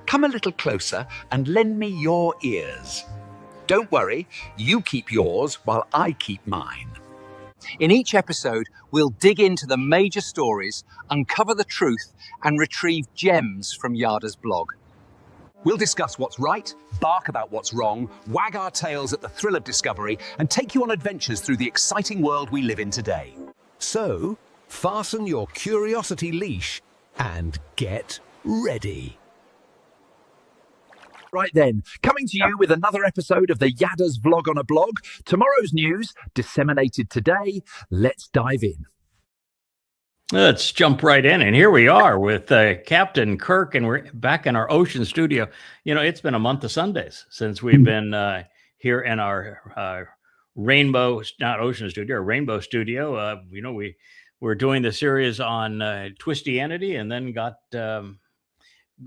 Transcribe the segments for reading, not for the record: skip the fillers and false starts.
come a little closer and lend me your ears. Don't worry, you keep yours while I keep mine. In each episode, we'll dig into the major stories, uncover the truth, and retrieve gems from Yada's blog. We'll discuss what's right, bark about what's wrong, wag our tails at the thrill of discovery, and take you on adventures through the exciting world we live in today. So, fasten your curiosity leash and get ready. Right then, coming to you with another episode of the Yada's Vlog on a Blog. Tomorrow's news, disseminated today. Let's dive in. Let's jump right in. And here we are with Captain Kirk, and we're back in our ocean studio. You know, it's been a month of Sundays since we've been here in our rainbow, not ocean studio, our rainbow studio. You know, we're doing the series on Twistianity, and then got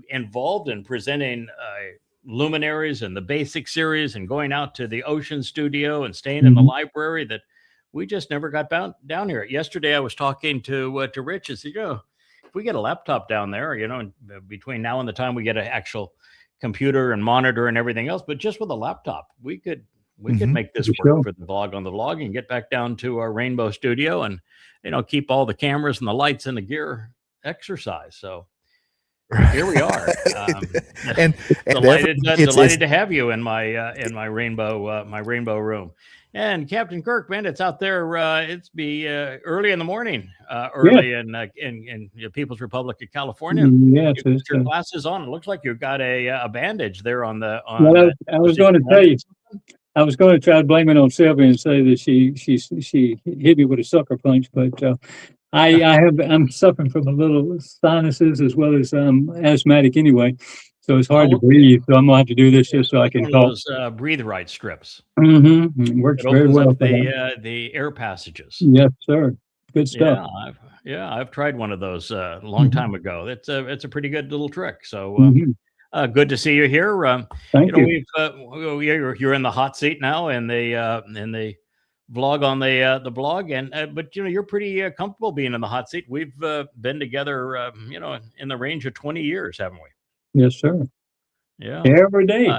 involved in presenting luminaries and the basic series, and going out to the ocean studio and staying in the library, that we just never got down here. Yesterday, I was talking to Rich and said, you know, if we get a laptop down there, you know, between now and the time we get an actual computer and monitor and everything else, but just with a laptop, we could make this work for the Vlog on the Vlog, and get back down to our rainbow studio and, you know, keep all the cameras and the lights and the gear exercise. So here we are. and delighted to have you in my rainbow room. And Captain Kirk, man, it's out there. It's early in the morning, in the People's Republic of California. Yeah, your glasses on. It looks like you've got a bandage there on the. I was going to tell you. I was going to try to blame it on Sylvia and say that she hit me with a sucker punch, but I'm suffering from a little sinuses as well as asthmatic anyway, so it's hard to breathe. So I'm going to have to do this just so I can talk. Those breathe right strips. It works very well. The air passages. Yes, sir. Good stuff. I've tried one of those a long time ago. It's a pretty good little trick. So. Good to see you here. Thank you. You're in the hot seat now in the Vlog on the blog, and but you know, you're pretty comfortable being in the hot seat. We've been together, you know, in the range of 20 years, haven't we? Yes, sir. Yeah, every day.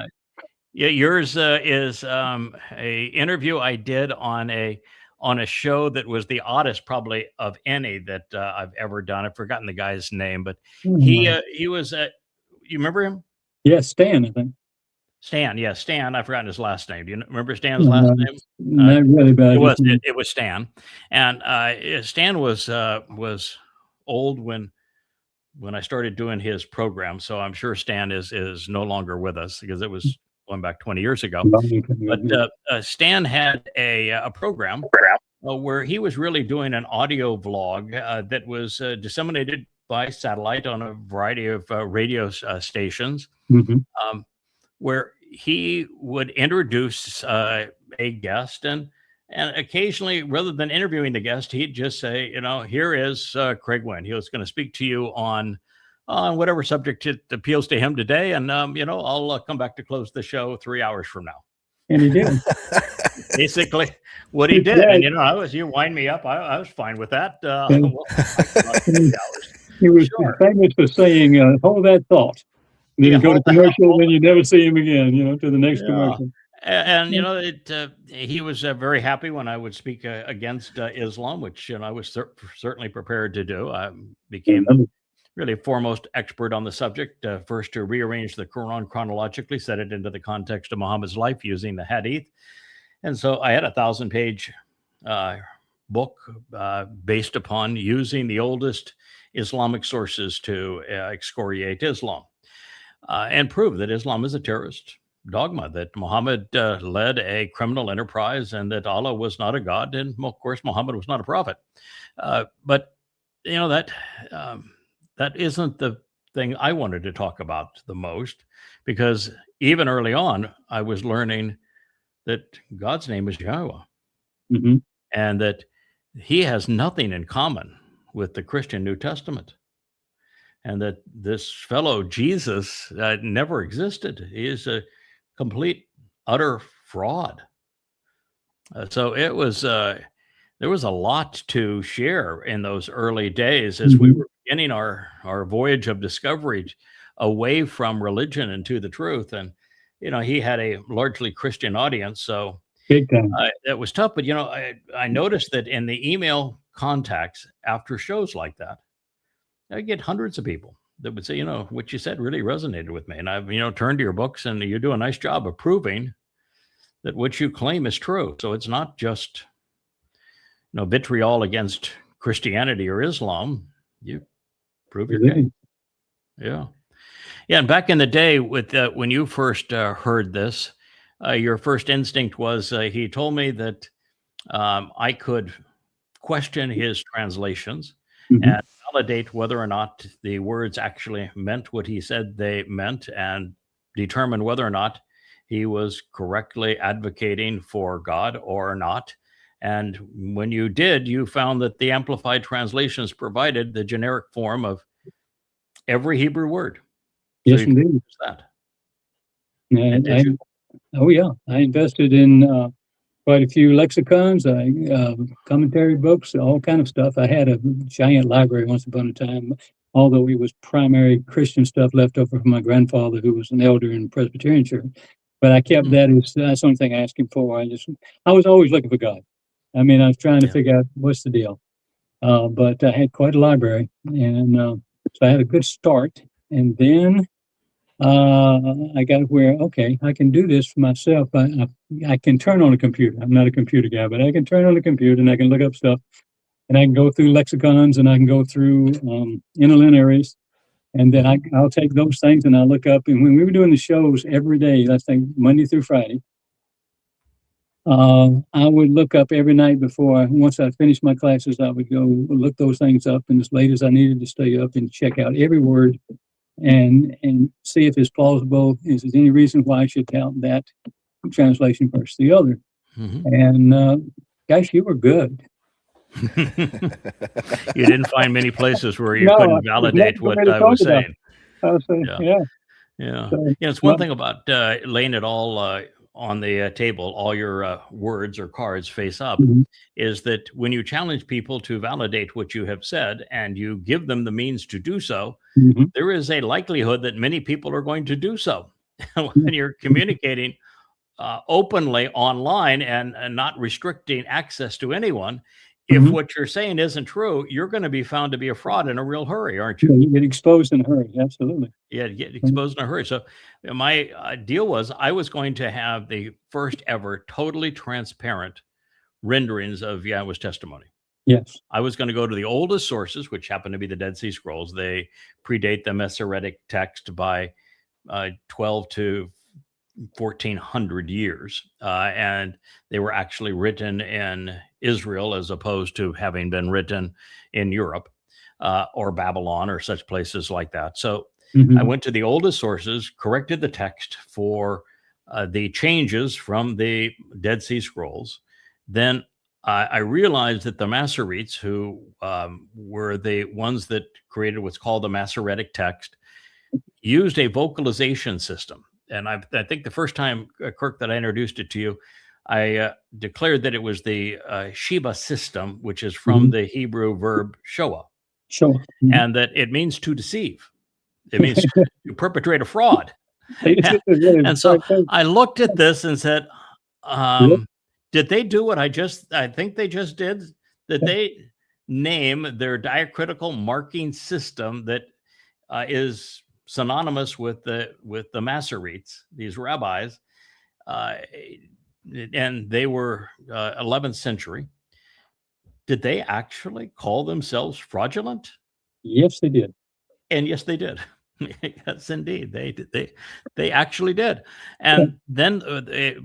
Yours is a interview I did on a show that was the oddest probably of any that I've ever done. I've forgotten the guy's name, but he was you remember him? Yes, Stan, I think. Stan, yes, Stan. I've forgotten his last name. Do you remember Stan's last name? Not really bad. It was Stan, and Stan was old when I started doing his program. So I'm sure Stan is no longer with us, because it was going back 20 years ago. But Stan had a program where he was really doing an audio vlog that was disseminated by satellite on a variety of radio stations, where he would introduce a guest, and occasionally, rather than interviewing the guest, he'd just say, you know, here is Craig Wynn. He was going to speak to you on whatever subject it appeals to him today, and you know, I'll come back to close the show 3 hours from now. And he did. Basically what he did. And you know, you wind me up, I was fine with that. He was famous for saying, hold that thought. And then you go to commercial, then you never see him again, you know, to the next commercial. And you know, he was very happy when I would speak against Islam, which, you know, I was certainly prepared to do. I became really foremost expert on the subject, first to rearrange the Quran chronologically, set it into the context of Muhammad's life using the Hadith. And so I had a 1,000-page book based upon using the oldest Islamic sources to excoriate Islam and prove that Islam is a terrorist dogma, that Muhammad led a criminal enterprise, and that Allah was not a god, and of course Muhammad was not a prophet. But you know, that isn't the thing I wanted to talk about the most, because even early on I was learning that God's name is Yahowah, and that he has nothing in common with the Christian New Testament, and that this fellow Jesus never existed. He is a complete, utter fraud. So it was there was a lot to share in those early days as we were beginning our voyage of discovery away from religion and to the truth. And, he had a largely Christian audience. So Big time. that was tough. But, I noticed that in the email contacts after shows like that, I get hundreds of people that would say, what you said really resonated with me. And I've, turned to your books, and you do a nice job of proving that what you claim is true. So it's not just, vitriol against Christianity or Islam. You prove your case. Yeah. Yeah. And back in the day with when you first heard this, your first instinct was he told me that I could question his translations and validate whether or not the words actually meant what he said they meant, and determine whether or not he was correctly advocating for God or not. And when you did, you found that the Amplified translations provided the generic form of every Hebrew word. Yes, indeed. That. I invested in quite a few lexicons, commentary books, all kind of stuff. I had a giant library once upon a time, although it was primary Christian stuff left over from my grandfather, who was an elder in the Presbyterian church. But I kept that. That's the only thing I asked him for. I was always looking for God. I mean, I was trying to figure out what's the deal. But I had quite a library, and so I had a good start. And then I got where, okay, I can do this for myself. I can turn on a computer. I'm not a computer guy, but I can turn on a computer and I can look up stuff, and I can go through lexicons, and I can go through interlinearies, and then I'll take those things and I'll look up. And when we were doing the shows every day, let's say Monday through Friday, I would look up every night before. Once I finished my classes, I would go look those things up, and as late as I needed to stay up and check out every word and see if it's plausible. Is there any reason why I should count that translation versus the other? And gosh, you were good. You didn't find many places where you couldn't validate what I was saying. Yeah. It's one thing about laying it all on the table, all your words or cards face up, is that when you challenge people to validate what you have said and you give them the means to do so, there is a likelihood that many people are going to do so. When you're communicating openly online and not restricting access to anyone, if what you're saying isn't true, you're going to be found to be a fraud in a real hurry, aren't you? You get exposed in a hurry, absolutely. Yeah, get exposed in a hurry. So my deal was I was going to have the first ever totally transparent renderings of Yahweh's testimony. Yes. I was going to go to the oldest sources, which happen to be the Dead Sea Scrolls. They predate the Masoretic text by 12 to 1400 years. And they were actually written in Israel as opposed to having been written in Europe or Babylon or such places like that. So I went to the oldest sources, corrected the text for the changes from the Dead Sea Scrolls. Then I realized that the Masoretes, who were the ones that created what's called the Masoretic text, used a vocalization system. And I think the first time, Kirk, that I introduced it to you, I declared that it was the Sheba system, which is from the Hebrew verb shoah, and that it means to deceive. It means to perpetrate a fraud. And so I looked at this and said, did they do what I think they just did? Did they name their diacritical marking system that is synonymous with the Masoretes, these rabbis, and they were 11th century. Did they actually call themselves fraudulent? Yes, they did. And yes, they did. Yes, indeed, they actually did. And then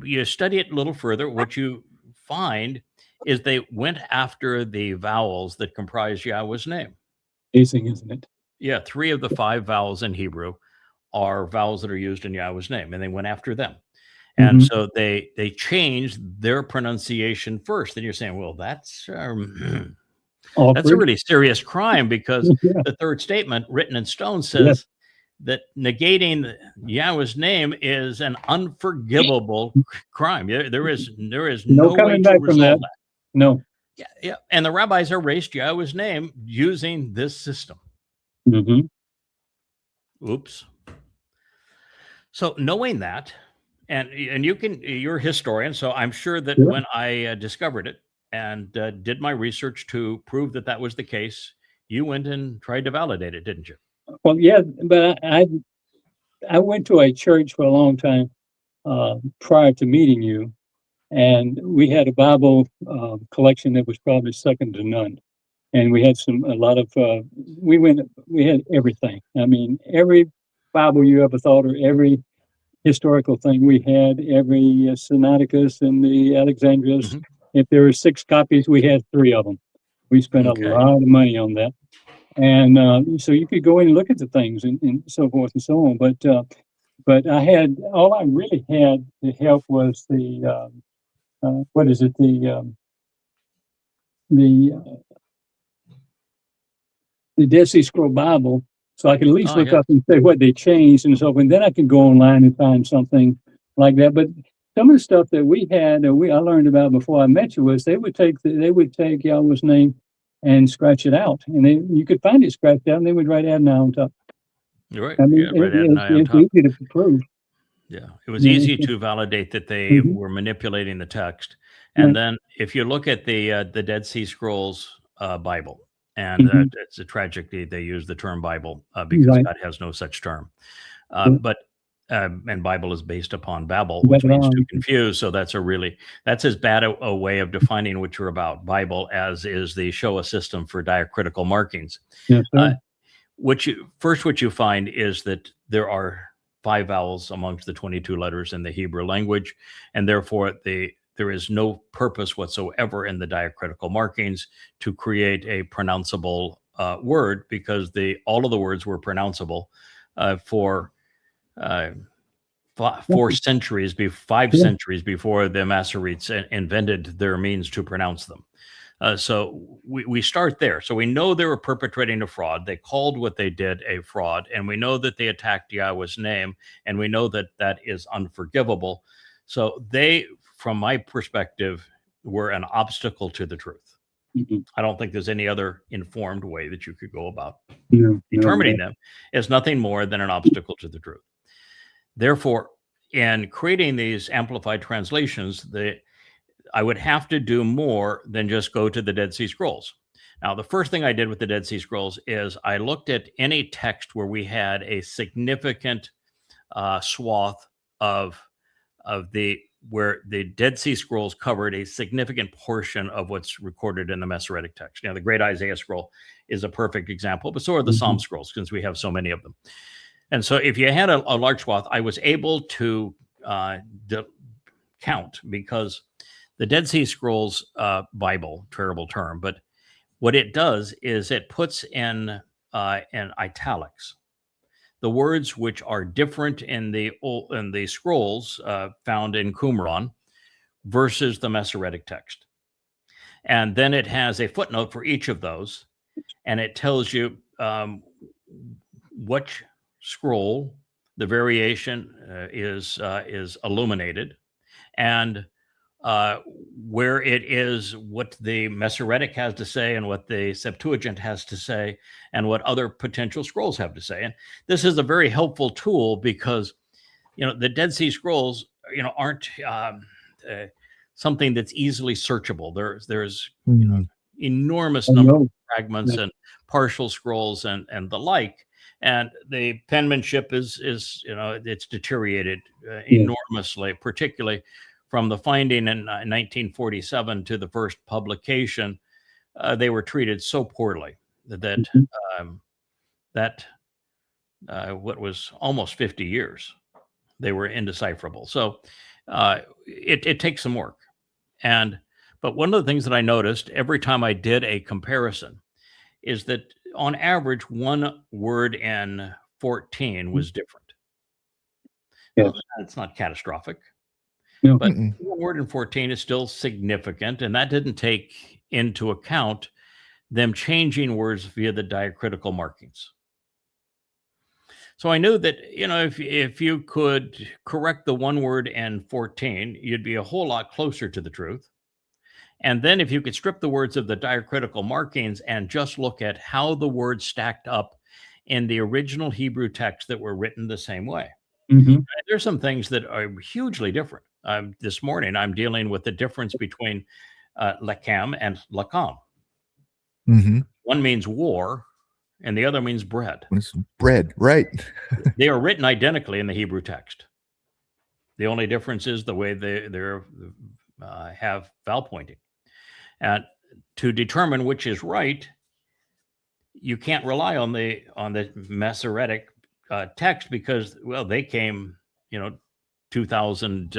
you study it a little further. What you find is they went after the vowels that comprise Yahweh's name. Amazing, isn't it? Yeah, 3 of the 5 vowels in Hebrew are vowels that are used in Yahweh's name, and they went after them. And so they changed their pronunciation first. Then you're saying, well, that's a really serious crime, because the third statement written in stone says that negating Yahweh's name is an unforgivable crime. There is no way to resolve that. No. Yeah. And the rabbis erased Yahweh's name using this system. Oops. So knowing that, and you're a historian, so I'm sure that Sure. when I discovered it and did my research to prove that that was the case, you went and tried to validate it, didn't you? Well, yeah, but I went to a church for a long time prior to meeting you, and we had a Bible collection that was probably second to none. And we had we had everything. I mean, every Bible you ever thought, or every historical thing we had, every Sinaiticus and the Alexandrias. Mhm. If there were 6 copies, we had 3 of them. We spent Okay. a lot of money on that. And so you could go in and look at the things and so forth and so on. But all I really had to help was the what is it? The Dead Sea Scroll Bible, so I could at least look yes. up and say what they changed and so forth. And then I could go online and find something like that. But some of the stuff that we had, I learned about before I met you, was they would take Yahweh's name and scratch it out, and you could find it scratched out, and they would write Adonai on top. You're right. I mean, Yeah, right, Adonai on it's top. easy to prove. Yeah, it was Yeah. easy to validate that they Mhm. were manipulating the text. And Right. then if you look at the Dead Sea Scrolls Bible, and Mhm. it's a tragedy they use the term Bible because Right. God has no such term. Right. But and Bible is based upon Babel, which means to confuse. So that's as bad a way of defining what you're about, Bible, as is the Shoah system for diacritical markings. Yes, sir. What you find is that there are 5 vowels amongst the 22 letters in the Hebrew language, and therefore there is no purpose whatsoever in the diacritical markings to create a pronounceable word, because all of the words were pronounceable for 5 centuries before the Masoretes invented their means to pronounce them. So we start there. So we know they were perpetrating a fraud. They called what they did a fraud, and we know that they attacked Yahweh's name, and we know that that is unforgivable. So they, from my perspective, were an obstacle to the truth. Mhm. I don't think there's any other informed way that you could go about No, determining them as nothing more than an obstacle to the truth. Therefore, in creating these amplified translations, I would have to do more than just go to the Dead Sea Scrolls. Now, the first thing I did with the Dead Sea Scrolls is I looked at any text where we had a significant swath where the Dead Sea Scrolls covered a significant portion of what's recorded in the Masoretic text. The Great Isaiah Scroll is a perfect example, but so are the Psalm Scrolls, since we have so many of them. And so if you had a large swath, I was able to count, because the Dead Sea Scrolls Bible, terrible term, but what it does is it puts in italics the words which are different in the scrolls found in Qumran versus the Masoretic text. And then it has a footnote for each of those, and it tells you which scroll the variation is illuminated, and where it is, what the Masoretic has to say, and what the Septuagint has to say, and what other potential scrolls have to say. And this is a very helpful tool, because the Dead Sea Scrolls aren't something that's easily searchable. There's enormous number of fragments and partial scrolls and the like. And the penmanship is it's deteriorated enormously, particularly from the finding in 1947 to the first publication. They were treated so poorly that what was almost 50 years, they were indecipherable. So it takes some work. But one of the things that I noticed every time I did a comparison is that on average, one word in 14 was different. Yes. Well, it's not catastrophic. No. But one word in 14 is still significant, and that didn't take into account them changing words via the diacritical markings. So I knew that, if you could correct the one word in 14, you'd be a whole lot closer to the truth. And then if you could strip the words of the diacritical markings and just look at how the words stacked up in the original Hebrew text that were written the same way. Mm-hmm. There's some things that are hugely different. This morning, I'm dealing with the difference between lakam and lakam. Mm-hmm. One means war, and the other means bread. It's bread, right? They are written identically in the Hebrew text. The only difference is the way they have vowel pointing. And to determine which is right, you can't rely on the Masoretic text because, well, they came, 2,000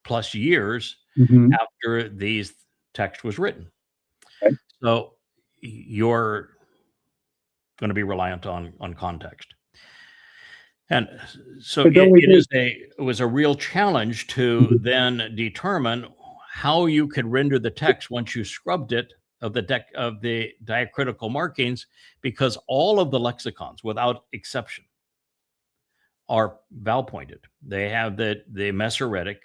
plus years after these text was written. Right. So you're going to be reliant on context. And so it was a real challenge to then determine how you could render the text once you scrubbed it of the diacritical markings, because all of the lexicons, without exception, are vowel pointed. They have the Masoretic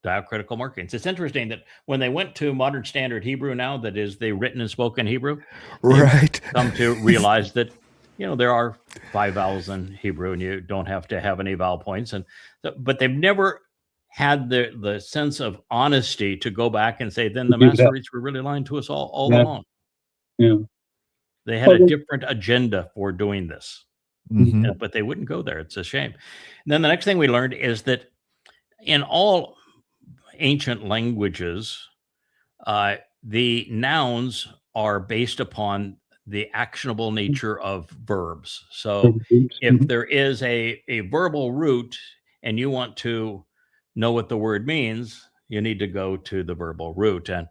diacritical markings. It's interesting that when they went to modern standard Hebrew now, that is the written and spoken Hebrew, right, come to realize that there are 5 vowels in Hebrew, and you don't have to have any vowel points. But they've never had the sense of honesty to go back and say, then the Masoretes were really lying to us all along. Yeah, they had a different agenda for doing this, but they wouldn't go there. It's a shame. And then the next thing we learned is that in all ancient languages, the nouns are based upon the actionable nature of verbs. So if there is a verbal root and you want to know what the word means, you need to go to the verbal root. And,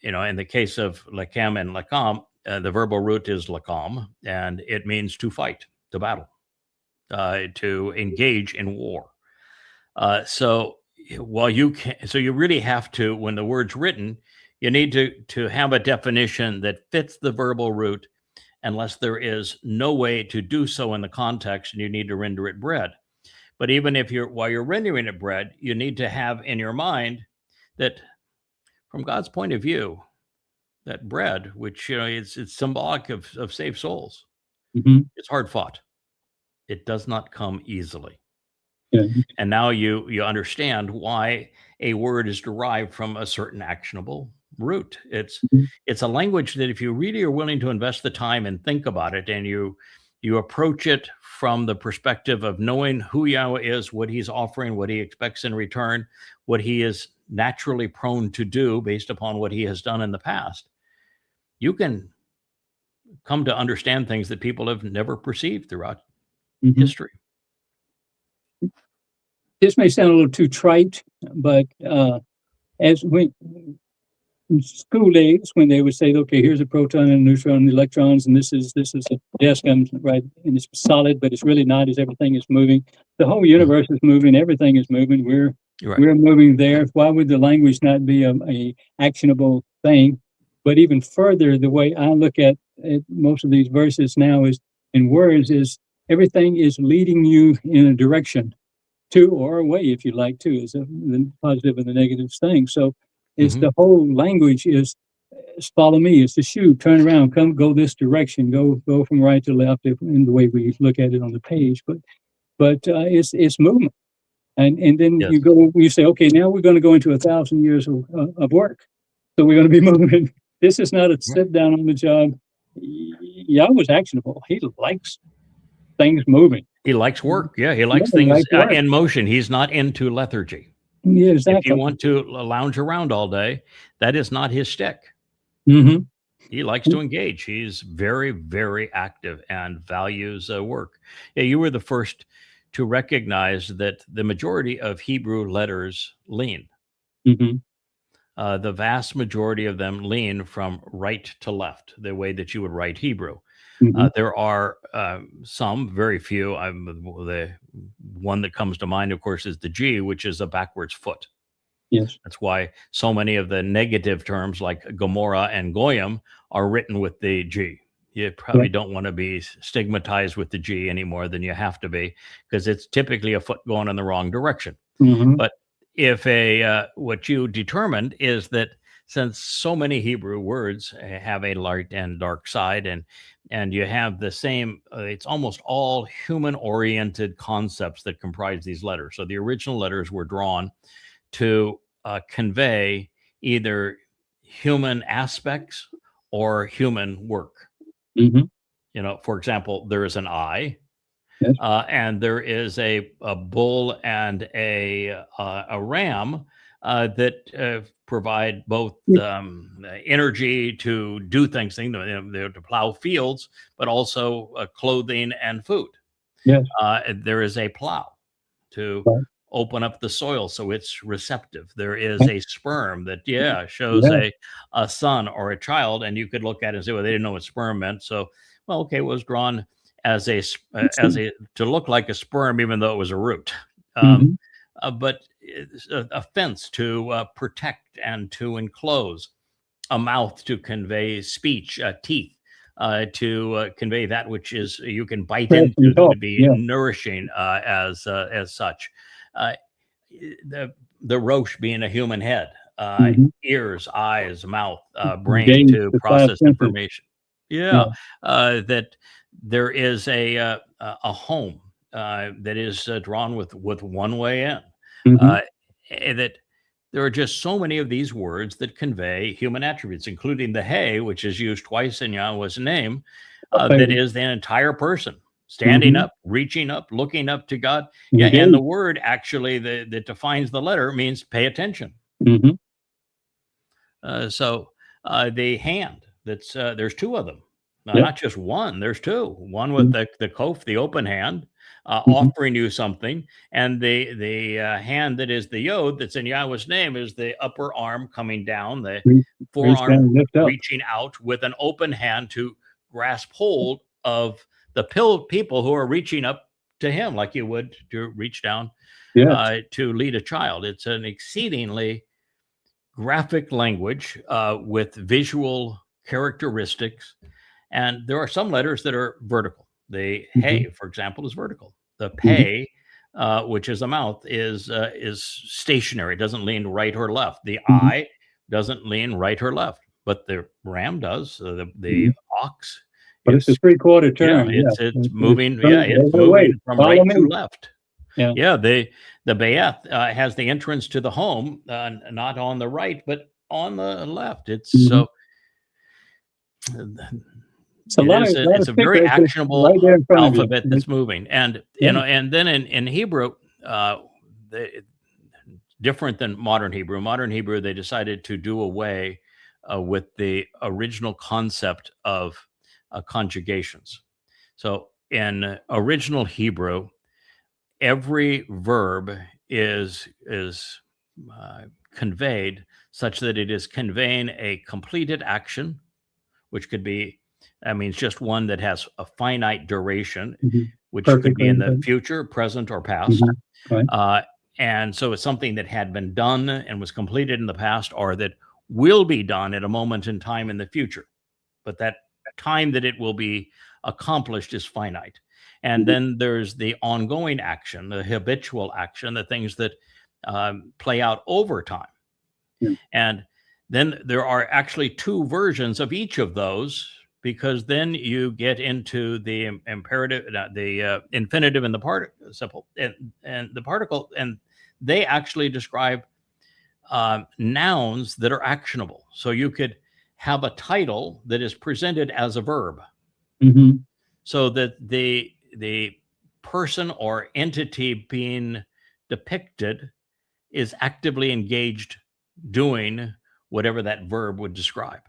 in the case of lakam and lakam, the verbal root is lakam, and it means to fight, to battle, to engage in war. So you really have to, when the word's written, you need to have a definition that fits the verbal root, unless there is no way to do so in the context, and you need to render it bread. But even while you're rendering it bread, you need to have in your mind that from God's point of view, that bread, which it's symbolic of saved souls, it's hard fought. It does not come easily. Yeah. And now you understand why a word is derived from a certain actionable root. It's a language that if you really are willing to invest the time and think about it, and you approach it from the perspective of knowing who Yahweh is, what he's offering, what he expects in return, what he is naturally prone to do based upon what he has done in the past, you can come to understand things that people have never perceived throughout history. This may sound a little too trite, but as when in school days, when they would say, "Okay, here's a proton and a neutron and electrons, and this is a disk, right, and it's solid, but it's really not, as everything is moving. The whole universe is moving, everything is moving. We're moving there. Why would the language not be a actionable thing?" But even further, the way I look at most of these verses now is in words is everything is leading you in a direction, to or away, if you like, to, is the positive and the negative thing. So it's the whole language is follow me. It's the shoe, turn around, come, go this direction, go from right to left in the way we look at it on the page. But it's movement. And then you say, okay, now we're going to go into 1,000 years of work. So we're going to be moving. This is not a sit down on the job. Yahweh's actionable. He likes things moving. He likes work. Yeah, he likes things in motion. He's not into lethargy. Yeah, exactly. If you want to lounge around all day, that is not his shtick. He likes to engage. He's very, very active and values work. Yeah, you were the first to recognize that the majority of Hebrew letters lean. The vast majority of them lean from right to left, the way that you would write Hebrew. There are some, very few. The one that comes to mind, of course, is the G, which is a backwards foot. Yes. That's why so many of the negative terms like Gomorrah and Goyim are written with the G. You probably don't want to be stigmatized with the G any more than you have to be, because it's typically a foot going in the wrong direction. But if what you determined is that since so many Hebrew words have a light and dark side, and you have the same, it's almost all human-oriented concepts that comprise these letters. So the original letters were drawn to convey either human aspects or human work. Mm-hmm. You know, for example, there is an eye, Yes. and there is a bull and a ram that provide both energy to do things, to plow fields, but also clothing and food. Yes. There is a plow to Right. open up the soil so it's receptive. There is Right. a sperm that shows Yeah. a son or a child, and you could look at it and say, well, they didn't know what sperm meant, so well, okay, it was drawn as to look like a sperm, even though it was a root. But a fence to protect and to enclose, a mouth to convey speech, teeth to convey that which is you can bite Yes, into, that talk, would be yeah. nourishing as such. The rosh being a human head, ears, eyes, mouth, brain Gain to the process five senses. information. That there is a home that is drawn with one way in. That there are just so many of these words that convey human attributes, including the hey, which is used twice in Yahweh's name, that is the entire person standing up, reaching up, looking up to God. Yeah, and the word actually that defines the letter means pay attention. So the hand, that's there's two of them. Not just one, there's two. One with the kof, the open hand, offering you something, and the hand that is the yod that's in Yahweh's name is the upper arm coming down, the forearm reaching out with an open hand to grasp hold of the people who are reaching up to him, like you would to reach down to lead a child. It's an exceedingly graphic language with visual characteristics. And there are some letters that are vertical. The hey, for example, is vertical. The pay, which is a mouth, is stationary. It doesn't lean right or left. The I doesn't lean right or left, but the ram does. The ox. But it's a 3/4 turn. It's moving. It's moving from right to left. The Bayeth has the entrance to the home, not on the right, but on the left. It's so. It's a very actionable alphabet that's moving, and and then in Hebrew, different than modern Hebrew. Modern Hebrew, they decided to do away with the original concept of conjugations. So in original Hebrew, every verb is conveyed such that it is conveying a completed action, which could be, that means just one that has a finite duration, which could be in the future, present, or past. And so it's something that had been done and was completed in the past, or that will be done at a moment in time in the future. But that time that it will be accomplished is finite. And then there's the ongoing action, the habitual action, the things that play out over time. And then there are actually two versions of each of those, because then you get into the imperative, the infinitive and the participle, and the particle, and they actually describe nouns that are actionable. So you could have a title that is presented as a verb, so that the person or entity being depicted is actively engaged doing whatever that verb would describe.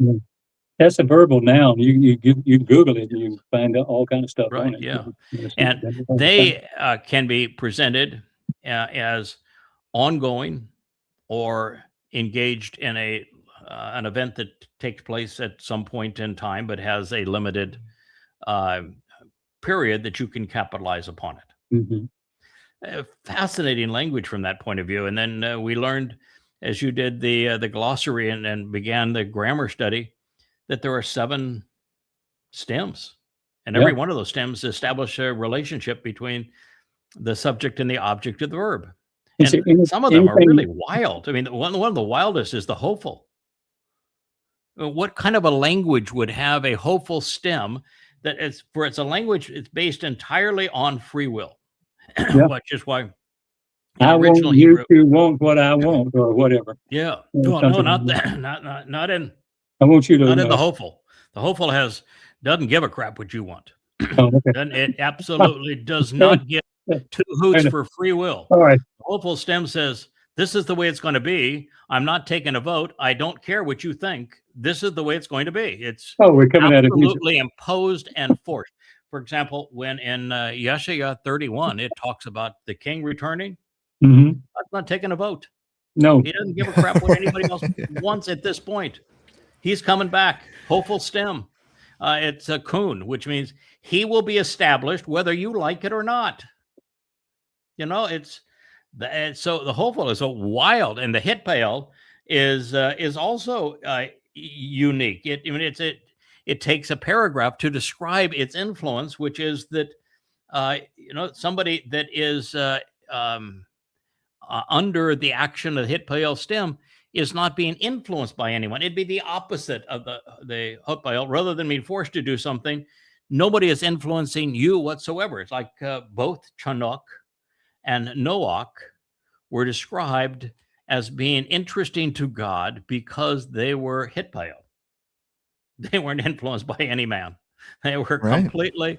That's a verbal noun. You Google it and you find out all kind of stuff on it. Yeah. And they can be presented as ongoing or engaged in an event that takes place at some point in time, but has a limited period that you can capitalize upon it. Fascinating language from that point of view. And then we learned, as you did the glossary and began the grammar study, that there are 7 stems, and every one of those stems establish a relationship between the subject and the object of the verb. And some of them are really wild. I mean, one of the wildest is the hopeful. what kind of a language would have a hopeful stem that it's a language, it's based entirely on free will, which is why I want original you Hebrew, to want what I want, or whatever. well, Something not like that. that, not in I want you to not in the hopeful. The hopeful doesn't give a crap what you want. Oh, okay. It absolutely does not give two hoots for free will. All right. The hopeful stem says, this is the way it's going to be. I'm not taking a vote. I don't care what you think. This is the way it's going to be. It's We're coming out of music. absolutely imposed and forced. For example, when in Yasha'yah 31, it talks about the king returning. Mm-hmm. That's not taking a vote. No. He doesn't give a crap what anybody else wants at this point. He's coming back. Hopeful stem. It's a kun, which means he will be established whether you like it or not. You know, so the hopeful is so wild, and the hitpail is also unique. It takes a paragraph to describe its influence, which is that somebody that is under the action of the hitpail stem is not being influenced by anyone. It'd be the opposite of the hitpail. Rather than being forced to do something, nobody is influencing you whatsoever. It's like both Chanuk and Noach were described as being interesting to God because they were hitpail. They weren't influenced by any man. They were completely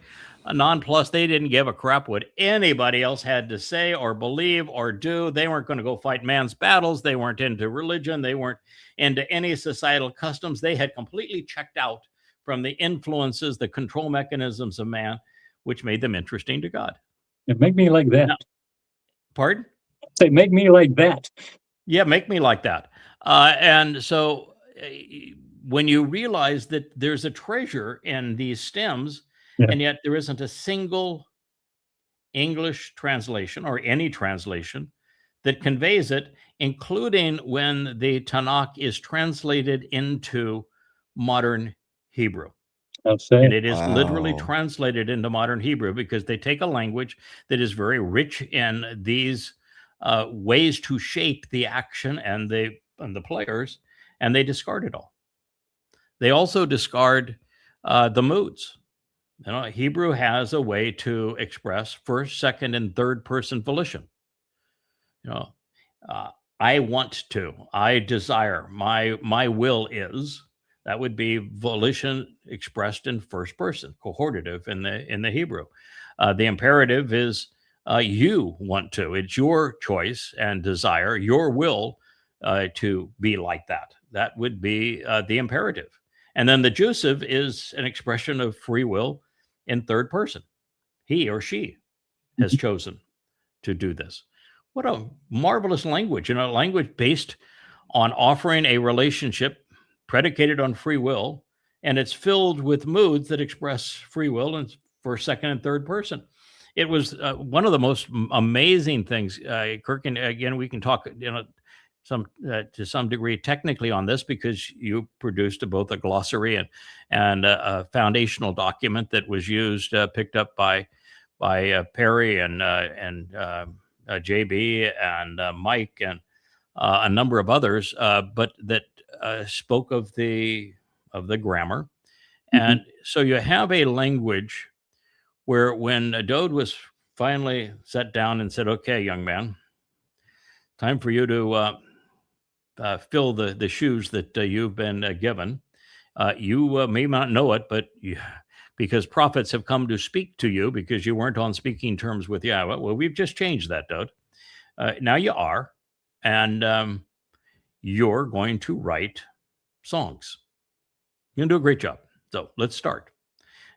nonplussed. They didn't give a crap what anybody else had to say or believe or do. They weren't going to go fight man's battles. They weren't into religion. They weren't into any societal customs. They had completely checked out from the influences, the control mechanisms of man, which made them interesting to God. Make me like that. Now, pardon? Say, make me like that. Yeah, make me like that. And so when you realize that there's a treasure in these stems, and yet there isn't a single English translation or any translation that conveys it, including when the Tanakh is translated into modern Hebrew. And it is literally translated into modern Hebrew because they take a language that is very rich in these ways to shape the action and the players, and they discard it all. They also discard the moods. You know, Hebrew has a way to express first, second, and third person volition. You know, I want to, I desire, my will is. That would be volition expressed in first person, cohortative in the Hebrew. The imperative is you want to. It's your choice and desire, your will to be like that. That would be the imperative. And then the jussive is an expression of free will in third person. He or she has chosen to do this. What a marvelous language, language based on offering a relationship predicated on free will, and it's filled with moods that express free will and for second and third person. It was one of the most amazing things, Kirk, and again, we can talk, to some degree technically on this because you produced both a glossary and a foundational document that was used, picked up by Perry and JB and Mike and a number of others, but that spoke of the grammar. And so you have a language where when Dowd was finally sat down and said, okay, young man, time for you to fill the shoes that you've been given. You may not know it, but because prophets have come to speak to you because you weren't on speaking terms with Yahowah. Well, we've just changed that, Dowd. Now you are, and you're going to write songs. You're going to do a great job. So let's start.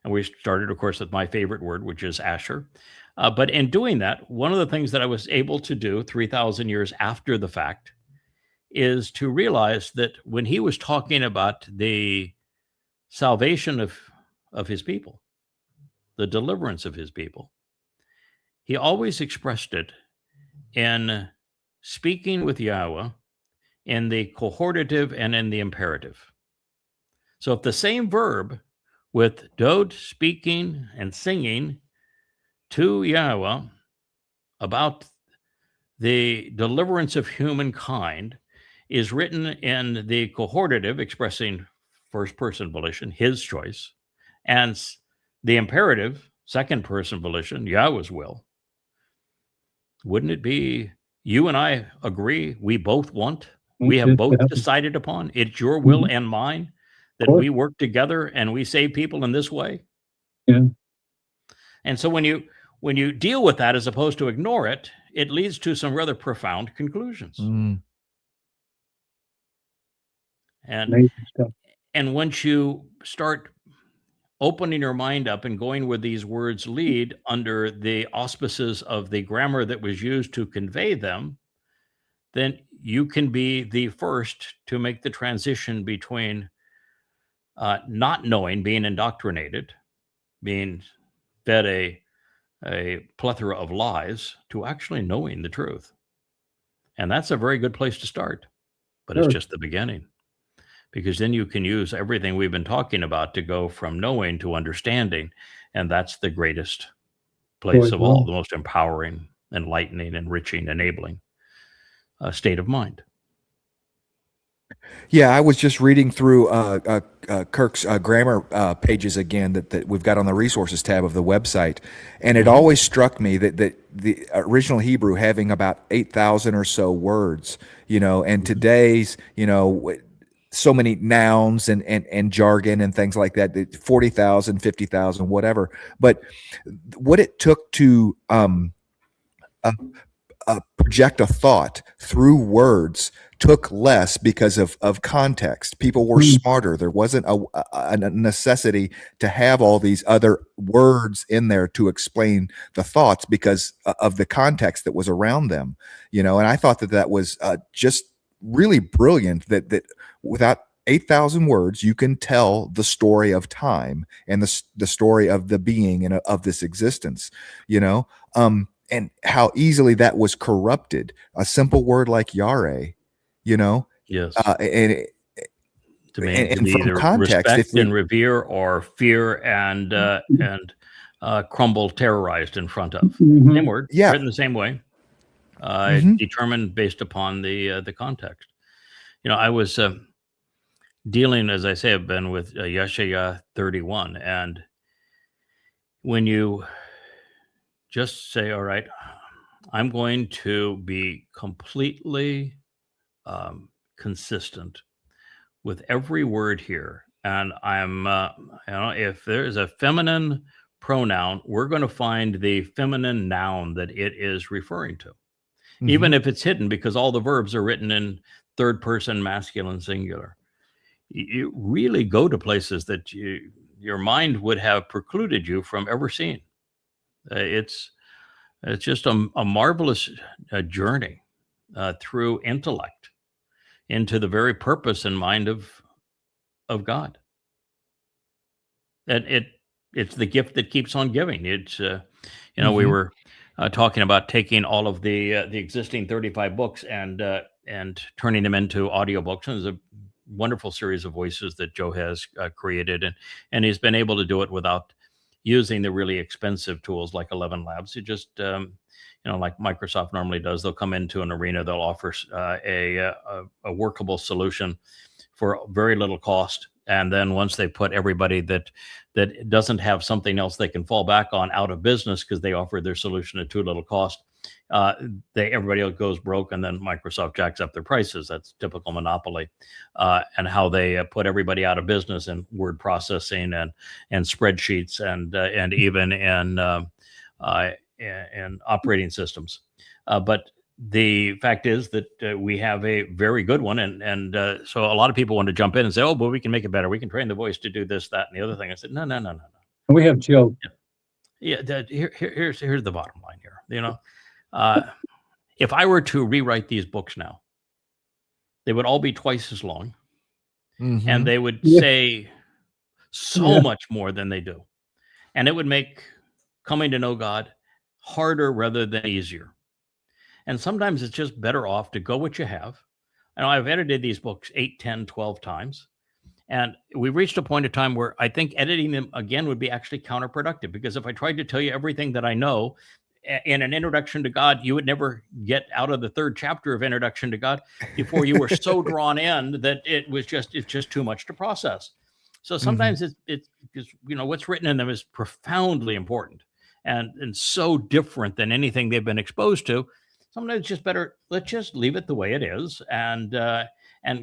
And we started, of course, with my favorite word, which is Asher. But in doing that, one of the things that I was able to do 3,000 years after the fact is to realize that when he was talking about the salvation of his people, the deliverance of his people, he always expressed it in speaking with Yahowah in the cohortative and in the imperative. So if the same verb with Dowd speaking and singing to Yahowah about the deliverance of humankind is written in the cohortative, expressing first person volition, his choice, and the imperative, second person volition, Yahweh's will, wouldn't it be you and I agree we both want, we have both decided upon, it's your will and mine that we work together and we save people in this way? Yeah. And so when you deal with that as opposed to ignore it, it leads to some rather profound conclusions. And once you start opening your mind up and going where these words lead under the auspices of the grammar that was used to convey them, then you can be the first to make the transition between not knowing, being indoctrinated, being fed a plethora of lies, to actually knowing the truth. And that's a very good place to start, but it's just the beginning, because then you can use everything we've been talking about to go from knowing to understanding. And that's the greatest place of all, the most empowering, enlightening, enriching, enabling state of mind. Yeah, I was just reading through Kirk's grammar pages again that we've got on the resources tab of the website, and it always struck me that the original Hebrew having about 8,000 or so words, and today's, so many nouns and jargon and things like that, 40,000, 50,000, whatever. But what it took to project a thought through words took less because of context. People were smarter. There wasn't a necessity to have all these other words in there to explain the thoughts because of the context that was around them, and I thought that was just really brilliant, that without 8,000 words, you can tell the story of time and the story of the being and of this existence, and how easily that was corrupted. A simple word like Yahweh, Yes. And to either respect and revere, or fear and crumble, terrorized in front of. Same word, written the same way, determined based upon the context. I was dealing, as I say, I've been with Yasha'yah 31, and when you just say, all right, I'm going to be completely consistent with every word here. And I'm, if there's a feminine pronoun, we're going to find the feminine noun that it is referring to, even if it's hidden, because all the verbs are written in third person masculine singular. You really go to places that your mind would have precluded you from ever seeing. It's just a marvelous journey through intellect into the very purpose and mind of God. And it's the gift that keeps on giving. It's we were talking about taking all of the existing 35 books and turning them into audiobooks. And there's a wonderful series of voices that Joe has created, and he's been able to do it without using the really expensive tools like 11 Labs. It just like Microsoft normally does, they'll come into an arena, they'll offer a workable solution for very little cost, and then once they put everybody that doesn't have something else they can fall back on out of business because they offered their solution at too little cost, everybody else goes broke, and then Microsoft jacks up their prices. That's typical monopoly, and how they put everybody out of business in word processing and spreadsheets and even in operating systems. But the fact is that we have a very good one, and so a lot of people want to jump in and say, "Oh, but we can make it better. We can train the voice to do this, that, and the other thing." I said, "No. We have Joe." Yeah. Here's the bottom line here. If I were to rewrite these books now, they would all be twice as long, and they would say so much more than they do, and it would make coming to know God harder rather than easier. And sometimes it's just better off to go what you have. And I've edited these books 8, 10, 12 times. And we reached a point of time where I think editing them again would be actually counterproductive, because if I tried to tell you everything that I know in an introduction to God, you would never get out of the 3rd chapter of Introduction to God before you were so drawn in that it's just too much to process. So sometimes it's because, what's written in them is profoundly important and so different than anything they've been exposed to. Sometimes it's just better, let's just leave it the way it is and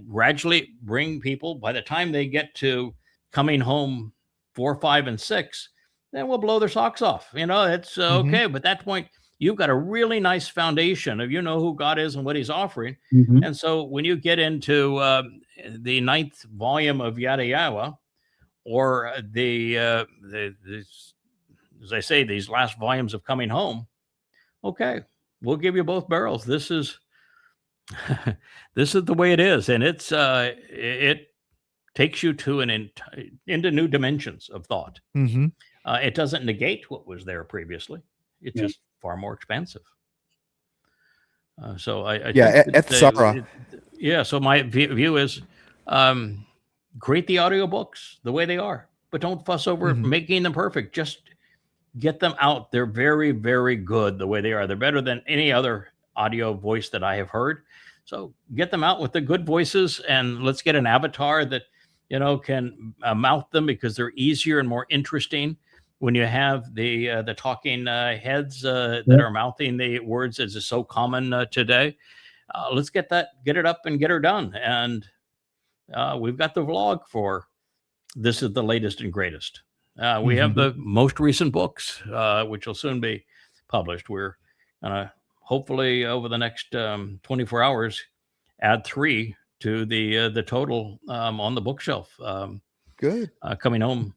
gradually bring people, by the time they get to coming home 4, 5, and 6, then we'll blow their socks off. It's okay. But at that point, you've got a really nice foundation of who God is and what he's offering. And so when you get into the 9th volume of Yahowah, or as I say, these last volumes of Coming Home, okay, we'll give you both barrels. This is this is the way it is, and it takes you to into new dimensions of thought. It doesn't negate what was there previously. It's just far more expansive. So I think so my view is create the audiobooks the way they are, but don't fuss over making them perfect. Just get them out. They're very, very good the way they are. They're better than any other audio voice that I have heard. So get them out with the good voices, and let's get an avatar that can mouth them, because they're easier and more interesting when you have the talking heads that are mouthing the words, as is so common today. Let's get it up and get her done. And we've got the vlog for this is the latest and greatest. We have the most recent books, which will soon be published. We're hopefully over the next 24 hours add 3 to the total on the bookshelf. Good. Coming Home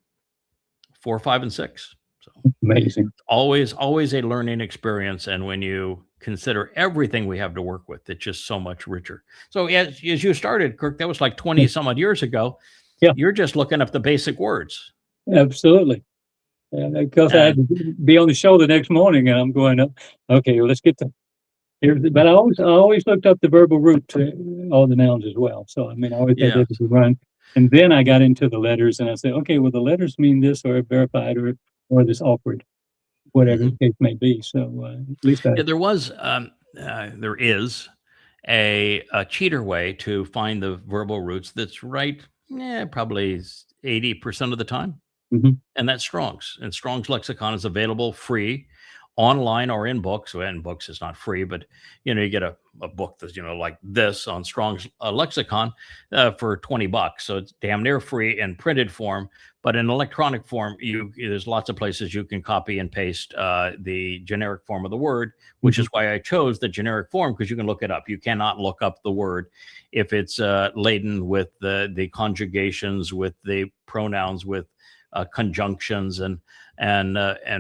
4, 5, and 6. So amazing. Always a learning experience, and when you consider everything we have to work with, it's just so much richer. So as you started, Kirk, that was like 20 some odd years ago. Yeah. You're just looking up the basic words. Absolutely. Because I had to be on the show the next morning, and I'm going, okay, well, let's get here. But I always looked up the verbal root to all the nouns as well. So I always had that to run. And then I got into the letters, and I said, okay, well, the letters mean this, or verified, or this awkward, whatever the case may be. So at least there is a cheater way to find the verbal roots that's right. Probably 80% of the time. And that's Strong's. And Strong's lexicon is available free online or in books. Well, in books it's not free, but you get a book that's like this on Strong's lexicon for $20. So it's damn near free in printed form, but in electronic form, there's lots of places you can copy and paste the generic form of the word, which is why I chose the generic form, because you can look it up. You cannot look up the word if it's laden with the conjugations, with the pronouns, with conjunctions and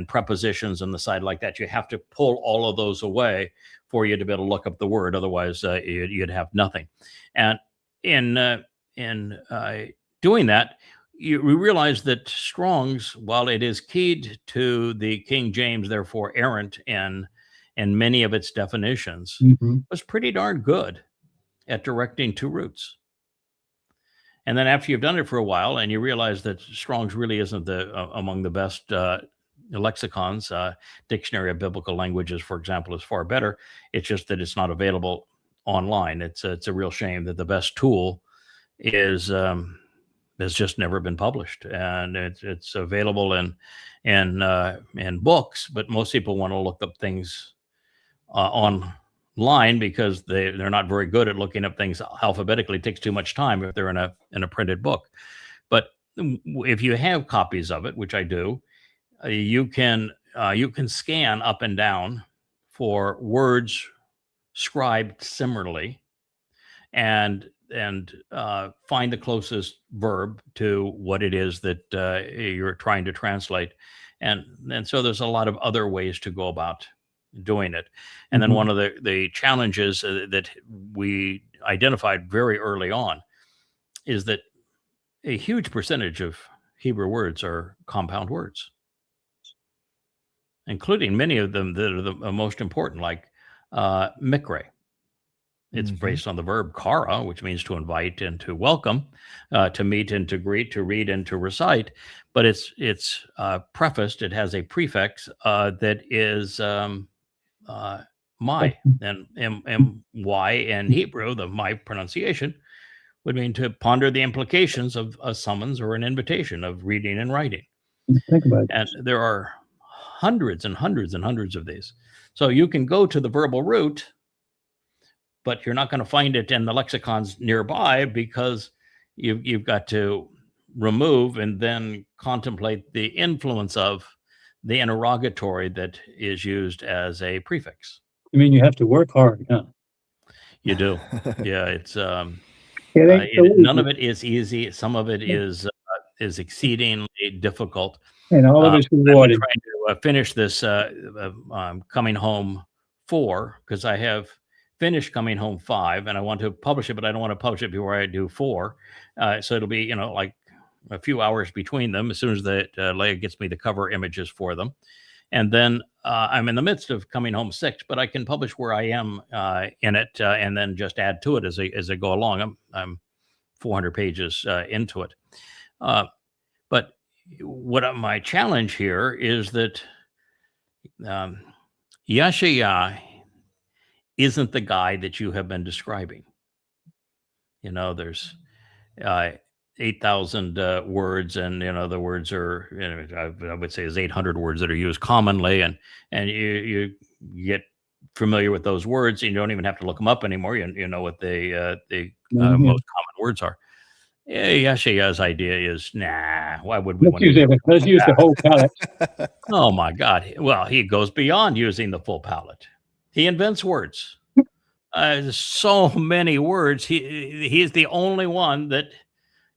prepositions on the side like that. You have to pull all of those away for you to be able to look up the word. Otherwise, you'd have nothing. And in doing that, we realize that Strong's, while it is keyed to the King James, therefore errant in many of its definitions, was pretty darn good at directing to roots. And then after you've done it for a while and you realize that Strong's really isn't among the best lexicons, Dictionary of Biblical Languages, for example, is far better. It's just that it's not available online. It's a real shame that the best tool has just never been published, and it's available in books. But most people want to look up things online because they're not very good at looking up things alphabetically. It takes too much time if they're in a printed book. But if you have copies of it, which I do, you can scan up and down for words scribed similarly, and find the closest verb to what it is that you're trying to translate, and so there's a lot of other ways to go about doing it. And then one of the challenges that we identified very early on is that a huge percentage of Hebrew words are compound words, including many of them that are the most important, like mikre. It's based on the verb kara, which means to invite and to welcome, to meet and to greet, to read and to recite. But it's prefaced. It has a prefix that is my, and my in Hebrew, the my pronunciation, would mean to ponder the implications of a summons or an invitation, of reading and writing. Think about it. And there are hundreds and hundreds and hundreds of these. So you can go to the verbal root, but you're not going to find it in the lexicons nearby, because you've got to remove and then contemplate the influence of the interrogatory that is used as a prefix. I mean, you have to work hard, huh? You do. Yeah, it's It ain't so easy. none of it is easy. Some of it is exceedingly difficult. And all of it's I'm rewarded. trying to finish this Coming Home 4, because I have finished Coming Home 5, and I want to publish it, but I don't want to publish it before I do 4. So it'll be, like a few hours between them, as soon as the ElYah gets me the cover images for them. And then I'm in the midst of Coming Home 6, but I can publish where I am in it, and then just add to it as I go along. I'm 400 pages into it. But what my challenge here is that Yasha'yah isn't the guy that you have been describing. There's 8,000 words, and the words are, I would say, is 800 words that are used commonly, and you get familiar with those words, and you don't even have to look them up anymore. You know what the most common words are. Yasha'yah's idea is, why would we want to use let's use the whole palette. Oh my God. Well, he goes beyond using the full palette. He invents words. There's so many words. He's the only one that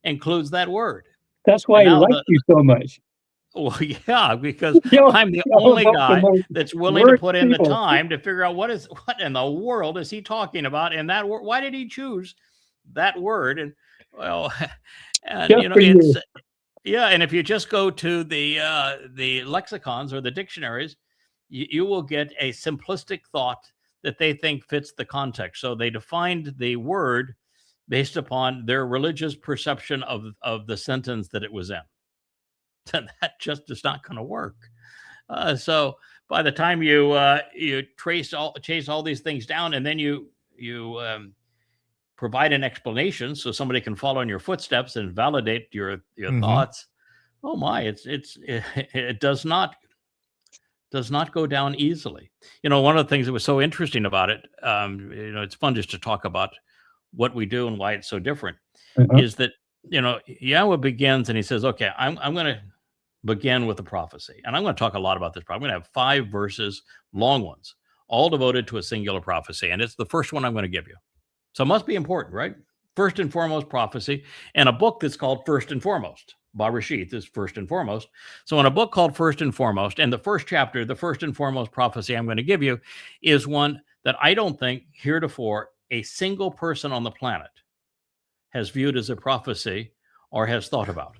includes that word. That's why he likes you so much. Well, yeah, because I'm the only guy that's willing to put in the time to figure out what in the world is he talking about in that word. Why did he choose that word? And well, and it's and if you just go to the lexicons or the dictionaries, you will get a simplistic thought that they think fits the context. So they defined the word based upon their religious perception of the sentence that it was in. And that just is not going to work. So by the time you chase all these things down, and then you provide an explanation so somebody can follow in your footsteps and validate your thoughts. Oh my, it does not go down easily. One of the things that was so interesting about it, it's fun just to talk about what we do and why it's so different, is that, Yahowah begins and he says, okay, I'm going to begin with a prophecy. And I'm going to talk a lot about this. I'm going to have 5 verses, long ones, all devoted to a singular prophecy. And it's the first one I'm going to give you. So it must be important, right? First and foremost prophecy, and a book that's called First and Foremost. Bereshith is first and foremost. So in a book called First and Foremost, and the first chapter, the first and foremost prophecy I'm going to give you, is one that I don't think heretofore a single person on the planet has viewed as a prophecy or has thought about.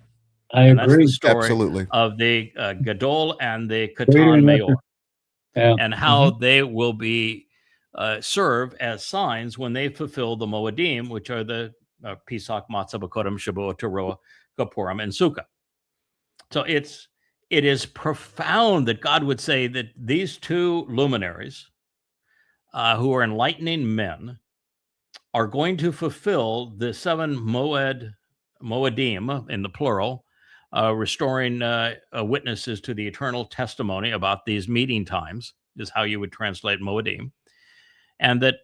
I agree. That's the story Absolutely. of the Gadol and the Katan Mayor, and how they will be serve as signs when they fulfill the Moedim, which are the Pesach, Matzah, Bakodim, Shabuw'ah, Teruah, Kippurim, and Sukkah. So it is profound that God would say that these 2 luminaries, who are enlightening men, are going to fulfill the 7 Moedim in the plural, restoring witnesses to the eternal testimony about these meeting times, is how you would translate Moedim. And that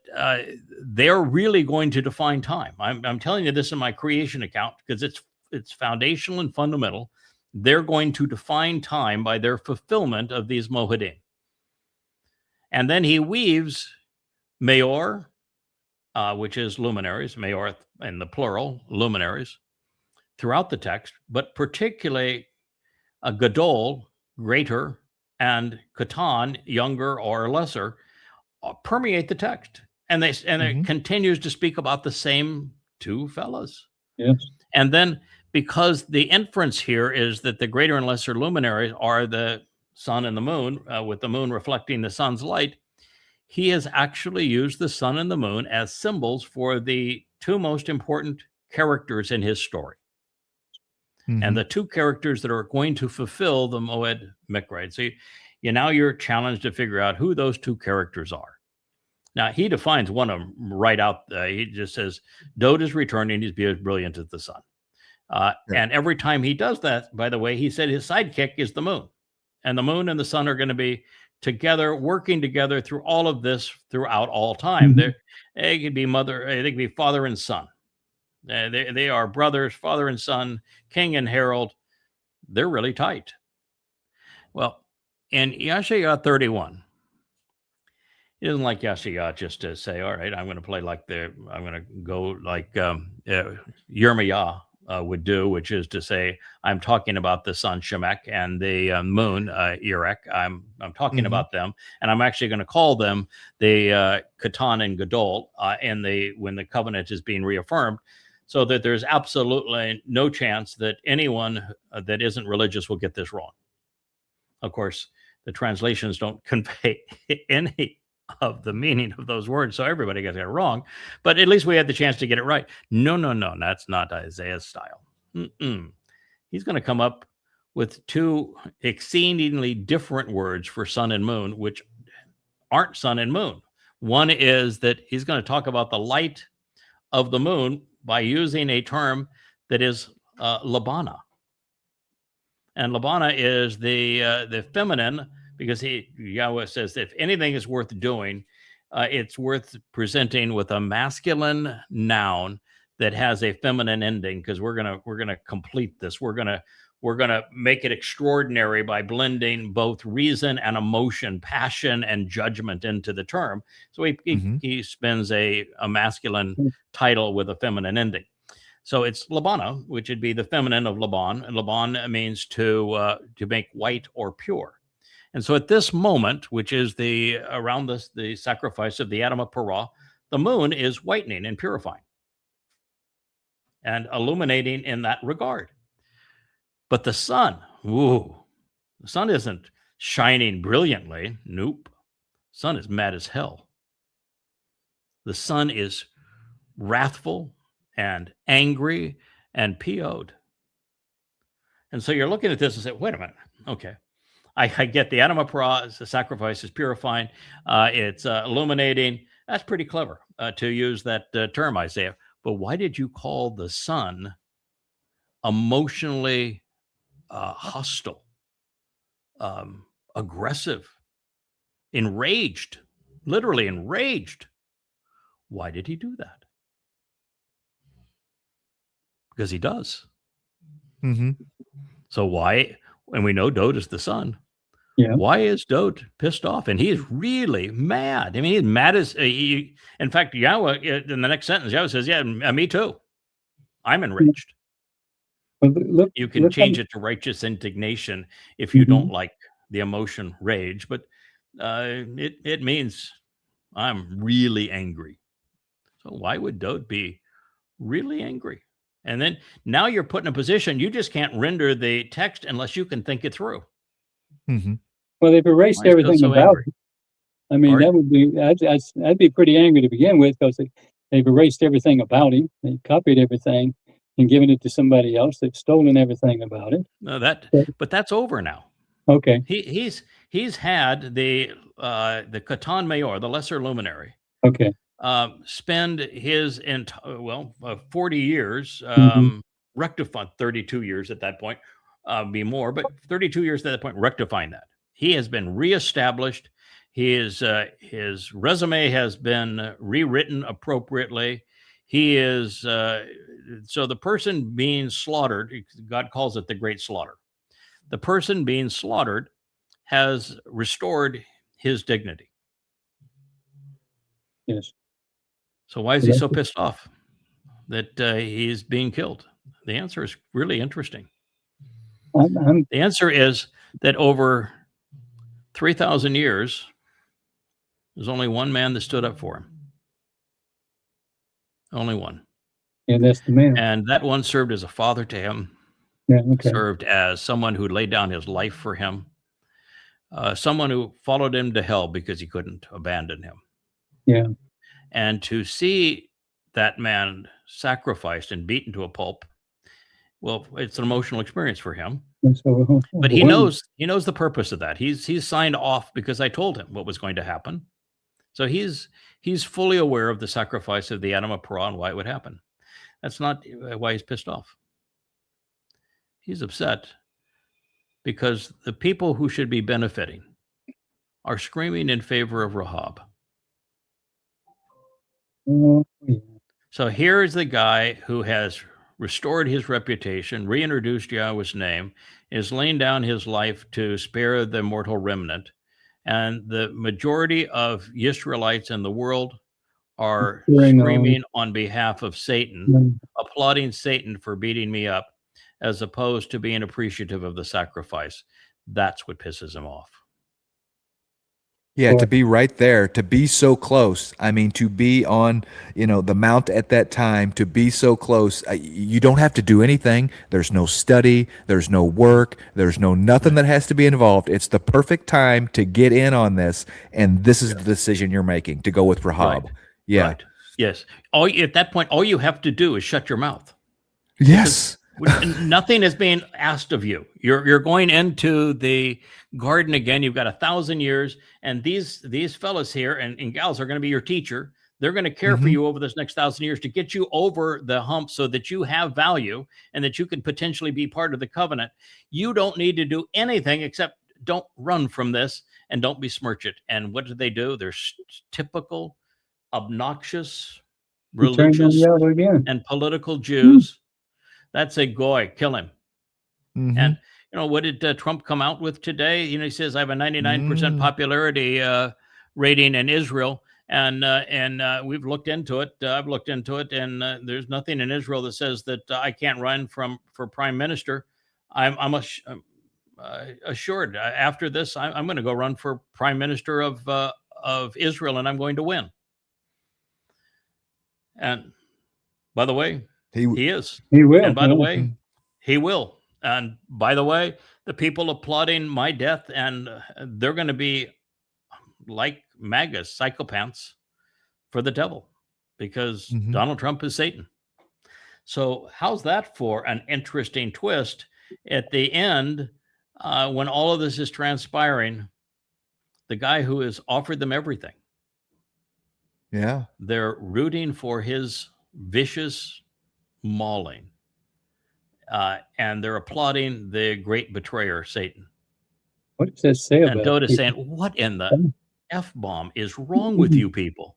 they're really going to define time. I'm telling you this in my creation account because it's foundational and fundamental. They're going to define time by their fulfillment of these Moedim. And then he weaves Mayor, which is luminaries, Mayor in the plural, luminaries, throughout the text, but particularly a Gadol, greater, and Katan, younger or lesser, permeate the text, and it continues to speak about the same 2 fellas. Yes. And then, because the inference here is that the greater and lesser luminaries are the sun and the moon, with the moon reflecting the sun's light, he has actually used the sun and the moon as symbols for the 2 most important characters in his story, and the 2 characters that are going to fulfill the Moed Mikra. So you're challenged to figure out who those 2 characters are. Now, he defines one of them right out. He just says, Dowd is returning. He's as brilliant as the sun. And every time he does that, by the way, he said his sidekick is the moon. And the moon and the sun are going to be together, working together through all of this throughout all time. They could be they could be father and son. They are brothers, father and son, king and herald. They're really tight. Well, in Yasha'yah 31, it isn't like Yasha'yah just to say, all right, I'm going to play like I'm going to go like Yirmiyah would do, which is to say, I'm talking about the sun Shemek and the moon Erech. I'm talking about them, and I'm actually going to call them the Katan and Gadol when the covenant is being reaffirmed, so that there's absolutely no chance that anyone that isn't religious will get this wrong. Of course, the translations don't convey any of the meaning of those words, so everybody gets it wrong, but at least we had the chance to get it right. No, that's not Isaiah's style. He's going to come up with two exceedingly different words for sun and moon, which aren't sun and moon. One is that he's going to talk about the light of the moon by using a term that is Labana. And Labana is the feminine, because Yahweh says if anything is worth doing, it's worth presenting with a masculine noun that has a feminine ending, because we're gonna complete this. We're gonna make it extraordinary by blending both reason and emotion, passion and judgment into the term. So he spends a masculine title with a feminine ending. So it's Labana, which would be the feminine of Laban, and Laban means to make white or pure. And so at this moment, which is around the sacrifice of the Adam of Parah, the moon is whitening and purifying and illuminating in that regard. But the sun, the sun isn't shining brilliantly. Nope. The sun is mad as hell. The sun is wrathful and angry and PO'd. And so you're looking at this and say, wait a minute. Okay. I get the Adam of Parah, the sacrifice is purifying. It's illuminating. That's pretty clever to use that term, Isaiah. But why did you call the sun emotionally hostile, aggressive, enraged, literally enraged? Why did he do that? Because he does. So why? And we know Dowd is the sun. Yeah. Why is Dowd pissed off? And he is really mad. I mean, he's mad as in fact, Yahweh in the next sentence, Yahweh says, "Yeah, me too. I'm enraged." Well, you can change it to righteous indignation if you don't like the emotion rage, but it means I'm really angry. So why would Dowd be really angry? And then now you're put in a position, you just can't render the text unless you can think it through. Well, they've erased everything about it. I mean, that would be, I'd be pretty angry to begin with, because they've erased everything about him. They copied everything and given it to somebody else. They've stolen everything about it. No, but that's over now. Okay. He's had the Katan Mayor, the lesser luminary. Okay. Spend his 40 years, rectifying 32 years at that point, be more, but 32 years at that point, rectifying that. He has been reestablished. His resume has been rewritten appropriately. He is, so the person being slaughtered, God calls it the great slaughter. The person being slaughtered has restored his dignity. Yes. So why is he so pissed off that he's being killed? The answer is really interesting. The answer is that over 3,000 years, there's only one man that stood up for him. Only one. And that's the man. And that one served as a father to him. Yeah, okay. Served as someone who laid down his life for him. Someone who followed him to hell because he couldn't abandon him. Yeah. And to see that man sacrificed and beaten to a pulp, well, it's an emotional experience for him. But he knows the purpose of that. He's signed off because I told him what was going to happen. So he's fully aware of the sacrifice of the Adam of Parah and why it would happen. That's not why he's pissed off. He's upset because the people who should be benefiting are screaming in favor of Rahab. Oh, yeah. So here is the guy who has restored his reputation, reintroduced Yahweh's name, is laying down his life to spare the mortal remnant. And the majority of Yisraelites in the world are screaming on behalf of Satan, applauding Satan for beating me up, as opposed to being appreciative of the sacrifice. That's what pisses him off. Yeah, to be right there, to be so close. I mean, to be on, the mount at that time, to be so close. You don't have to do anything. There's no study. There's no work. There's nothing that has to be involved. It's the perfect time to get in on this. And this is the decision you're making, to go with Rahab. Right. Yeah. Right. Yes. At that point, all you have to do is shut your mouth. Yes. Nothing is being asked of you. You're going into the garden again. You've got 1,000 years, and these fellas here and gals are going to be your teacher. They're going to care for you over this next 1,000 years to get you over the hump so that you have value and that you can potentially be part of the covenant. You don't need to do anything except don't run from this and don't besmirch it. And what do? They're typical, obnoxious, religious, and political Jews. That's a goy. Kill him. And what did Trump come out with today? He says I have a 99% popularity rating in Israel, and we've looked into it. I've looked into it, and there's nothing in Israel that says that I can't run for prime minister. I'm assured after this I'm going to go run for prime minister of Israel, and I'm going to win. And by the way, he is. He will. And by the way, he will. And by the way, the people applauding my death, and they're going to be like MAGAs, psychopaths for the devil, because Donald Trump is Satan. So how's that for an interesting twist? At the end, when all of this is transpiring, the guy who has offered them everything, they're rooting for his vicious mauling, and they're applauding the great betrayer, Satan. What does that say about? And Dowd is saying, "What in the F-bomb is wrong with you people?"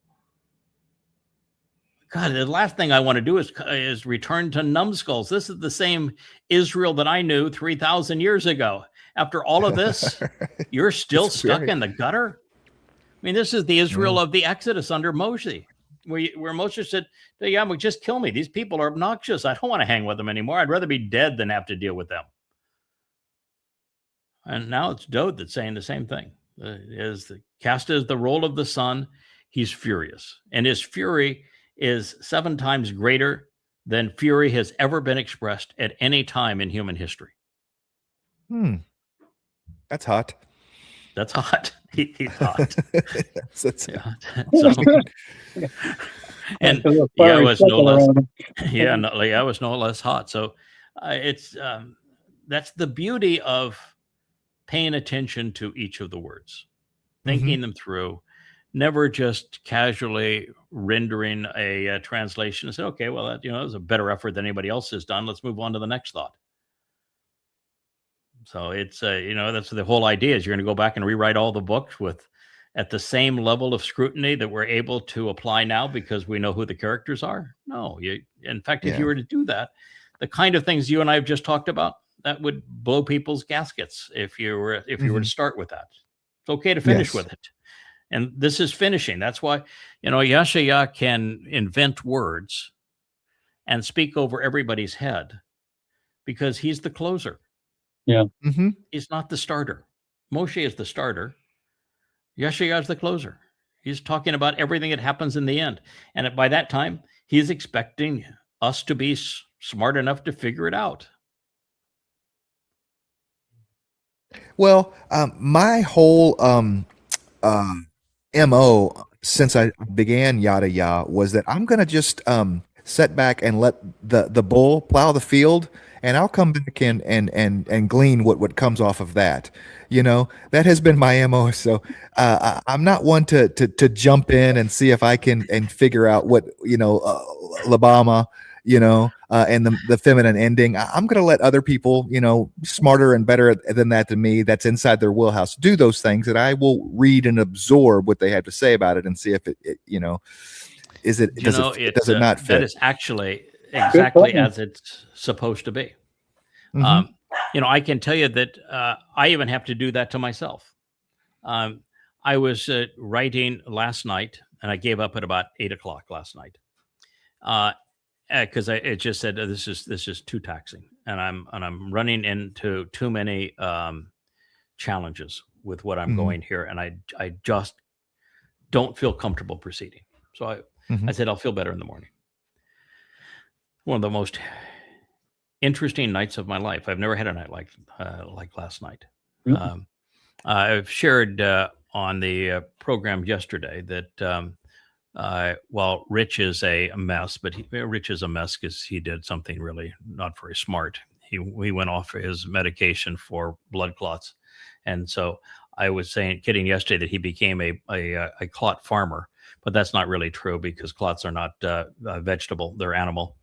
God, the last thing I want to do is return to numbskulls. This is the same Israel that I knew 3,000 years ago. After all of this, you're still stuck in the gutter. I mean, this is the Israel of the Exodus under Moshe, where Moshe said, "Yeah, but just kill me. These people are obnoxious. I don't want to hang with them anymore. I'd rather be dead than have to deal with them." And now it's Dowd that's saying the same thing. Cast as the role of the sun, he's furious. And his fury is 7 times greater than fury has ever been expressed at any time in human history. That's hot. That's hot. He's hot. That's and Yah was no less. Yah was no less hot. So it's that's the beauty of paying attention to each of the words, thinking them through, never just casually rendering a translation and say, "Okay, well, that was a better effort than anybody else has done. Let's move on to the next thought." So it's that's the whole idea, is you're going to go back and rewrite all the books at the same level of scrutiny that we're able to apply now because we know who the characters are. No, in fact, if you were to do that, the kind of things you and I have just talked about, that would blow people's gaskets if you were to start with that. It's okay to finish with it. And this is finishing. That's why, Yasha'yah can invent words and speak over everybody's head because he's the closer. Yeah. He's not the starter. Moshe is the starter. Yasha'yah is the closer. He's talking about everything that happens in the end. And by that time, he's expecting us to be smart enough to figure it out. Well, my whole MO since I began Yahowah was that I'm going to just sit back and let the bull plow the field, and I'll come back and glean what comes off of that. That has been my MO. So I'm not one to jump in and see if I can and figure out what Labama, and the feminine ending. I'm going to let other people, smarter and better than me, that's inside their wheelhouse, do those things, that I will read and absorb what they have to say about it and see if it does it not fit? That is actually exactly as it's supposed to be. I can tell you that I even have to do that to myself. I was writing last night, and I gave up at about 8:00 last night. Because it just said this is too taxing, and I'm running into too many challenges with what I'm going here, and I just don't feel comfortable proceeding. So I said I'll feel better in the morning. One of the most interesting nights of my life. I've never had a night like last night. Really? I've shared on the program yesterday that. Well, Rich is a mess, but Rich is a mess because he did something really not very smart. He went off his medication for blood clots, and so I was kidding yesterday that he became a clot farmer, but that's not really true because clots are not vegetable; they're animal.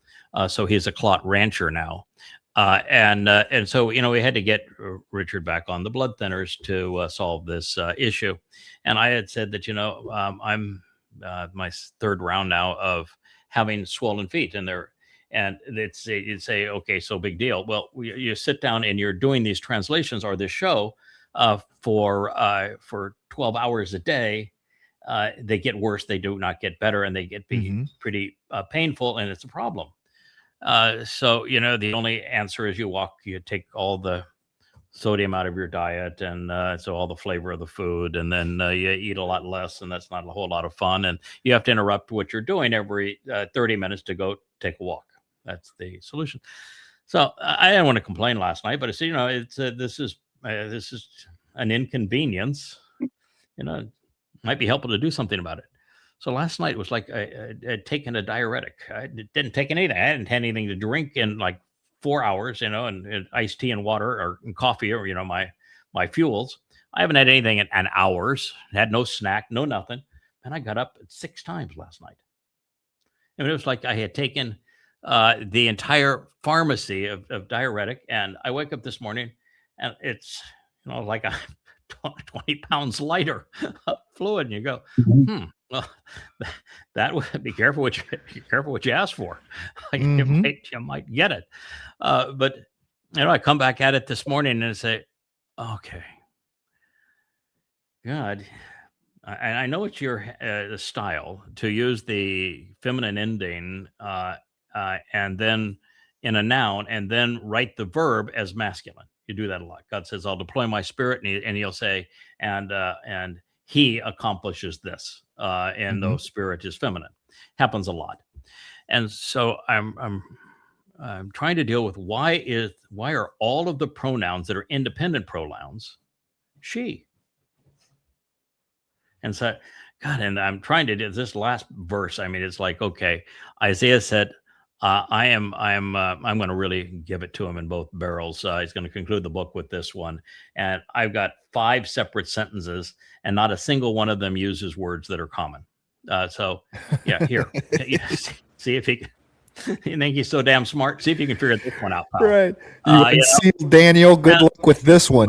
So he's a clot rancher now, and so we had to get Richard back on the blood thinners to solve this issue. And I had said that I'm my third round now of having swollen feet, and you'd say, okay, so big deal. Well, you sit down and you're doing these translations or this show for 12 hours a day. They get worse. They do not get better, and they get pretty painful, and it's a problem. So the only answer is you take all the sodium out of your diet, and so all the flavor of the food, and then you eat a lot less, and that's not a whole lot of fun, and you have to interrupt what you're doing every 30 minutes to go take a walk. That's the solution. So I didn't want to complain last night, but I said, this is an inconvenience. It might be helpful to do something about it. So last night was like I had taken a diuretic. I didn't take anything. I hadn't had anything to drink in like 4 hours, and iced tea and water or coffee or, my fuels. I haven't had anything in hours, had no snack, no nothing. And I got up 6 times last night. And it was like I had taken the entire pharmacy of diuretic. And I wake up this morning and it's, like I'm 20 pounds lighter of fluid. And you go, well, that would be careful what you ask for. You might get it. But I come back at it this morning and say, okay, God, I know it's your style to use the feminine ending and then in a noun and then write the verb as masculine. You do that a lot. God says, I'll deploy my spirit, and he'll say, and he accomplishes this, and though spirit is feminine. Happens a lot. And so I'm trying to deal with why are all of the pronouns that are independent pronouns she? And so, God, and I'm trying to do this last verse. I mean, it's like, okay, Isaiah said, I'm going to really give it to him in both barrels. He's going to conclude the book with this one. And I've got 5 separate sentences, and not a single one of them uses words that are common. So, yeah, here. See if he you think he's so damn smart? See if you can figure this one out, pal. Right. You Daniel, good luck with this one.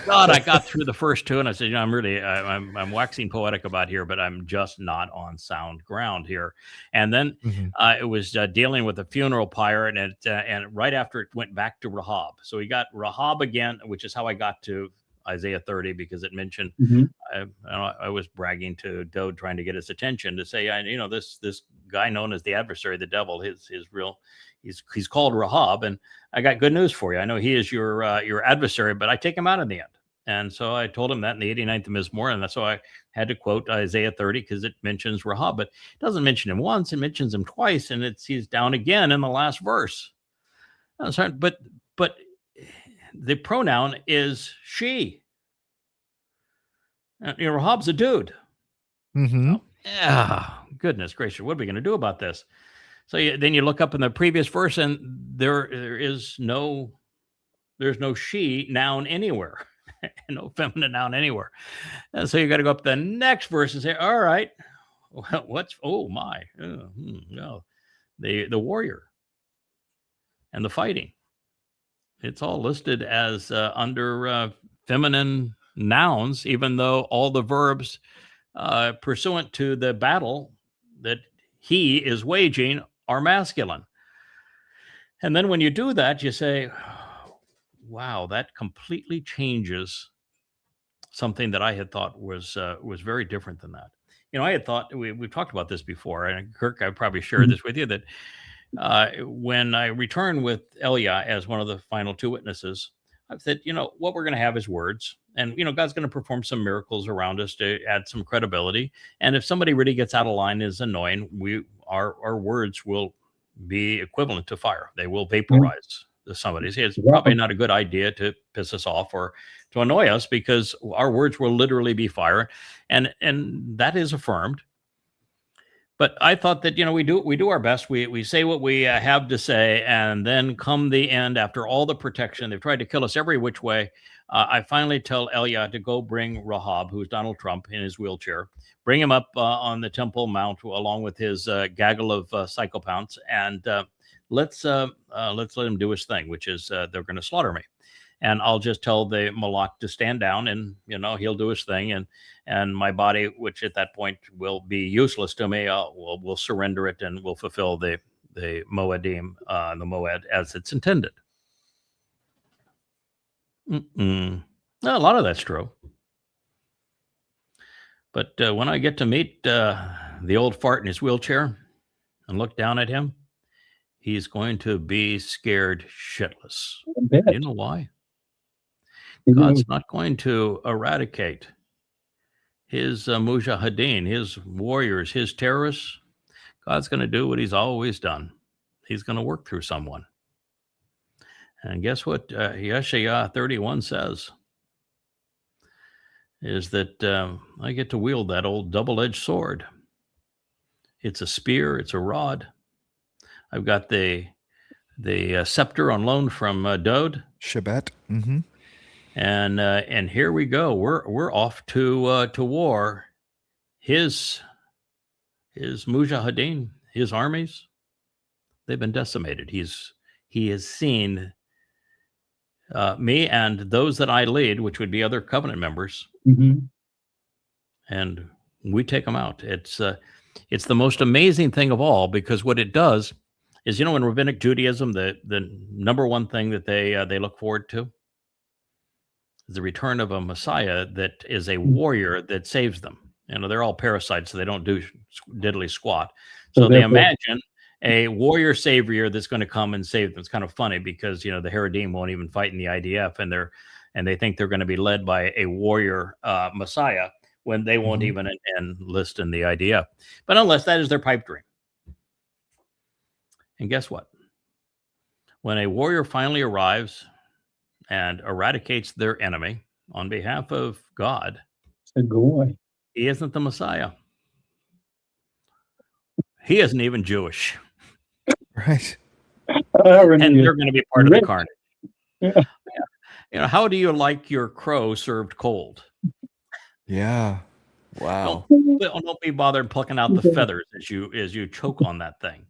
God, I got through the first 2, and I said, I'm waxing poetic about here, but I'm just not on sound ground here. And then it was dealing with a funeral pyre, and right after it went back to Rahab. So we got Rahab again, which is how I got to Isaiah 30, because it mentioned I was bragging to Dowd, trying to get his attention to say, this guy known as the adversary, the devil, he's called Rahab, and I got good news for you. I know he is your adversary, but I take him out in the end. And so I told him that in the 89th of Mizmor, and that's why I had to quote Isaiah 30, because it mentions Rahab, but it doesn't mention him once, it mentions him twice, and he's down again in the last verse. But the pronoun is she. Rahab's a dude. Goodness gracious, what are we going to do about this? So then you look up in the previous verse, and there's no she noun anywhere, no feminine noun anywhere. And so you got to go up to the next verse and say, all right, no, the warrior and the fighting. It's all listed as under feminine nouns, even though all the verbs pursuant to the battle that he is waging are masculine. And then when you do that, you say, wow, that completely changes something that I had thought was very different than that. I had thought, we've talked about this before, and Kirk, I probably shared this with you, that when I return with ElYah as one of the final two witnesses, I've said, what we're going to have is words. And, God's going to perform some miracles around us to add some credibility. And if somebody really gets out of line, is annoying, our words will be equivalent to fire. They will vaporize somebody. It's probably not a good idea to piss us off or to annoy us, because our words will literally be fire. And that is affirmed. But I thought that, we do our best. We say what we have to say. And then come the end, after all the protection, they've tried to kill us every which way. I finally tell ElYah to go bring Rahab, who's Donald Trump in his wheelchair, bring him up on the Temple Mount along with his gaggle of psychopaths, and let's let him do his thing, which is they're going to slaughter me. And I'll just tell the Malak to stand down, and he'll do his thing, and my body, which at that point will be useless to me, we'll surrender it, and we'll fulfill the Moedim, the Moed, as it's intended. A lot of that's true. But when I get to meet the old fart in his wheelchair and look down at him, he's going to be scared shitless. You know why? God's not going to eradicate his mujahideen, his warriors, his terrorists. God's going to do what he's always done. He's going to work through someone. And guess what Yasha'yah 31 says? Is that I get to wield that old double-edged sword. It's a spear. It's a rod. I've got the scepter on loan from Dowd. Shabbat. Mm-hmm. And here we go. We're off to war. His mujahideen, his armies, they've been decimated. He has seen me and those that I lead, which would be other covenant members, and we take them out. It's the most amazing thing of all, because what it does is, in Rabbinic Judaism, the number one thing that they look forward to is the return of a Messiah that is a warrior that saves them. They're all parasites, so they don't do diddly squat. So they imagine a warrior savior that's going to come and save them. It's kind of funny because, the Haredi won't even fight in the IDF, and they think they're going to be led by a warrior Messiah when they won't even enlist in the IDF. But unless that is their pipe dream. And guess what? When a warrior finally arrives and eradicates their enemy on behalf of God, Gowy. He isn't the Messiah. He isn't even Jewish. Right. And they're going to be part of the carnage. How do you like your crow served cold? Yeah. Wow. Don't be bothered plucking out the feathers as you choke on that thing.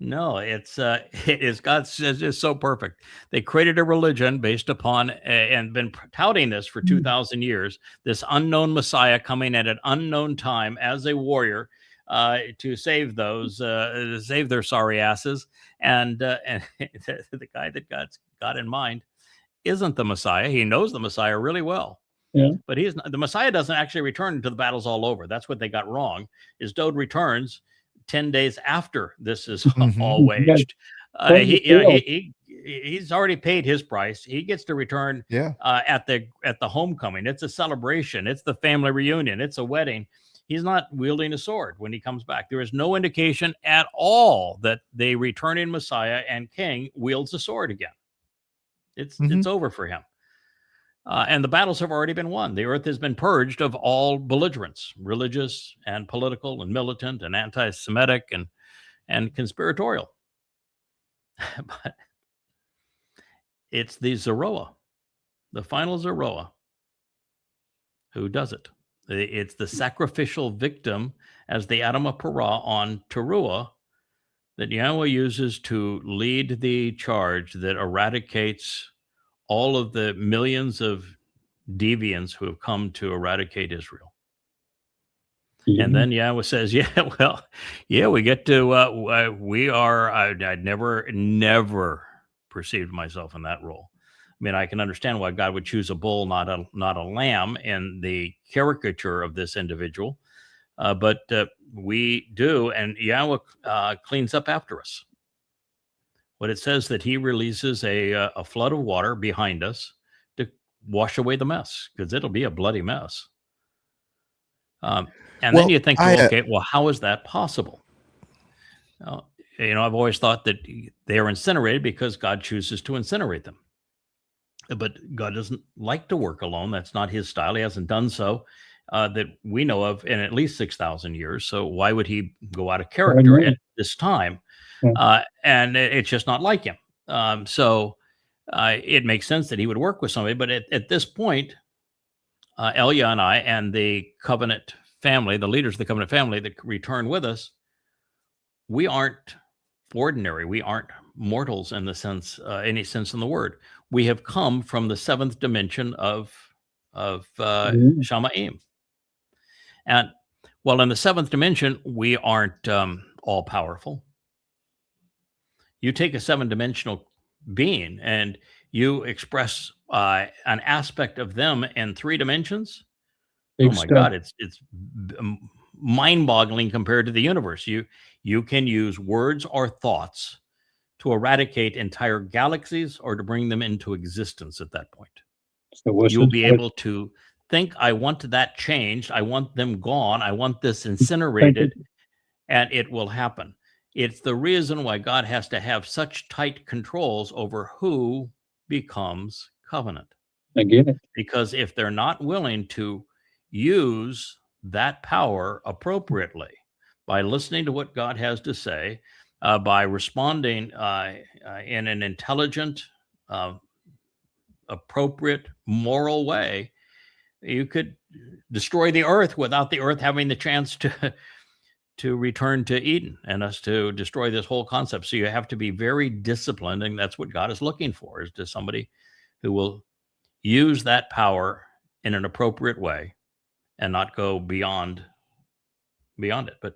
No, it is God's just so perfect. They created a religion based upon and been touting this for 2,000 years. This unknown Messiah coming at an unknown time as a warrior to save those, save their sorry asses. And the guy that God's got in mind isn't the Messiah. He knows the Messiah really well. Yeah. But the Messiah doesn't actually return until the battle's all over. That's what they got wrong. Is Dowd returns 10 days after this is all waged. He's already paid his price. He gets to return at the homecoming. It's a celebration. It's the family reunion. It's a wedding. He's not wielding a sword when he comes back. There is no indication at all that the returning Messiah and King wields a sword again. It's over for him. And the battles have already been won. The earth has been purged of all belligerents, religious and political and militant and anti-Semitic. And, and conspiratorial. But it's the Yisra'el, the final Yisra'el, who does it. It's the sacrificial victim as the Adam of Parah on Teruah that Yahowah uses to lead the charge that eradicates all of the millions of deviants who have come to eradicate Israel. And then Yahowah says, we get to, I'd never perceived myself in that role. I mean, I can understand why God would choose a bull, not a lamb, in the caricature of this individual. But we do, and Yahowah cleans up after us. What it says that he releases a flood of water behind us to wash away the mess, because it'll be a bloody mess. Then you think, how is that possible? I've always thought that they are incinerated because God chooses to incinerate them. But God doesn't like to work alone. That's not his style. He hasn't done so that we know of in at least 6,000 years. So why would he go out of character at this time? And it's just not like him. So it makes sense that he would work with somebody. But at this point, ElYah and I and the covenant family, the leaders of the covenant family that return with us, we aren't ordinary. We aren't mortals in the sense, any sense in the word. We have come from the seventh dimension of Shamayim. And well, in the seventh dimension, we aren't all powerful. You take a seven-dimensional being and you express an aspect of them in 3 dimensions. Oh my God, it's mind-boggling compared to the universe. You can use words or thoughts to eradicate entire galaxies or to bring them into existence at that point. So you'll be able to think, I want that changed. I want them gone. I want this incinerated, and it will happen. It's the reason why God has to have such tight controls over who becomes covenant. I get it. Because if they're not willing to use that power appropriately by listening to what God has to say, by responding in an intelligent, appropriate, moral way, you could destroy the earth without the earth having the chance to return to Eden and us to destroy this whole concept. So you have to be very disciplined, and that's what God is looking for, is to somebody who will use that power in an appropriate way and not go beyond it. But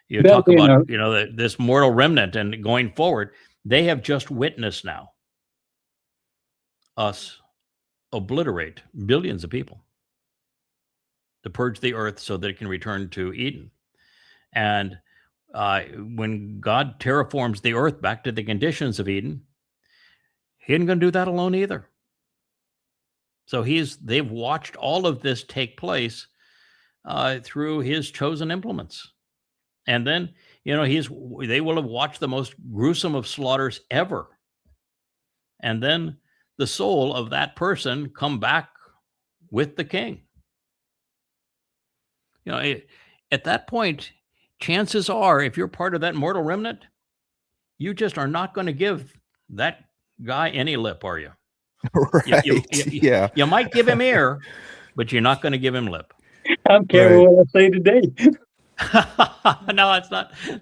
you talk about, this mortal remnant and going forward, they have just witnessed now us obliterate billions of people to purge the earth so that it can return to Eden. And when God terraforms the earth back to the conditions of Eden, he isn't going to do that alone either. So they've watched all of this take place through his chosen implements. And then, they will have watched the most gruesome of slaughters ever. And then the soul of that person come back with the king. At that point, chances are, if you're part of that mortal remnant, you just are not going to give that guy any lip, are you? Right. You might give him ear, but you're not going to give him lip. I'm careful what I say today. No,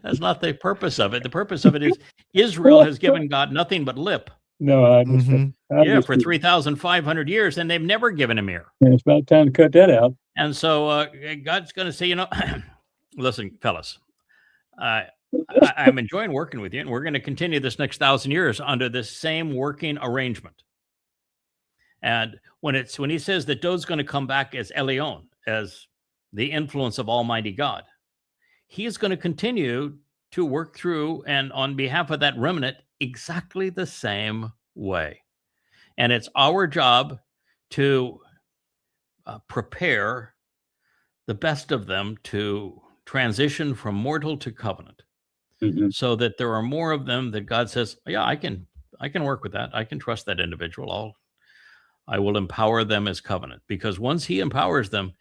that's not the purpose of it. The purpose of it is Israel has given God nothing but lip. No, I understand. For 3,500 years, and they've never given him ear. And it's about time to cut that out. And so God's going to say, listen, fellas, I'm enjoying working with you, and we're going to continue this next 1,000 years under this same working arrangement. And when he says that Dowd's going to come back as ElYah, as the influence of Almighty God, he is going to continue to work through and on behalf of that remnant exactly the same way. And it's our job to prepare the best of them to transition from mortal to covenant, so that there are more of them that God says, yeah, I can work with that. I can trust that individual. I will empower them as covenant, because once he empowers them,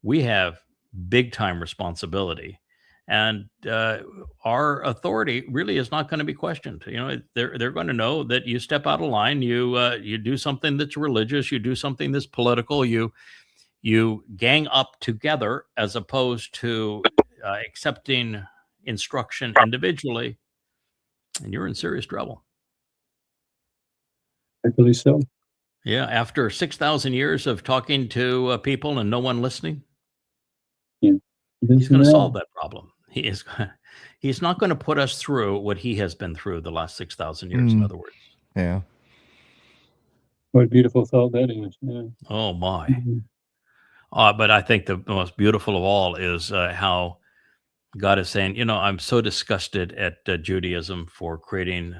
we have big time responsibility. And our authority really is not going to be questioned. You know, they're going to know that you step out of line, you do something that's religious, you do something that's political, you gang up together as opposed to accepting instruction individually, and you're in serious trouble. I believe so. Yeah, after 6,000 years of talking to people and no one listening, Yeah. he's going to solve that problem. He's not going to put us through what he has been through the last 6,000 years, in other words. Yeah. What a beautiful thought that is. Yeah. Oh, my. But I think the most beautiful of all is how God is saying, you know, I'm so disgusted at Judaism for creating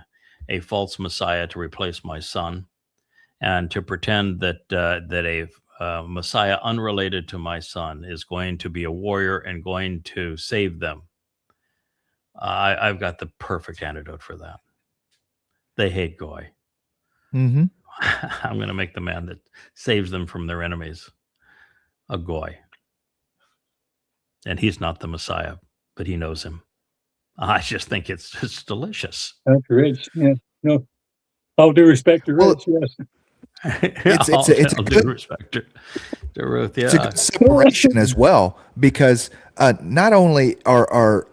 a false Messiah to replace my son, and to pretend that a Messiah unrelated to my son is going to be a warrior and going to save them. I've got the perfect antidote for that. They hate Goy. Mm-hmm. I'm going to make the man that saves them from their enemies a Goy. And he's not the Messiah, but he knows him. I just think it's just delicious. That's rich. Yeah. No. All due respect to Rich, yes. It's a good respect to Ruth. Yeah, it's a good separation as well, because not only are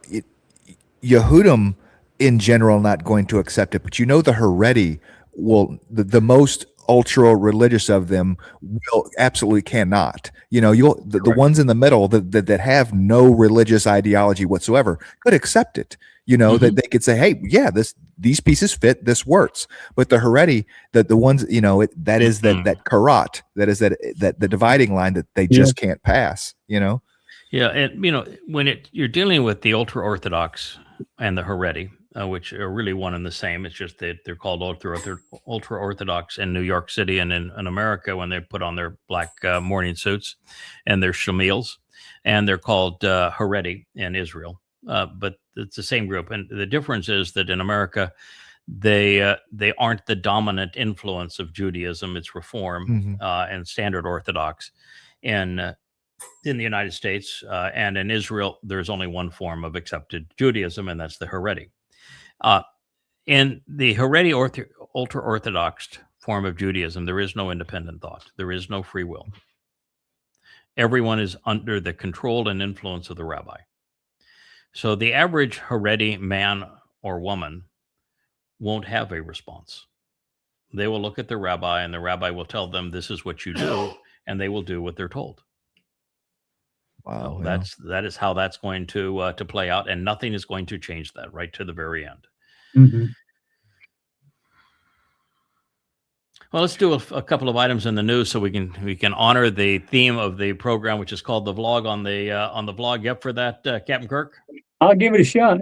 Yehudim in general not going to accept it, but you know the Haredi will, the most ultra religious of them will absolutely cannot. You know, the ones in the middle that have no religious ideology whatsoever could accept it. You know, that they could say, hey, yeah, these pieces fit, this works. But the Haredi, the ones, you know, that is that karat, that is that the dividing line that they just can't pass, you know? Yeah. And, you know, when you're dealing with the ultra Orthodox and the Haredi, which are really one and the same, it's just that they're called ultra Orthodox in New York City and in America when they put on their black morning suits and their shamils, and they're called Haredi in Israel. But it's the same group, and the difference is that in America, they aren't the dominant influence of Judaism. It's Reform and Standard Orthodox. In the United States and in Israel, there's only one form of accepted Judaism, and that's the Haredi. In the Haredi ultra Orthodox form of Judaism, there is no independent thought. There is no free will. Everyone is under the control and influence of the rabbi. So the average Haredi man or woman won't have a response. They will look at the rabbi, and the rabbi will tell them, this is what you do, and they will do what they're told. Wow. So that is how that's going to play out, and nothing is going to change that right to the very end. Mm-hmm. Well, let's do a couple of items in the news so we can honor the theme of the program, which is called the vlog on the blog. Yep, for that, Captain Kirk. I'll give it a shot.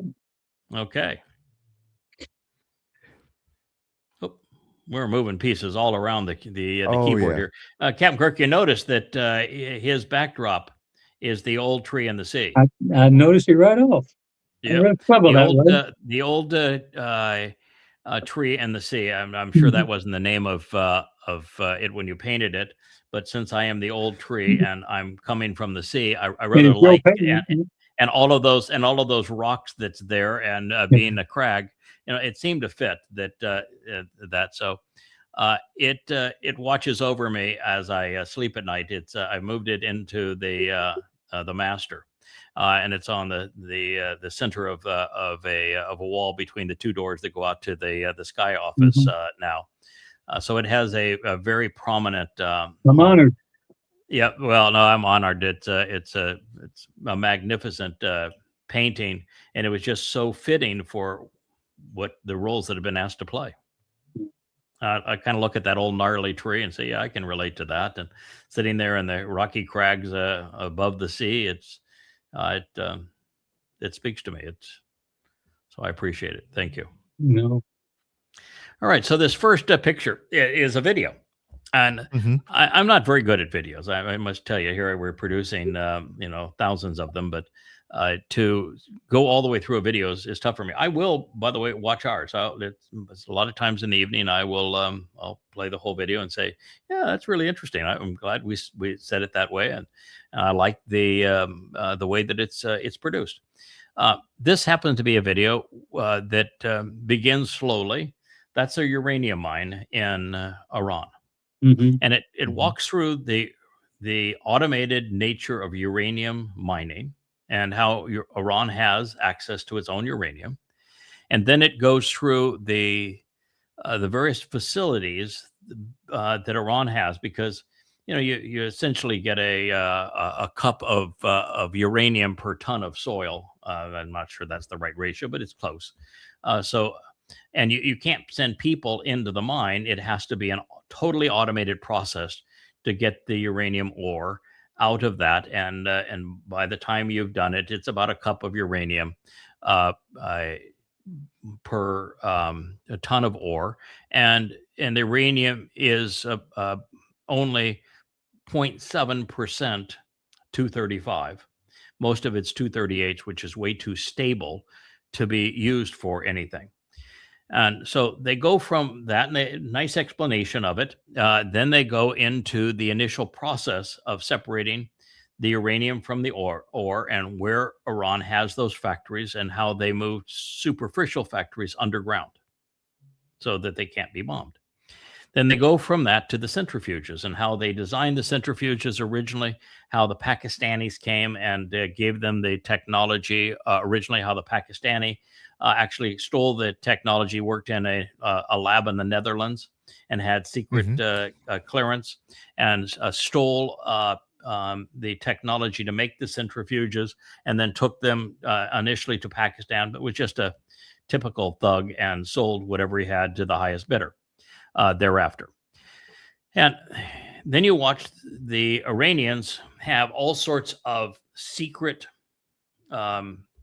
Okay. Oh, we're moving pieces all around the keyboard here. Captain Kirk, you noticed that his backdrop is the old tree in the sea. I noticed it right off. Yeah, the old tree in the sea. I'm sure that wasn't the name of it when you painted it, but since I am the old tree and I'm coming from the sea, I rather like and all of those rocks that's there and being a crag, you know, it seemed to fit that. So it watches over me as I sleep at night. I moved it into the master, and it's on the center of a wall between the two doors that go out to the sky office now. So it has a very prominent. I'm honored. Yeah, well, no, I'm honored. It's a magnificent painting, and it was just so fitting for what the roles that have been asked to play. I kind of look at that old gnarly tree and say, yeah, I can relate to that. And sitting there in the rocky crags above the sea, it speaks to me. So I appreciate it. Thank you. No. All right. So this first picture is a video. And I'm not very good at videos. I must tell you, here we're producing, thousands of them, but to go all the way through a video is tough for me. I will, by the way, watch ours. It's a lot of times in the evening, I will, I'll play the whole video and say, yeah, that's really interesting. I'm glad we said it that way. And I like the way that it's produced. This happens to be a video that begins slowly. That's a uranium mine in Iran. Mm-hmm. And it walks through the automated nature of uranium mining and how Iran has access to its own uranium. And then it goes through the various facilities that Iran has, because you essentially get a cup of uranium per ton of soil. I'm not sure that's the right ratio, but it's close. And you can't send people into the mine. It has to be a totally automated process to get the uranium ore out of that. And by the time you've done it, it's about a cup of uranium per a ton of ore. And the uranium is only 0.7% 235. Most of it's 238, which is way too stable to be used for anything. And so they go from that, and nice explanation of it. Then they go into the initial process of separating the uranium from the ore and where Iran has those factories and how they move superficial factories underground so that they can't be bombed. Then they go from that to the centrifuges and how they designed the centrifuges originally, how the Pakistanis came and gave them the technology originally, how the Pakistani actually stole the technology, worked in a lab in the Netherlands and had secret clearance, and stole the technology to make the centrifuges, and then took them initially to Pakistan, but was just a typical thug and sold whatever he had to the highest bidder thereafter. And then you watch the Iranians have all sorts of secret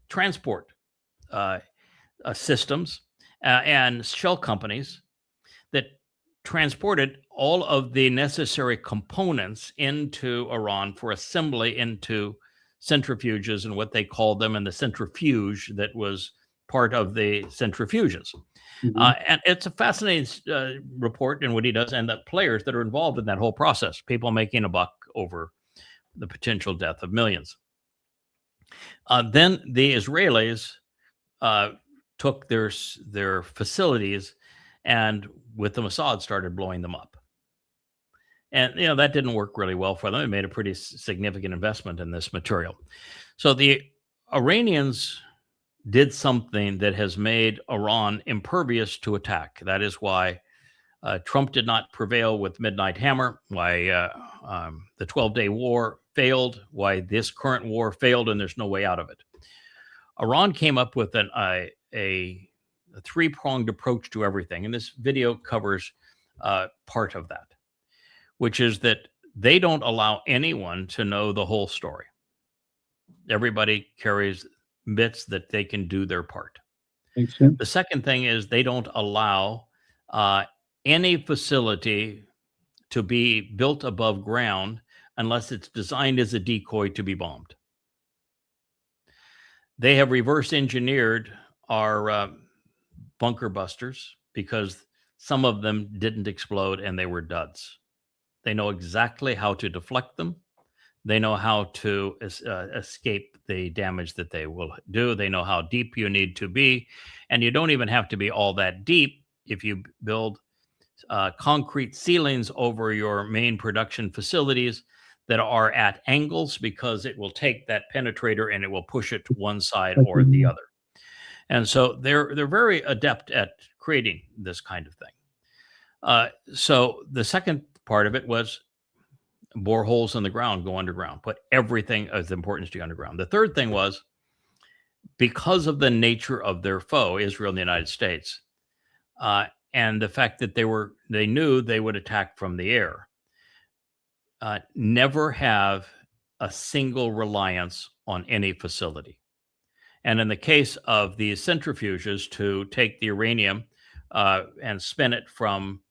transport systems and shell companies that transported all of the necessary components into Iran for assembly into centrifuges and what they called them, and the centrifuge that was part of the centrifuges. And it's a fascinating report in what he does, and the players that are involved in that whole process, people making a buck over the potential death of millions. Then the Israelis took their facilities and with the Mossad started blowing them up. And, that didn't work really well for them. It made a pretty significant investment in this material. So the Iranians did something that has made Iran impervious to attack. That is why Trump did not prevail with Midnight Hammer, why the 12-day war failed, why this current war failed, and there's no way out of it. Iran came up with a three-pronged approach to everything, and this video covers part of that, which is that they don't allow anyone to know the whole story. Everybody carries bits that they can do their part. Makes sense. The second thing is they don't allow any facility to be built above ground unless it's designed as a decoy to be bombed. They have reverse engineered our bunker busters because some of them didn't explode and they were duds. They know exactly how to deflect them. They know how to escape the damage that they will do. They know how deep you need to be. And you don't even have to be all that deep if you build concrete ceilings over your main production facilities that are at angles, because it will take that penetrator and it will push it to one side or the other. And so they're very adept at creating this kind of thing. So the second part of it was bore holes in the ground, go underground, put everything of importance to underground. The third thing was, because of the nature of their foe, Israel and the United States, and the fact that they knew they would attack from the air, never have a single reliance on any facility. And in the case of these centrifuges, to take the uranium and spin it from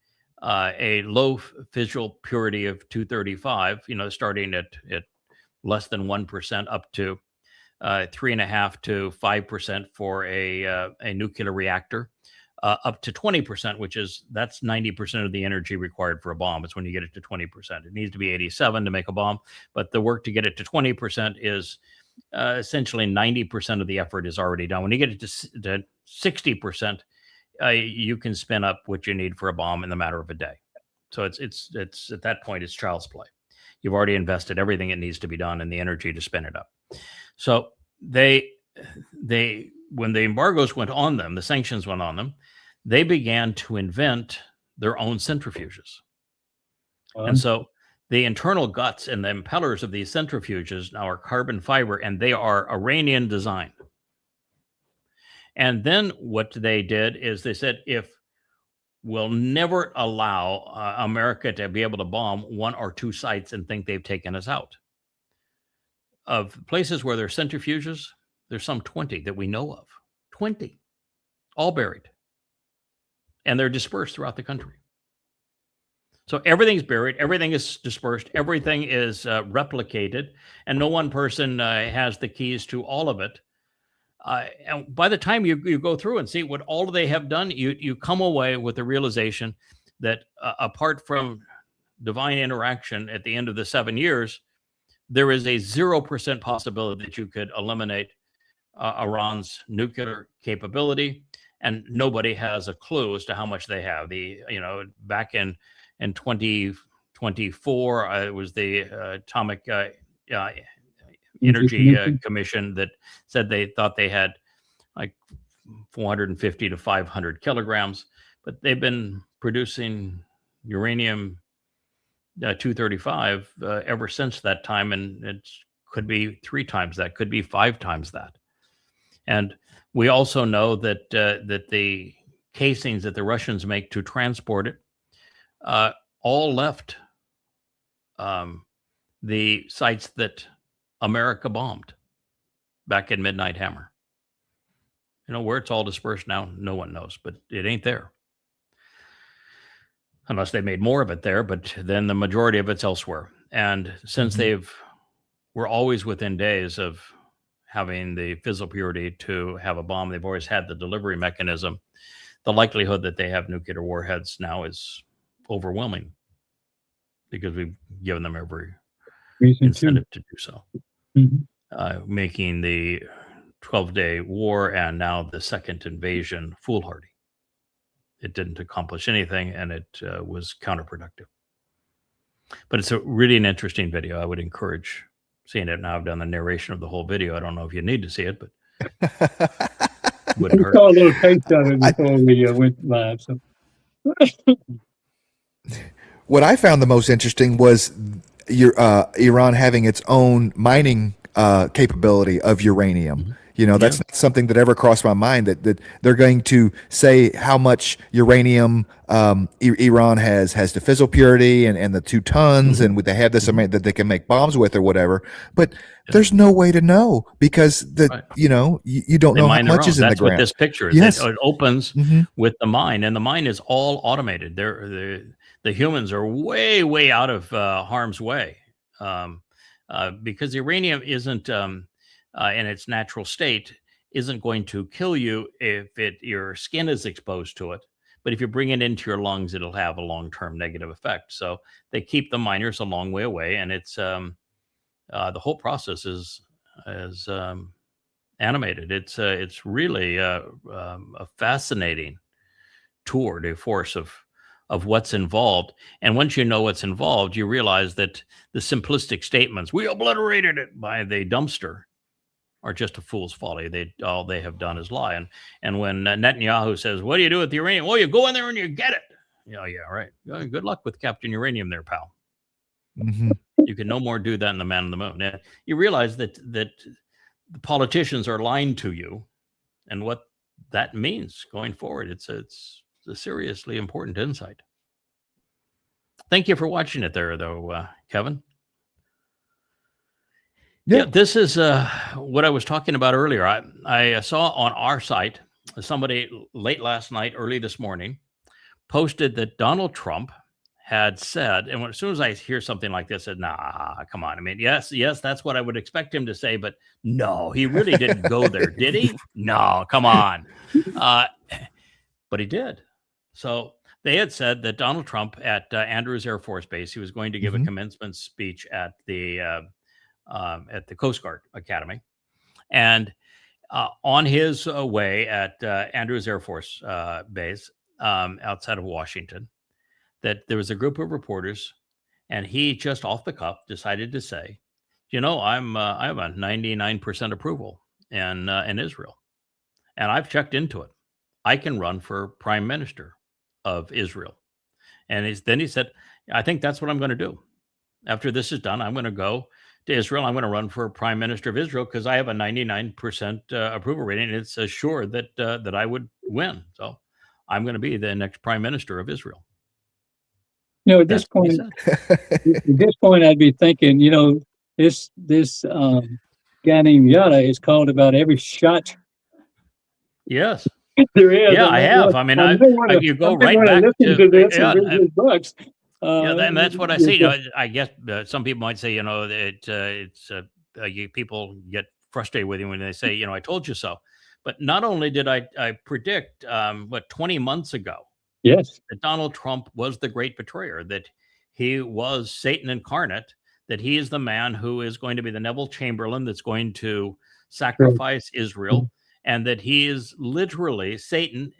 a low visual purity of 235, starting at less than 1% up to 3.5 to 5% for a nuclear reactor, up to 20%, that's 90% of the energy required for a bomb. It's when you get it to 20%. It needs to be 87 to make a bomb, but the work to get it to 20% is essentially 90% of the effort is already done. When you get it to 60%, you can spin up what you need for a bomb in the matter of a day. So it's at that point, it's child's play. You've already invested everything that needs to be done and the energy to spin it up. So they when the embargoes went on them, the sanctions went on them, they began to invent their own centrifuges. And so the internal guts and the impellers of these centrifuges now are carbon fiber, and they are Iranian designed. And then what they did is they said, if we'll never allow America to be able to bomb one or two sites and think they've taken us out. Of places where there's centrifuges, there's some 20 that we know of. 20, all buried. And they're dispersed throughout the country. So everything's buried, everything is dispersed, everything is replicated, and no one person has the keys to all of it. And by the time you go through and see what all they have done, you come away with the realization that apart from divine interaction at the end of the 7 years, there is a 0% possibility that you could eliminate Iran's nuclear capability, and nobody has a clue as to how much they have. Back in 2024, it was the Atomic Energy Commission that said they thought they had like 450 to 500 kilograms, but they've been producing uranium 235 ever since that time, and it could be 3 times that, could be 5 times that. And we also know that that the casings that the Russians make to transport it all left the sites that America bombed back in Midnight Hammer. Where it's all dispersed now, no one knows, but it ain't there. Unless they made more of it there, but then the majority of it's elsewhere. And since we're always within days of having the physical purity to have a bomb, they've always had the delivery mechanism. The likelihood that they have nuclear warheads now is overwhelming because we've given them every incentive to do so. Making the 12-day war and now the second invasion foolhardy. It didn't accomplish anything, and it was counterproductive. But it's really an interesting video. I would encourage seeing it. Now I've done the narration of the whole video. I don't know if you need to see it, but wouldn't hurt. Saw a little taste of it before we went live. So. What I found the most interesting was Iran having its own mining capability of uranium. That's not something that ever crossed my mind, that they're going to say how much uranium Iran has the fissile purity and the 2 tons, and they have this amount that they can make bombs with or whatever. But there's no way to know because you don't know how much is in the ground. That's what this picture is. Yes. It opens with the mine, and the mine is all automated. The humans are way, way out of harm's way because uranium isn't in its natural state isn't going to kill you if your skin is exposed to it. But if you bring it into your lungs, it'll have a long-term negative effect. So they keep the miners a long way away, and it's the whole process is animated. It's really a fascinating tour de force of what's involved. And once you know what's involved, you realize that the simplistic statements, we obliterated it by the dumpster, are just a fool's folly. All they have done is lie. And when Netanyahu says, what do you do with the uranium? Well, you go in there and you get it. Yeah, right. Good luck with Captain Uranium there, pal. You can no more do that than the man on the moon. Now, you realize that the politicians are lying to you, and what that means going forward. It's a seriously important insight. Thank you for watching it there, though, Kevin. Yeah, this is what I was talking about earlier. I saw on our site, somebody late last night, early this morning, posted that Donald Trump had said, and as soon as I hear something like this, I said, nah, come on. I mean, yes, that's what I would expect him to say, but no, he really didn't go there, did he? No, come on. But he did. So they had said that Donald Trump at Andrews Air Force Base, he was going to give a commencement speech at the Coast Guard Academy. And on his way at Andrews Air Force Base outside of Washington, that there was a group of reporters, and he just off the cuff decided to say, you know, I have a 99% approval in Israel, and I've checked into it. I can run for prime minister of Israel. And then he said, I think that's what I'm going to do. After this is done, I'm going to go to Israel. I'm going to run for prime minister of Israel because I have a 99% approval rating. And it's assured that that I would win. So I'm going to be the next prime minister of Israel. You know, at this point, I'd be thinking, you know, this guy named Yada is called about every shot. Yes. There is. Yeah, I have. I mean, you go right back to this and read his books. Yeah, and that's what I see. You know, I guess some people might say, you know, people get frustrated with you when they say, you know, I told you so. But not only did I predict, 20 months ago, yes, that Donald Trump was the great betrayer, that he was Satan incarnate, that he is the man who is going to be the Neville Chamberlain that's going to sacrifice Israel, and that he is literally Satan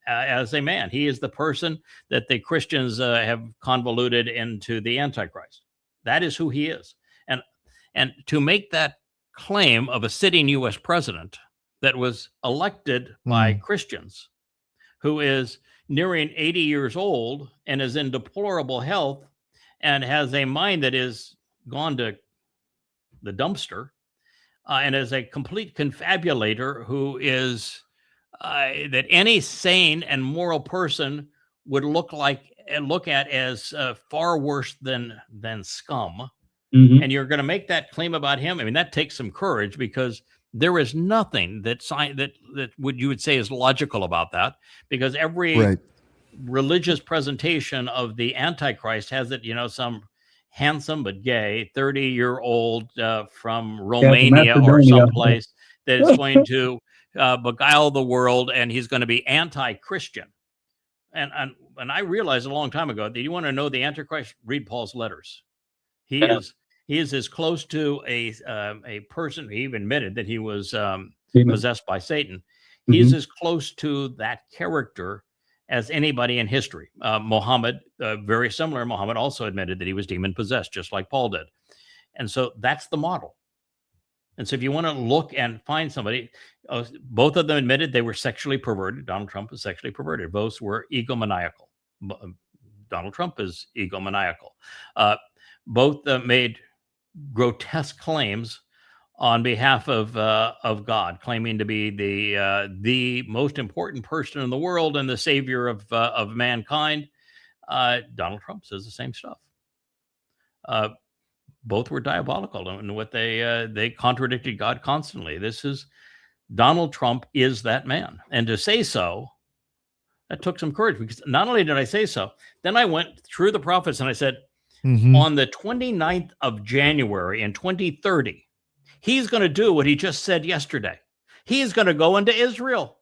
as a man. He is the person that the Christians have convoluted into the Antichrist. That is who he is. And to make that claim of a sitting U.S. president that was elected by Christians, who is nearing 80 years old and is in deplorable health and has a mind that is gone to the dumpster, and is a complete confabulator who is that any sane and moral person would look at as far worse than scum. Mm-hmm. And you're going to make that claim about him. I mean, that takes some courage, because there is nothing that you would say is logical about that, because every religious presentation of the Antichrist has it, you know, some handsome but gay 30-year-old from Romania or someplace that is going to beguile the world, and he's going to be anti-Christian. And I realized a long time ago that you want to know the Antichrist, read Paul's letters. He is as close to a person. He even admitted that he was possessed by Satan. He's as close to that character as anybody in history. Muhammad, very similar. Muhammad also admitted that he was demon possessed, just like Paul did. And so that's the model. And so if you want to look and find somebody, both of them admitted they were sexually perverted. Donald Trump was sexually perverted. Both were egomaniacal. Donald Trump is egomaniacal. Both made grotesque claims on behalf of God, claiming to be the most important person in the world and the savior of mankind. Donald Trump says the same stuff. Both were diabolical in what they contradicted God constantly. Donald Trump is that man, and to say so, that took some courage, because not only did I say so, then I went through the prophets and I said, on the 29th of January in 2030. He's going to do what he just said yesterday. He's going to go into Israel.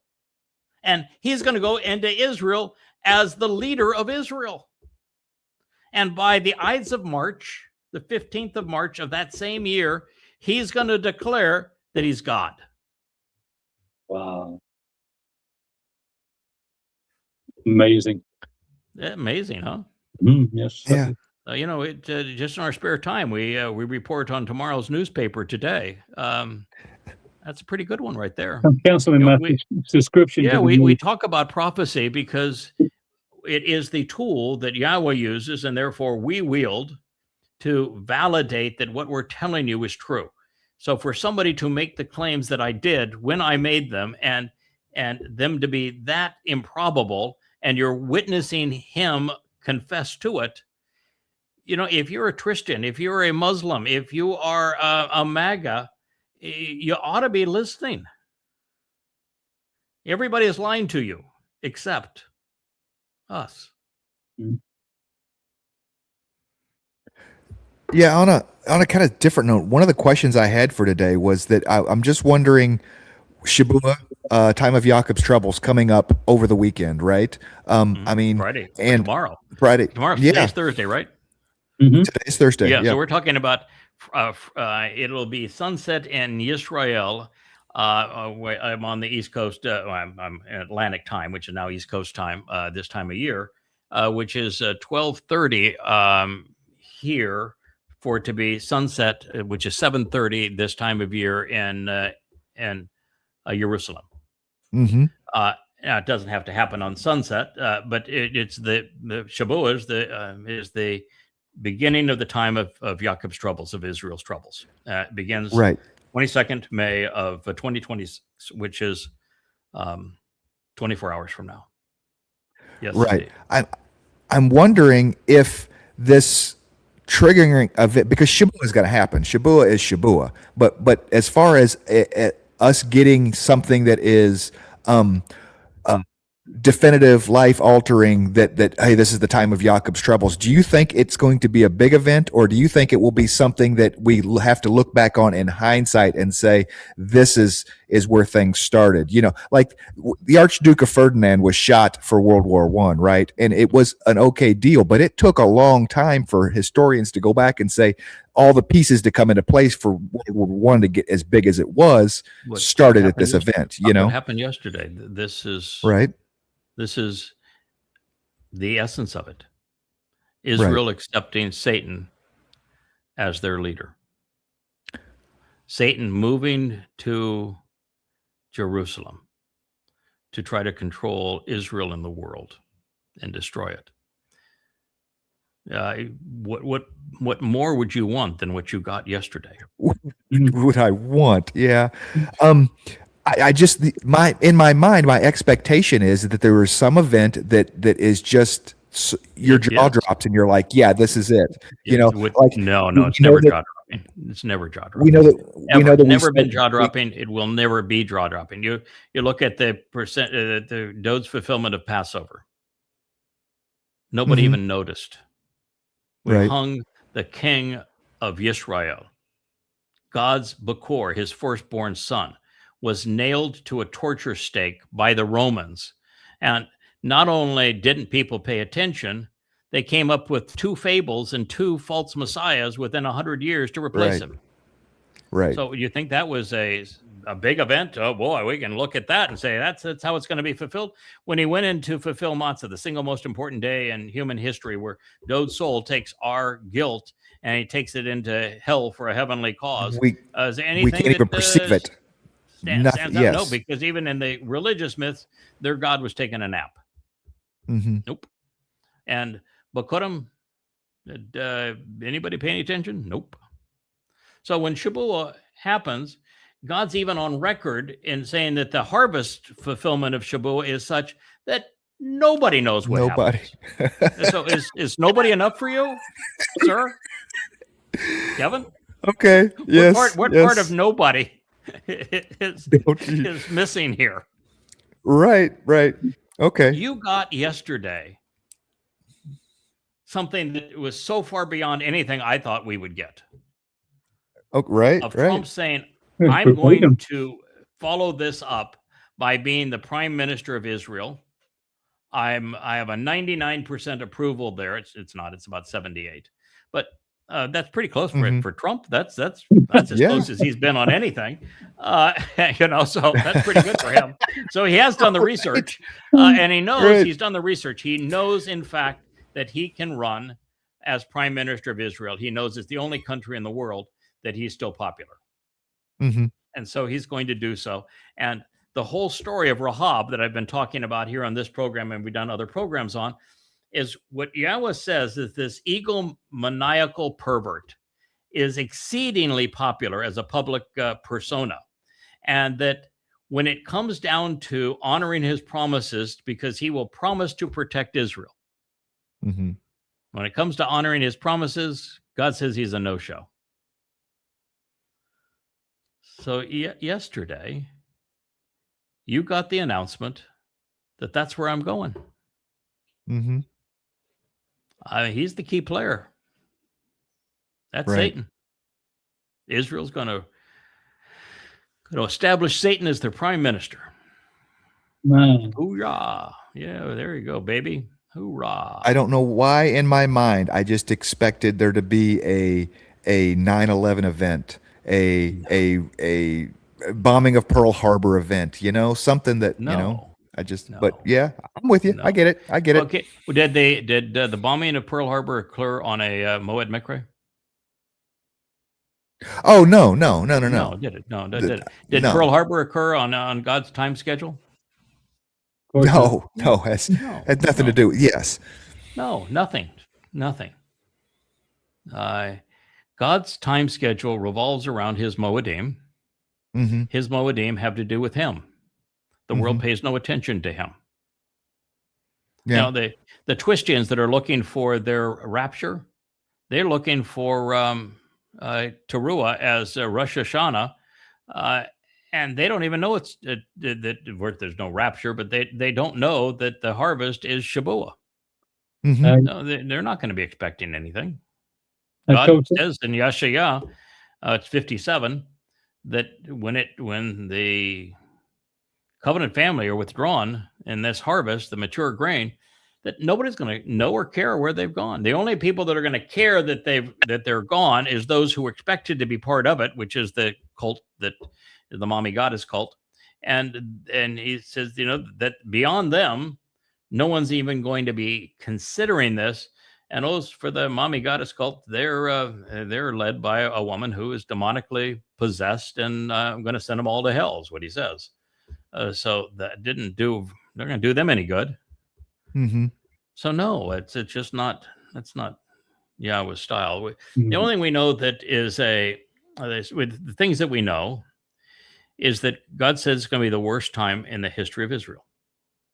And he's going to go into Israel as the leader of Israel. And by the Ides of March, the 15th of March of that same year, he's going to declare that he's God. Wow. Amazing. Yeah, amazing, huh? Yes. Yeah. You know, just in our spare time, we report on tomorrow's newspaper today. That's a pretty good one right there. I'm canceling my subscription. Yeah, we talk about prophecy because it is the tool that Yahowah uses, and therefore we wield to validate that what we're telling you is true. So for somebody to make the claims that I did when I made them, and them to be that improbable, and you're witnessing him confess to it, you know, if you're a Christian, if you're a Muslim, if you are a MAGA, you ought to be listening. Everybody is lying to you except us. Yeah, on a kind of different note, one of the questions I had for today was that I'm just wondering, Shabuw'ah, time of Jacob's troubles coming up over the weekend, right? I mean, Friday and tomorrow. Friday, Today's Thursday, right? Today's Thursday. Yeah, so we're talking about It'll be sunset in Yisra'el. I'm on the East Coast. I'm in Atlantic time, which is now East Coast time this time of year, which is 12:30 here, for it to be sunset, which is 7:30 this time of year in Jerusalem. Mm-hmm. Now, it doesn't have to happen on sunset, but it's the Shabuw'ah is the beginning of the time of Jacob's troubles, of Israel's troubles. It begins 22nd May of 2026, which is 24 hours from now. Yes, right. I'm wondering if this triggering event, because Shabuw'ah is going to happen. Shabuw'ah is Shabuw'ah, but as far as us getting something that is definitive, life altering, that hey, this is the time of Jacob's troubles, do you think it's going to be a big event, or do you think it will be something that we have to look back on in hindsight and say this is where things started? You know, like the Archduke of Ferdinand was shot for World War I, right? And it was an okay deal, but it took a long time for historians to go back and say all the pieces to come into place for World War I to get as big as it was started at this event. You know, what happened yesterday. This is right. This is the essence of it. Israel accepting Satan as their leader. Satan moving to Jerusalem to try to control Israel and the world and destroy it. What more would you want than what you got yesterday? Would I want? Yeah. I just in my mind, my expectation is that there is some event that is just your jaw drops and you're like, yeah, this is it. You know, like no, it's never jaw dropping. It's never jaw dropping. We know that it's never been jaw dropping. It will never be jaw dropping. You look at the percent, the Dowd's fulfillment of Passover. Nobody even noticed. We hung the king of Yisra'el, God's Bakor, his firstborn son, was nailed to a torture stake by the Romans. And not only didn't people pay attention, they came up with 2 fables and 2 false messiahs within 100 years to replace him. Right. So you think that was a big event? Oh boy, we can look at that and say that's how it's going to be fulfilled. When he went in to fulfill Matzah, the single most important day in human history, where Dowd's soul takes our guilt and he takes it into hell for a heavenly cause. We can't even perceive it. Stands out? No, because even in the religious myths, their god was taking a nap. Nope. And Bakurim, anybody paying attention? Nope. So when Shabuw'ah happens, God's even on record in saying that the harvest fulfillment of Shabuw'ah is such that nobody knows what happens. So is nobody enough for you, sir? Kevin? Okay. Yes. What part of nobody is missing here? Right. Okay. You got yesterday something that was so far beyond anything I thought we would get. Oh, right. Of Trump saying, I'm going to follow this up by being the prime minister of Israel. I have a 99% approval there. It's not. It's about 78. But that's pretty close for Trump. That's as close as he's been on anything. So that's pretty good for him. So he has done the research, and he knows he's done the research. He knows, in fact, that he can run as prime minister of Israel. He knows it's the only country in the world that he's still popular. And so he's going to do so. And the whole story of Rahab that I've been talking about here on this program, and we've done other programs on, is what Yahweh says is this egomaniacal pervert is exceedingly popular as a public persona. And that when it comes down to honoring his promises, because he will promise to protect Israel. When it comes to honoring his promises, God says he's a no-show. So yesterday, you got the announcement that that's where I'm going. He's the key player. That's Satan. Israel's going to establish Satan as their prime minister. Hoorah. Yeah, there you go, baby. Hoorah. I don't know why in my mind I just expected there to be a 9/11 event, a bombing of Pearl Harbor event, something that, but yeah, I'm with you. No. I get it. Okay. Well, did the bombing of Pearl Harbor occur on a Moed Mikre? Oh, no. No, did it? No, did it? Did no. Pearl Harbor occur on God's time schedule? No, has nothing to do with, yes. No, nothing. God's time schedule revolves around his Moedim. Mm-hmm. His Moedim have to do with him. The world pays no attention to him. Yeah. The Twistians that are looking for their rapture, they're looking for Teruah as Rosh Hashanah, and they don't even know that there's no rapture, but they don't know that the harvest is Shabuw'ah. Mm-hmm. No, they're not going to be expecting anything. God says in Yasha'yah, it's 57, that when the covenant family are withdrawn in this harvest, the mature grain, that nobody's going to know or care where they've gone. The only people that are going to care that they're gone is those who are expected to be part of it, which is the cult that is the mommy goddess cult. And he says, that beyond them, no one's even going to be considering this. And those for the mommy goddess cult, they're led by a woman who is demonically possessed, and I'm going to send them all to hell, is what he says. So that they're going to do them any good. Mm-hmm. So no, it's just not. That's not Yahweh's style. The only thing we know that is with the things that we know is that God says it's going to be the worst time in the history of Israel.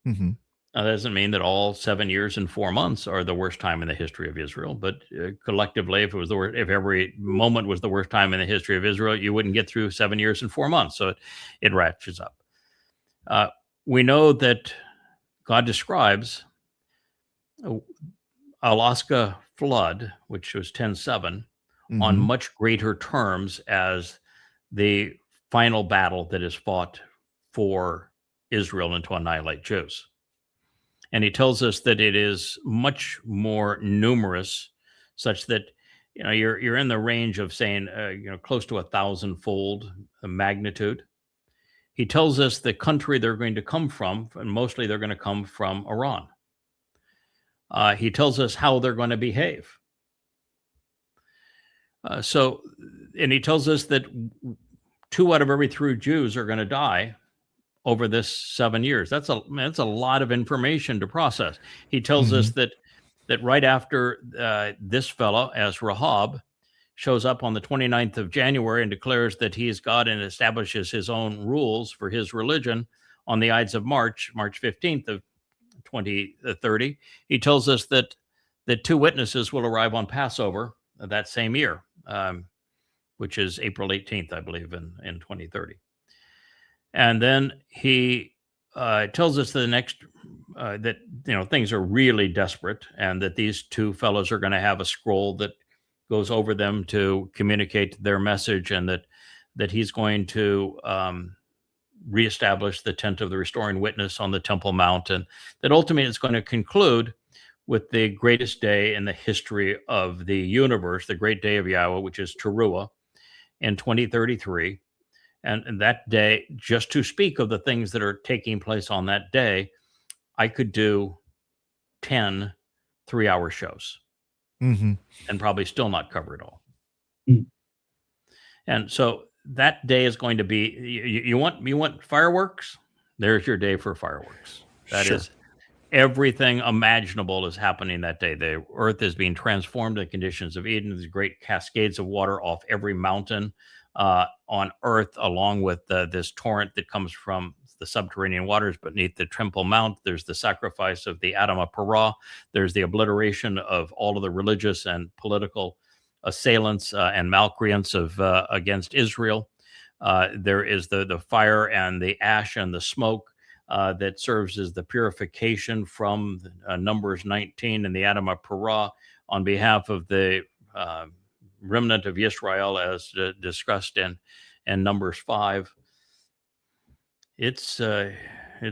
Mm-hmm. Now, that doesn't mean that all 7 years and 4 months are the worst time in the history of Israel, but collectively, if every moment was the worst time in the history of Israel, you wouldn't get through 7 years and 4 months. So it ratchets up. We know that God describes Alaska flood, which was 10:7, on much greater terms as the final battle that is fought for Israel and to annihilate Jews. And he tells us that it is much more numerous, such that you're in the range of saying close to 1,000-fold magnitude. He tells us the country they're going to come from, and mostly they're going to come from Iran. He tells us how they're going to behave. And he tells us that 2 out of every 3 Jews are going to die over this 7 years. That's a lot of information to process. He tells us that right after this fellow, as Rahab, shows up on the 29th of January and declares that he is God and establishes his own rules for his religion on the Ides of March 15th of 2030, he tells us that 2 witnesses will arrive on Passover that same year, which is April 18th, I believe, in 2030. And then he tells us that things are really desperate, and that these 2 fellows are going to have a scroll that goes over them to communicate their message, and that he's going to reestablish the tent of the restoring witness on the Temple Mount, and that ultimately it's going to conclude with the greatest day in the history of the universe, the great day of Yahowah, which is Teruah, in 2033. And that day, just to speak of the things that are taking place on that day, I could do 10 3-hour shows and probably still not cover it all. And so that day is going to be, you want fireworks? There's your day for fireworks. That is, everything imaginable is happening that day. The earth is being transformed in the conditions of Eden. There's great cascades of water off every mountain on earth, along with this torrent that comes from the subterranean waters beneath the Temple Mount. There's the sacrifice of the Adam of Parah. There's the obliteration of all of the religious and political assailants and malcreants against Israel. There is the fire and the ash and the smoke that serves as the purification from Numbers 19 and the Adam of Parah on behalf of the remnant of Yisra'el, as discussed in Numbers 5. It's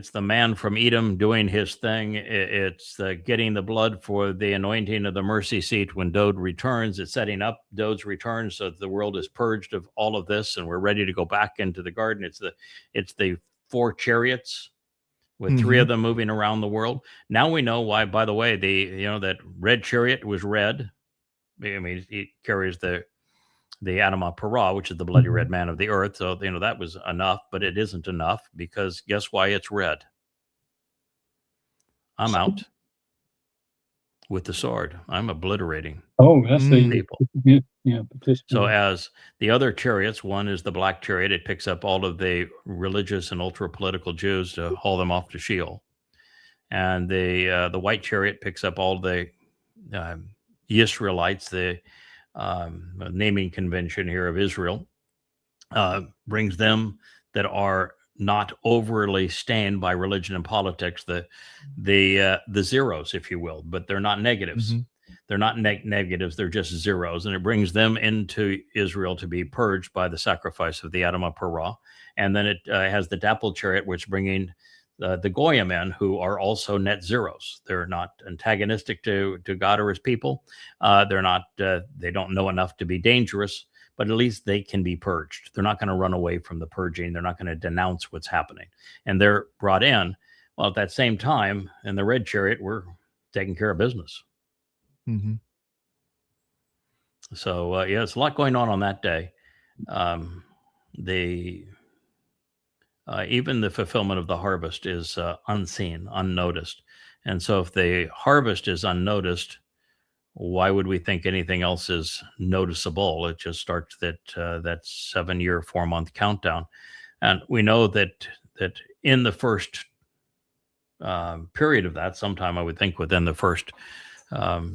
the man from Edom doing his thing. It's getting the blood for the anointing of the mercy seat when Dowd returns. It's setting up Dowd's return so that the world is purged of all of this, and we're ready to go back into the garden. It's the 4 chariots with 3 of them moving around the world. Now we know why. By the way, that red chariot was red. I mean, it carries the Adamah Parah, which is the bloody red man of the earth. So, that was enough, but it isn't enough, because guess why it's red? I'm out with the sword. I'm obliterating that's the people. Yeah. So as the other chariots, one is the black chariot. It picks up all of the religious and ultra-political Jews to haul them off to Sheol. And the white chariot picks up all the Yisraelites, the naming convention here of Israel, brings them that are not overly stained by religion and politics, the zeros, if you will, but they're not negatives. They're not negatives, they're just zeros. And it brings them into Israel to be purged by the sacrifice of the Adamah Parah. And then it has the dapple chariot, which bringing the Goya men, who are also net zeros. They're not antagonistic to God or his people. They're not. They don't know enough to be dangerous, but at least they can be purged. They're not going to run away from the purging. They're not going to denounce what's happening. And they're brought in. Well, at that same time, in the red chariot, we're taking care of business. So, it's a lot going on that day. Even the fulfillment of the harvest is unseen, unnoticed. And so if the harvest is unnoticed, why would we think anything else is noticeable? It just starts that 7-year, 4-month countdown. And we know that in the first period of that, sometime I would think within the first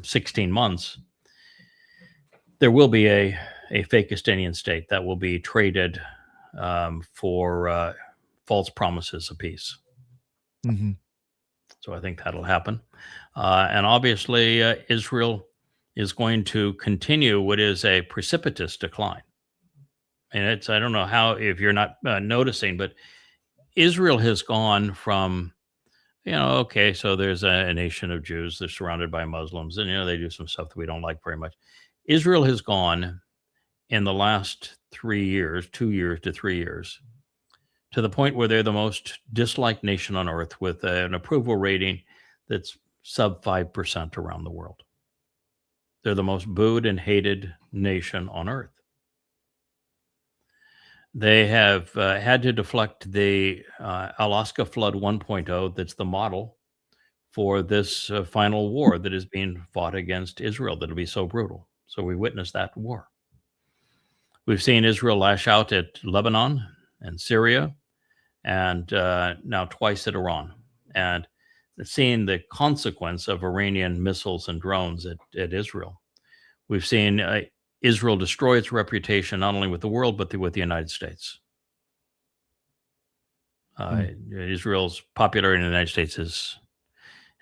16 months, there will be a Fakistinian state that will be traded for false promises of peace. So I think that'll happen. And obviously, Israel is going to continue what is a precipitous decline. And I don't know how, if you're not noticing, but Israel has gone from, okay, so there's a nation of Jews, they're surrounded by Muslims, and, they do some stuff that we don't like very much. Israel has gone in the last 3 years, 2 years to 3 years, to the point where they're the most disliked nation on earth, with an approval rating that's sub 5% around the world. They're the most booed and hated nation on earth. They have had to deflect the Alaska Flood 1.0, that's the model for this final war that is being fought against Israel, that'll be so brutal. So we witnessed that war. We've seen Israel lash out at Lebanon and Syria, and now twice at Iran, and seeing the consequence of Iranian missiles and drones at Israel. We've seen Israel destroy its reputation, not only with the world, but with the United States. Israel's popularity in the United States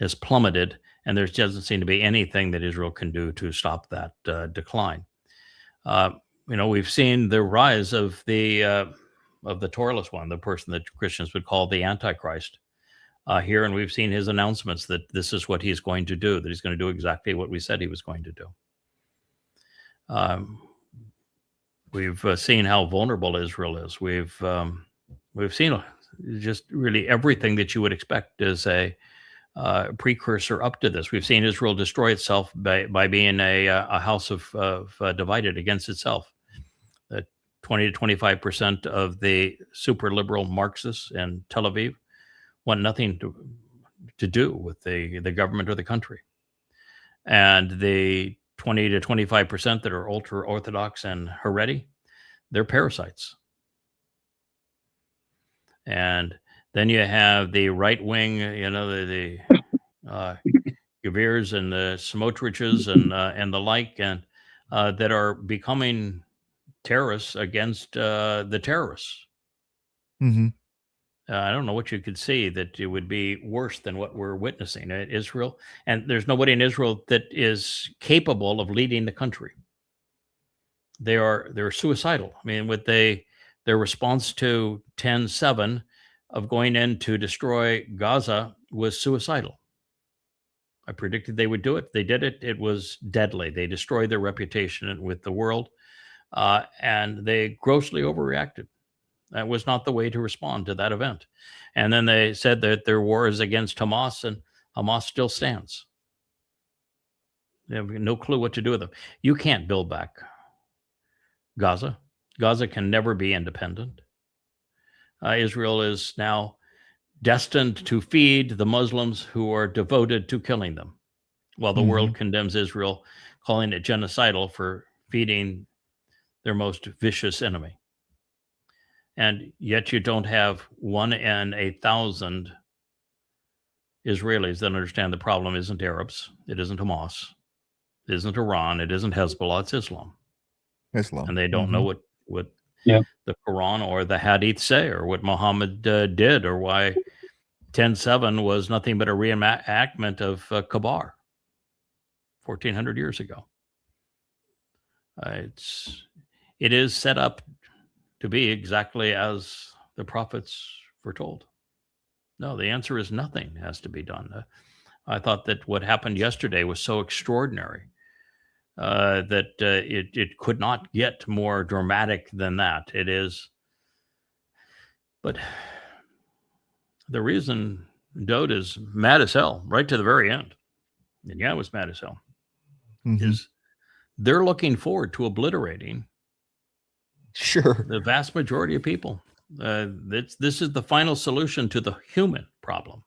has plummeted, and there doesn't seem to be anything that Israel can do to stop that decline. We've seen the rise of the Toralist one, the person that Christians would call the Antichrist, here, and we've seen his announcements that this is what he's going to do, that he's going to do exactly what we said he was going to do. We've seen how vulnerable Israel is. We've seen just really everything that you would expect as a precursor up to this. We've seen Israel destroy itself by being a house of divided against itself. 20 to 25% of the super liberal Marxists in Tel Aviv want nothing to do with the government or the country. And the 20 to 25% that are ultra-Orthodox and Haredi, they're parasites. And then you have the right wing, the Gevirs and the Smotriches and the like, and that are becoming terrorists against the terrorists. I don't know what you could see that it would be worse than what we're witnessing in Israel. And there's nobody in Israel that is capable of leading the country. They're suicidal. I mean, with their response to 10/7, of going in to destroy Gaza was suicidal. I predicted they would do it. They did it. It was deadly. They destroyed their reputation with the world, and they grossly overreacted. That was not the way to respond to that event. And then they said that their war is against Hamas, and Hamas still stands. They have no clue what to do with them. You can't build back Gaza. Gaza can never be independent. Israel is now destined to feed the Muslims who are devoted to killing them, while the world condemns Israel, calling it genocidal for feeding their most vicious enemy. And yet you don't have 1 in 1,000 Israelis that understand the problem isn't Arabs, it isn't Hamas, it isn't Iran, it isn't Hezbollah, it's Islam. And they don't know what the Quran or the Hadith say, or what Muhammad did, or why 10/7 was nothing but a reenactment of Kabar 1,400 years ago. It is set up to be exactly as the prophets foretold. No, the answer is nothing has to be done. I thought that what happened yesterday was so extraordinary that it could not get more dramatic than that. It is. But the reason Dowd is mad as hell right to the very end, and it was mad as hell, is they're looking forward to obliterating the vast majority of people. This is the final solution to the human problem.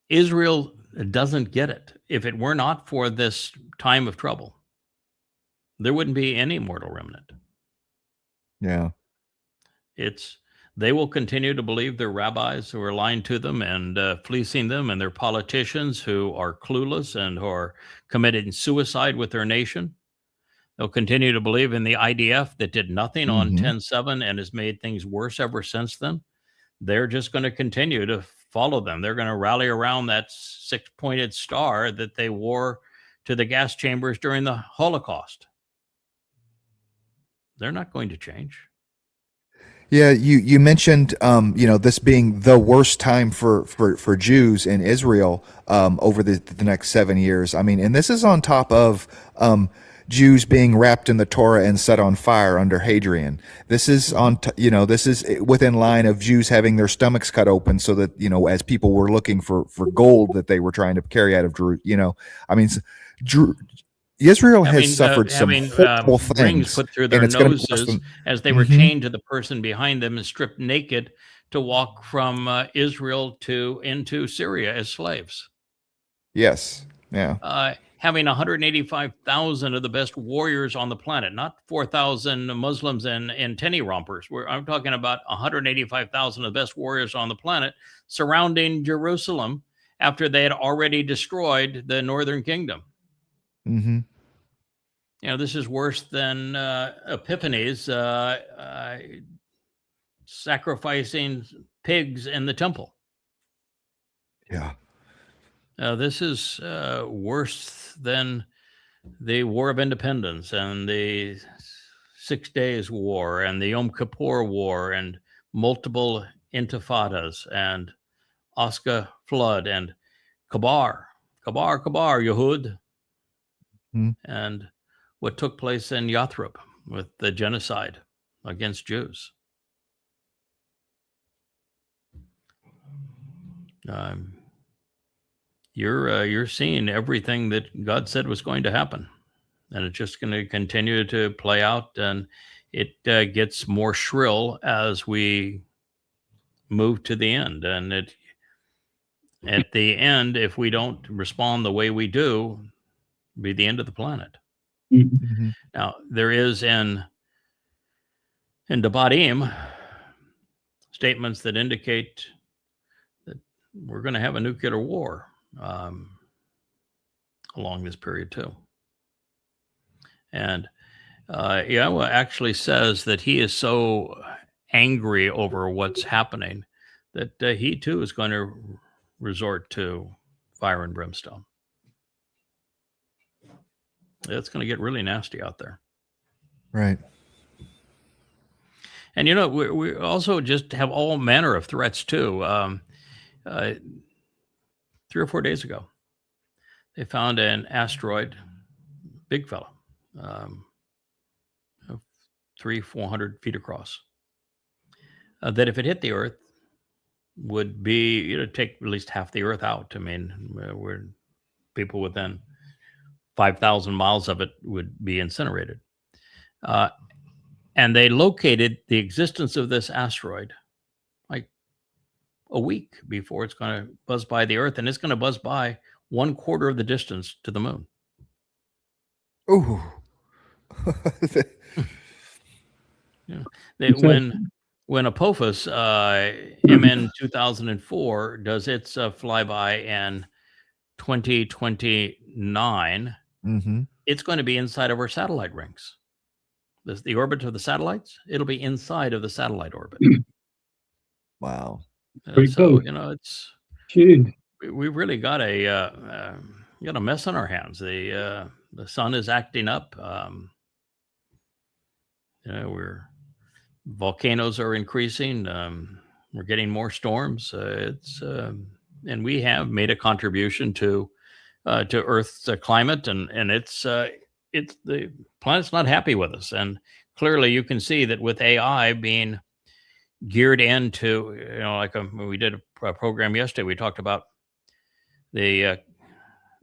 Israel doesn't get it. If it were not for this time of trouble, there wouldn't be any mortal remnant. Yeah. They will continue to believe their rabbis who are lying to them and fleecing them, and their politicians who are clueless and who are committing suicide with their nation. They'll continue to believe in the IDF that did nothing on 10/7 and has made things worse ever since then. They're just going to continue to follow them. They're going to rally around that 6-pointed star that they wore to the gas chambers during the Holocaust. They're not going to change. Yeah, you mentioned this being the worst time for Jews in Israel over the next 7 years. I mean, and this is on top of Jews being wrapped in the Torah and set on fire under Hadrian. This is this is within line of Jews having their stomachs cut open so that as people were looking for gold that they were trying to carry out of Jerusalem. I mean, Israel has suffered some horrible things. Rings put through their noses as they were chained to the person behind them and stripped naked to walk from Israel into Syria as slaves. Yes. Yeah. Having 185,000 of the best warriors on the planet, not 4,000 Muslims and tenny rompers. I'm talking about 185,000 of the best warriors on the planet surrounding Jerusalem after they had already destroyed the northern kingdom. This is worse than Epiphanes sacrificing pigs in the temple. Yeah. This is worse than the War of Independence and the 6 Days War and the Yom Kippur War and multiple intifadas and Oscar Flood and Kabar, Yehud. And what took place in Yathrib with the genocide against Jews. You're seeing everything that God said was going to happen, and it's just going to continue to play out, and it gets more shrill as we move to the end. And at the end, if we don't respond the way we do, be the end of the planet. Now, there is in Debatim statements that indicate that we're going to have a nuclear war along this period too. And Yahowah actually says that he is so angry over what's happening that he too is going to resort to fire and brimstone. It's going to get really nasty out there. Right. And, you know, we also just have all manner of threats, too. 3 or 4 days ago, they found an asteroid, big fella, 300-400 feet across, that if it hit the Earth, would be, you know, take at least half the Earth out. I mean, we're people within 5,000 miles of it would be incinerated. And they located the existence of this asteroid like a week before it's going to buzz by the Earth, and it's going to buzz by 1/4 of the distance to the moon. Ooh. Yeah. When Apophis, MN 2004, does its flyby in 2029, it's going to be inside of our satellite rings. The orbit of the satellites, it'll be inside of the satellite orbit. Wow. So, you know, it's Dude. we really got a mess on our hands. The sun is acting up. You know, volcanoes are increasing. We're getting more storms. And we have made a contribution to Earth's climate, and it's the planet's not happy with us. And clearly, you can see that with AI being geared into, you know, like we did a program yesterday, we talked about the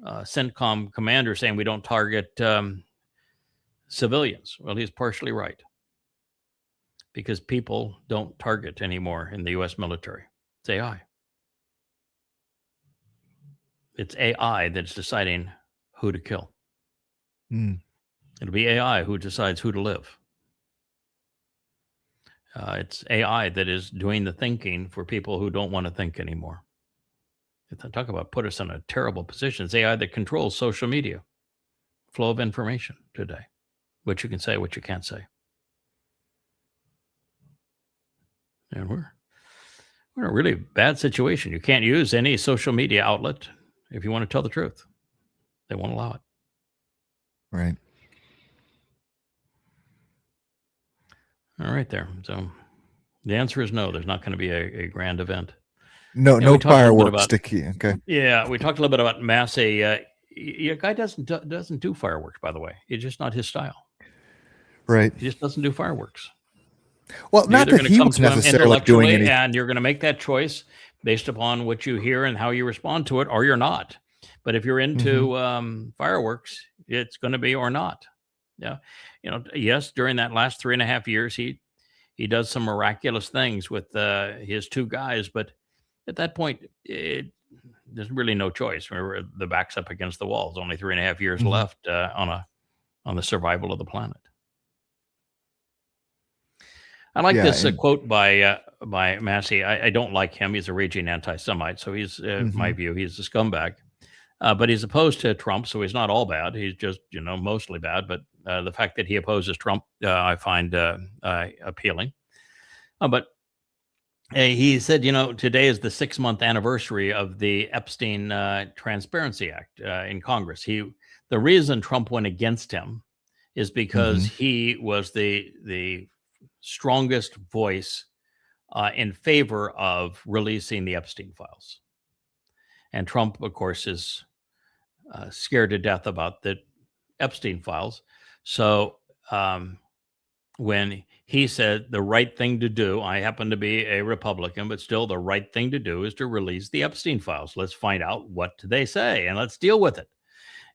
CENTCOM commander saying we don't target civilians. Well, he's partially right, because people don't target anymore in the U.S. military. It's AI. It's AI that's deciding who to kill. It'll be AI who decides who to live. It's AI that is doing the thinking for people who don't want to think anymore. Talk about put us in a terrible position. It's AI that controls social media, flow of information today, what you can say, what you can't say. And we're in a really bad situation. You can't use any social media outlet if you want to tell the truth. They won't allow it. Right. All right there. So the answer is no. There's not going to be a grand event. No, no fireworks to key. Okay. Yeah, we talked a little bit about Massey. Your guy doesn't do fireworks, by the way. It's just not his style. Right. He just doesn't do fireworks. Well, not that he was necessarily doing anything. And you're going to make that choice based upon what you hear and how you respond to it, or you're not. But if you're into fireworks, it's going to be or not. Yeah. You know, yes, during that last 3.5 years, he does some miraculous things with his 2 guys. But at that point, there's really no choice. Remember, the back's up against the wall. There's only 3.5 years left on the survival of the planet. I like this quote by Massey. I don't like him. He's a raging anti-Semite. So he's, in my view, he's a scumbag. But he's opposed to Trump, so he's not all bad. He's just, you know, mostly bad. But the fact that he opposes Trump, I find appealing. But he said, you know, today is the 6-month anniversary of the Epstein Transparency Act in Congress. The reason Trump went against him is because he was the strongest voice in favor of releasing the Epstein files. And Trump, of course, is scared to death about the Epstein files. So when he said the right thing to do, I happen to be a Republican, but still the right thing to do is to release the Epstein files. Let's find out what they say and let's deal with it.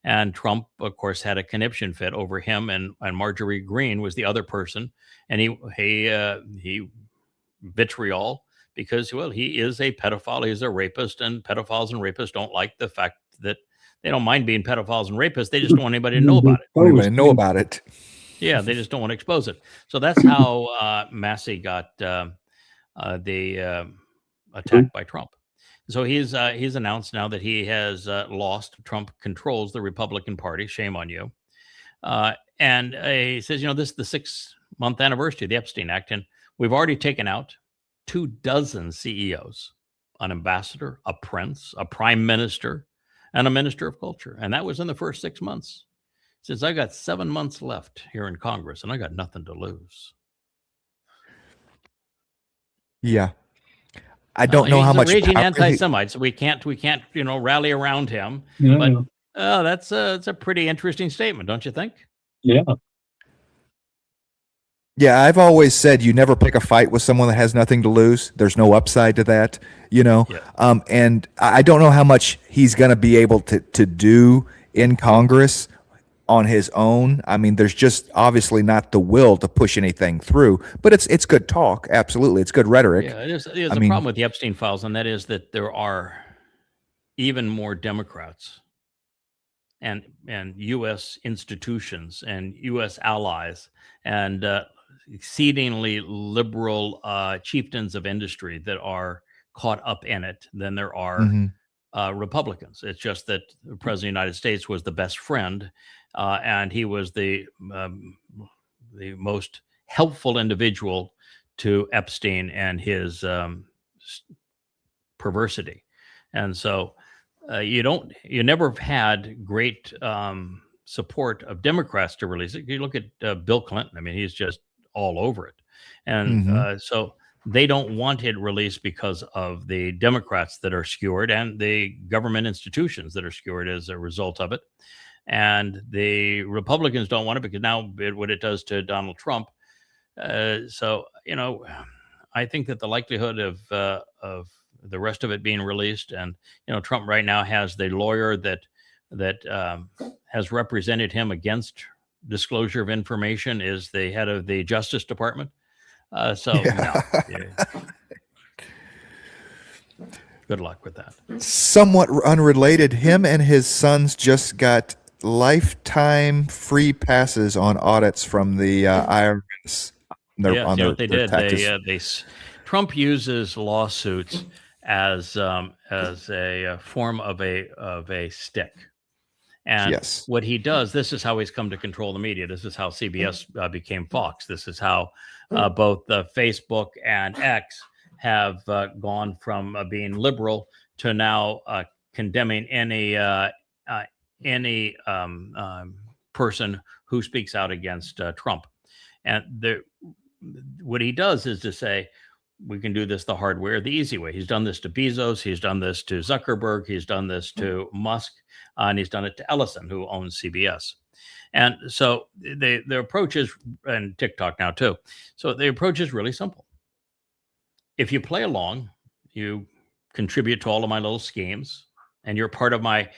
And Trump, of course, had a conniption fit over him, and Marjorie Greene was the other person. And he vitriol because, well, he is a pedophile, he's a rapist, and pedophiles and rapists don't like the fact that they don't mind being pedophiles and rapists. They just don't want anybody to know about it. Don't want anybody to know about it. Yeah, they just don't want to expose it. So that's how Massey got the attack by Trump. So he's announced now that he has lost. Trump controls the Republican Party. Shame on you. And he says, you know, this is the 6-month anniversary of the Epstein Act, and we've already taken out 24 CEOs, an ambassador, a prince, a prime minister, and a minister of culture. And that was in the first 6 months. Since I got 7 months left here in Congress, and I got nothing to lose. Yeah. I don't know how much He's a raging power anti-Semite, so we can't rally around him. Yeah, But that's a pretty interesting statement, don't you think? yeah. Yeah, I've always said you never pick a fight with someone that has nothing to lose. There's no upside to that, you know. Yeah. And I don't know how much he's going to be able to do in Congress on his own. I mean, there's just obviously not the will to push anything through. But it's good talk. Absolutely, it's good rhetoric. Yeah, it is. There's a problem with the Epstein files, and that is that there are even more Democrats and U.S. institutions and U.S. allies and exceedingly liberal chieftains of industry that are caught up in it than there are Republicans. It's just that the President of the United States was the best friend, and he was the most helpful individual to Epstein and his perversity. And so you never have had great support of Democrats to release it. You look at Bill Clinton. I mean, he's just all over it. And so they don't want it released because of the Democrats that are skewered and the government institutions that are skewered as a result of it. And the Republicans don't want it because now what it does to Donald Trump. So, I think that the likelihood of the rest of it being released, and Trump right now has the lawyer that has represented him against disclosure of information is the head of the Justice Department. Good luck with that. Somewhat unrelated, him and his sons just got lifetime free passes on audits from the IRS. What they did. Trump uses lawsuits as a form of a stick. And what he does, this is how he's come to control the media. This is how CBS became Fox. This is how both Facebook and X have gone from being liberal to now condemning any person who speaks out against Trump. And what he does is to say, we can do this the hard way or the easy way. He's done this to Bezos. He's done this to Zuckerberg. He's done this to Musk. And he's done it to Ellison, who owns CBS. And so the approach is, and TikTok now too. So the approach is really simple. If you play along, you contribute to all of my little schemes, and you're part of my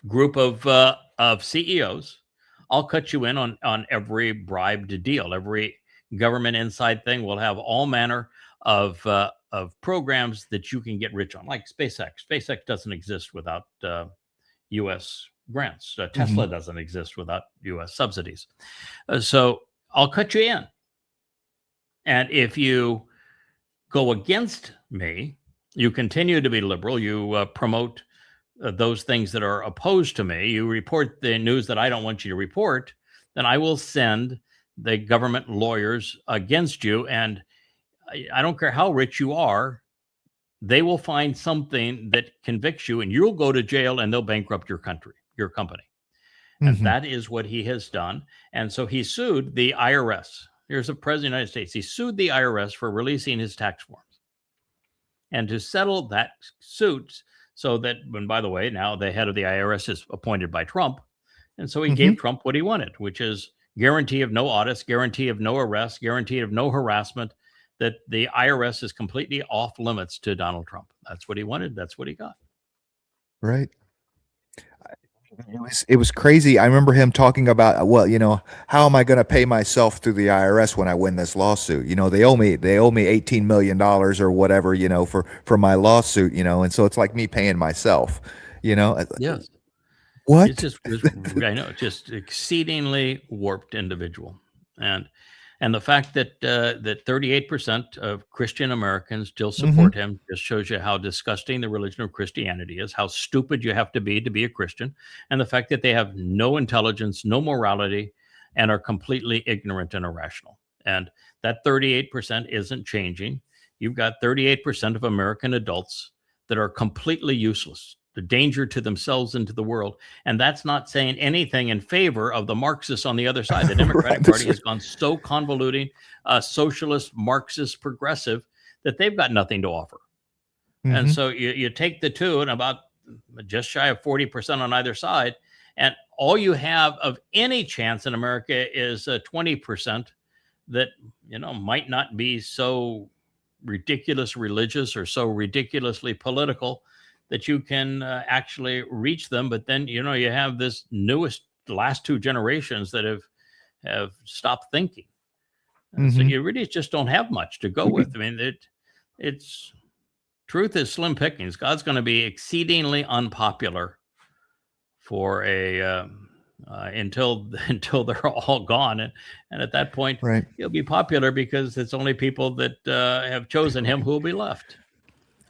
group of CEOs, I'll cut you in on every bribed deal, every government inside thing. Will have all manner of programs that you can get rich on, like SpaceX. SpaceX doesn't exist without U.S. grants. Tesla doesn't exist without U.S. subsidies. So I'll cut you in. And if you go against me, you continue to be liberal, you promote those things that are opposed to me, you report the news that I don't want you to report, then I will send the government lawyers against you. And I don't care how rich you are, they will find something that convicts you and you'll go to jail and they'll bankrupt your company. And that is what he has done. And so he sued the IRS. Here's the President of the United States. He sued the IRS for releasing his tax forms. And to settle that suit, so that, and by the way, now the head of the IRS is appointed by Trump. And so he gave Trump what he wanted, which is guarantee of no audits, guarantee of no arrests, guarantee of no harassment, that the IRS is completely off limits to Donald Trump. That's what he wanted. That's what he got. Right. It was crazy. I remember him talking about, well, how am I going to pay myself through the IRS when I win this lawsuit? They owe me $18 million or whatever, for my lawsuit, and so it's like me paying myself, Yes. What? It's just, I know, just exceedingly warped individual. And the fact that 38% of Christian Americans still support him just shows you how disgusting the religion of Christianity is, how stupid you have to be a Christian, and the fact that they have no intelligence, no morality, and are completely ignorant and irrational. And that 38% isn't changing. You've got 38% of American adults that are completely useless the danger to themselves and to the world. And that's not saying anything in favor of the Marxists on the other side. The Democratic Party has gone so convoluting, socialist, Marxist, progressive, that they've got nothing to offer. And so you take the two, and about just shy of 40% on either side, and all you have of any chance in America is 20% that, you know, might not be so ridiculous religious or so ridiculously political that you can actually reach them. But then, you know, you have this last two generations that have stopped thinking. So you really just don't have much to go with. I mean, it's truth is slim pickings. God's going to be exceedingly unpopular for until they're all gone, and at that point, he'll be popular because it's only people that have chosen him who will be left.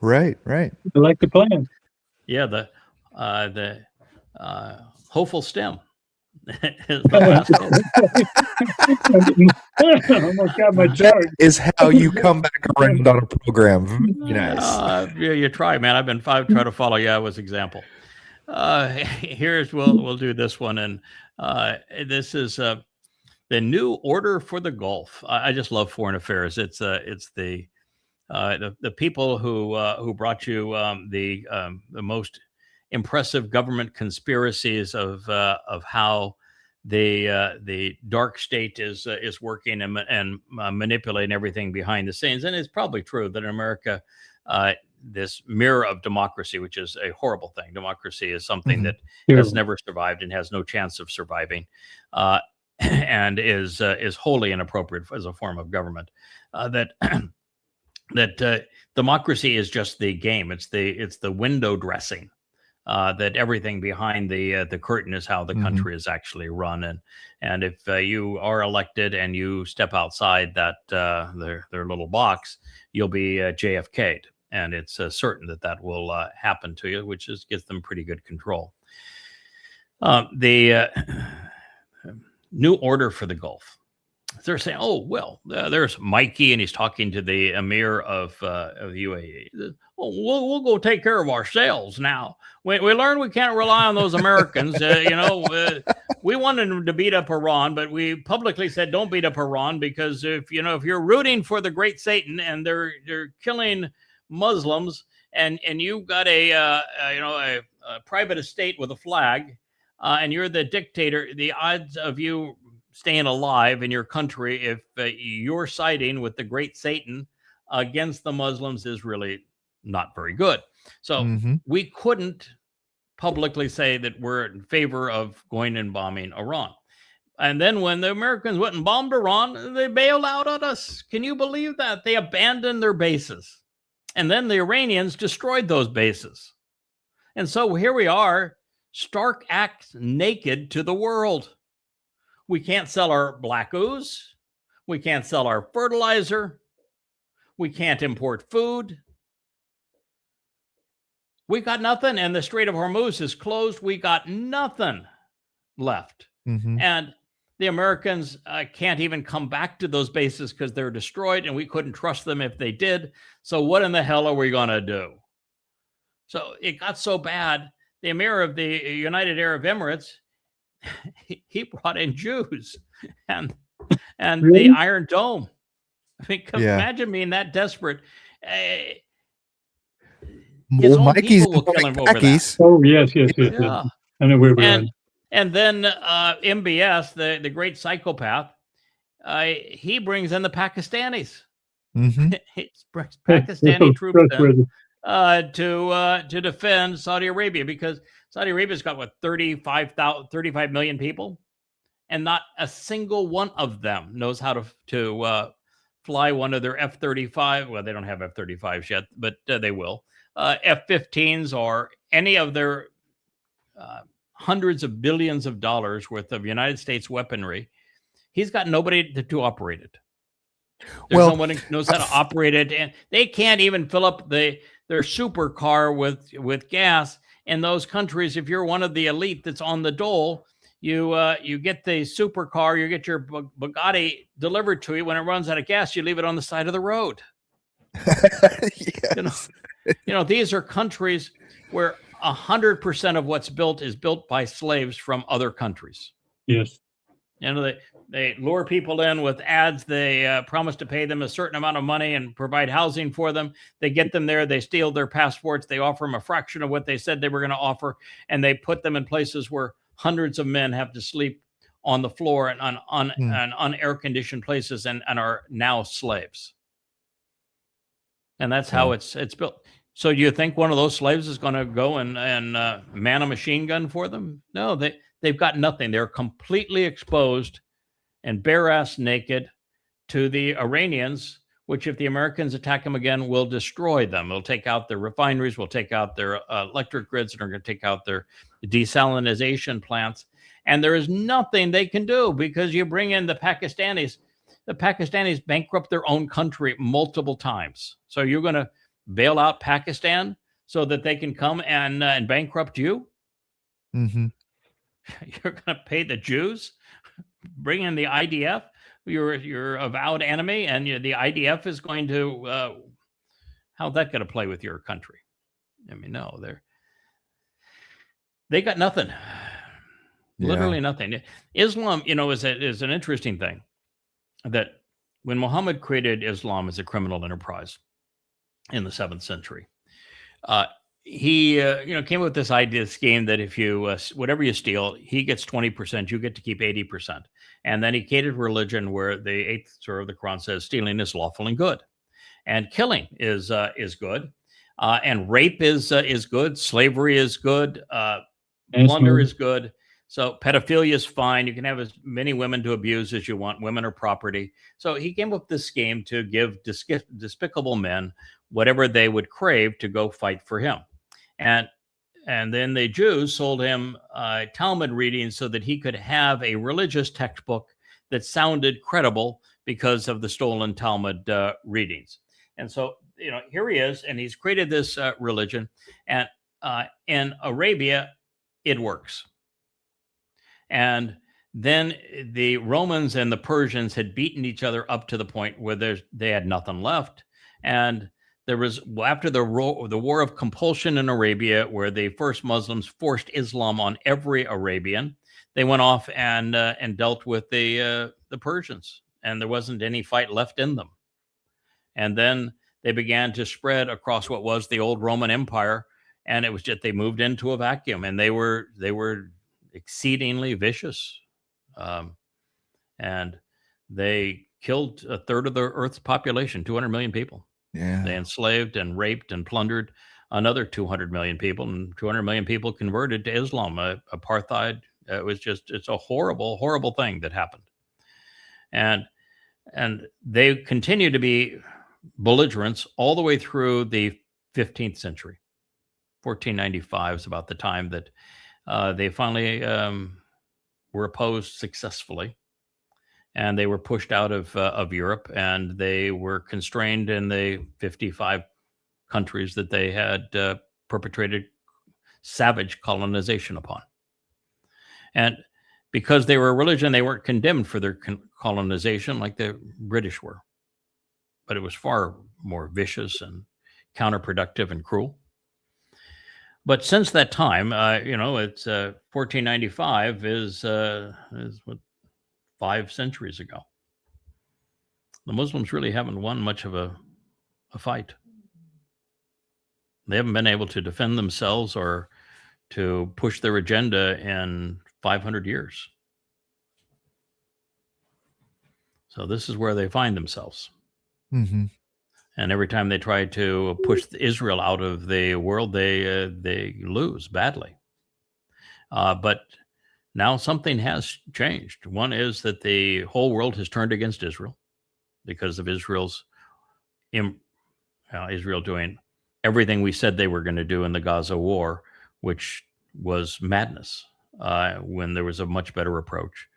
Right. I like the plan. Yeah, the hopeful stem is the last Almost got my chart. Is how you come back around on a program. Nice. You try, man. I've tried to follow Yahowah's example. We'll do this one, and this is the new order for the Gulf. I just love foreign affairs. It's the people who brought you the most impressive government conspiracies of how the dark state is working and manipulating everything behind the scenes. And it's probably true that in America, this mirror of democracy, which is a horrible thing. Democracy is something that has never survived and has no chance of surviving, and is wholly inappropriate as a form of government. That democracy is just the game. It's the window dressing. That everything behind the curtain is how the country is actually run, and if you are elected and you step outside that their little box, you'll be JFK'd. And it's certain that will happen to you, which gives them pretty good control. The new order for the Gulf. They're saying, oh, well, there's Mikey, and he's talking to the emir of the UAE. Oh, we'll go take care of ourselves now. We learned we can't rely on those Americans. We wanted them to beat up Iran, but we publicly said don't beat up Iran, because if you're rooting for the great Satan and they're killing Muslims, and you've got a private estate with a flag, and you're the dictator, the odds of you staying alive in your country if you're siding with the great Satan against the Muslims is really not very good. So we couldn't publicly say that we're in favor of going and bombing Iran. And then when the Americans went and bombed Iran, they bailed out on us. Can you believe that? They abandoned their bases. And then the Iranians destroyed those bases. And so here we are, stark act naked to the world. We can't sell our black ooze. We can't sell our fertilizer. We can't import food. We got nothing. And the Strait of Hormuz is closed. We got nothing left. And the Americans can't even come back to those bases because they're destroyed, and we couldn't trust them if they did. So what in the hell are we going to do? So it got so bad. The emir of the United Arab Emirates, he brought in Jews and Really? the Iron Dome. I mean, imagine being that desperate. His own Mikey's people will kill him over that. Oh, yes. Yeah. I know where we are. And then MBS, the great psychopath, he brings in the Pakistanis. He brings Pakistani troops in to defend Saudi Arabia, because Saudi Arabia's got 35 million people, and not a single one of them knows how to fly one of their F-35. Well, they don't have F-35s yet, but they will. F-15s or any of their hundreds of billions of dollars worth of United States weaponry. He's got nobody to operate it. There's no one who knows how to operate it, and they can't even fill up their supercar with gas in those countries. If you're one of the elite that's on the dole, you get the supercar, you get your Bugatti delivered to you. When it runs out of gas, you leave it on the side of the road. Yes. These are countries where 100% of what's built is built by slaves from other countries. Yes. They lure people in with ads. They promise to pay them a certain amount of money and provide housing for them. They get them there. They steal their passports. They offer them a fraction of what they said they were going to offer. And they put them in places where hundreds of men have to sleep on the floor and on unair-conditioned places and are now slaves. And that's how it's built. So do you think one of those slaves is going to go and man a machine gun for them? No, they've got nothing. They're completely exposed and bare-ass naked to the Iranians, which if the Americans attack them again, will destroy them. They'll take out their refineries, will take out their electric grids, and are going to take out their desalinization plants. And there is nothing they can do because you bring in the Pakistanis. The Pakistanis bankrupt their own country multiple times. So you're going to bail out Pakistan so that they can come and bankrupt you? Mm-hmm. You're going to pay the Jews, bring in the IDF, your avowed enemy, and the IDF is going to, how's that going to play with your country? I mean, no, they got nothing, literally nothing. Islam, is an interesting thing that when Muhammad created Islam as a criminal enterprise in the 7th century, he came up with this idea scheme that if you whatever you steal, he gets 20%, you get to keep 80%. And then he created religion where the 8th surah of the Quran says stealing is lawful and good, and killing is good, and rape is good, slavery is good, plunder is good. So pedophilia is fine. You can have as many women to abuse as you want. Women are property. So he came up with this scheme to give despicable men whatever they would crave to go fight for him. And then the Jews sold him Talmud readings so that he could have a religious textbook that sounded credible because of the stolen Talmud readings. And so, here he is, and he's created this religion. And in Arabia, it works. And then the Romans and the Persians had beaten each other up to the point where they had nothing left. And there was, after the war of compulsion in Arabia, where the first Muslims forced Islam on every Arabian, they went off and dealt with the Persians, and there wasn't any fight left in them. And then they began to spread across what was the old Roman Empire, and it was just they moved into a vacuum, and they were exceedingly vicious, and they killed a third of the Earth's population, 200 million people. Yeah. They enslaved and raped and plundered another 200 million people, and 200 million people converted to Islam. Apartheid. It's a horrible, horrible thing that happened. And they continue to be belligerents all the way through the 15th century. 1495 is about the time that they finally were opposed successfully. And they were pushed out of Europe, and they were constrained in the 55 countries that they had perpetrated savage colonization upon. And because they were a religion, they weren't condemned for their colonization like the British were. But it was far more vicious and counterproductive and cruel. But since that time, it's 1495 is what, 5 centuries ago. The Muslims really haven't won much of a fight. They haven't been able to defend themselves or to push their agenda in 500 years. So this is where they find themselves. Mm-hmm. And every time they try to push Israel out of the world, they lose badly. But now something has changed. One is that the whole world has turned against Israel because of Israel doing everything we said they were going to do in the Gaza war, which was madness when there was a much better approach.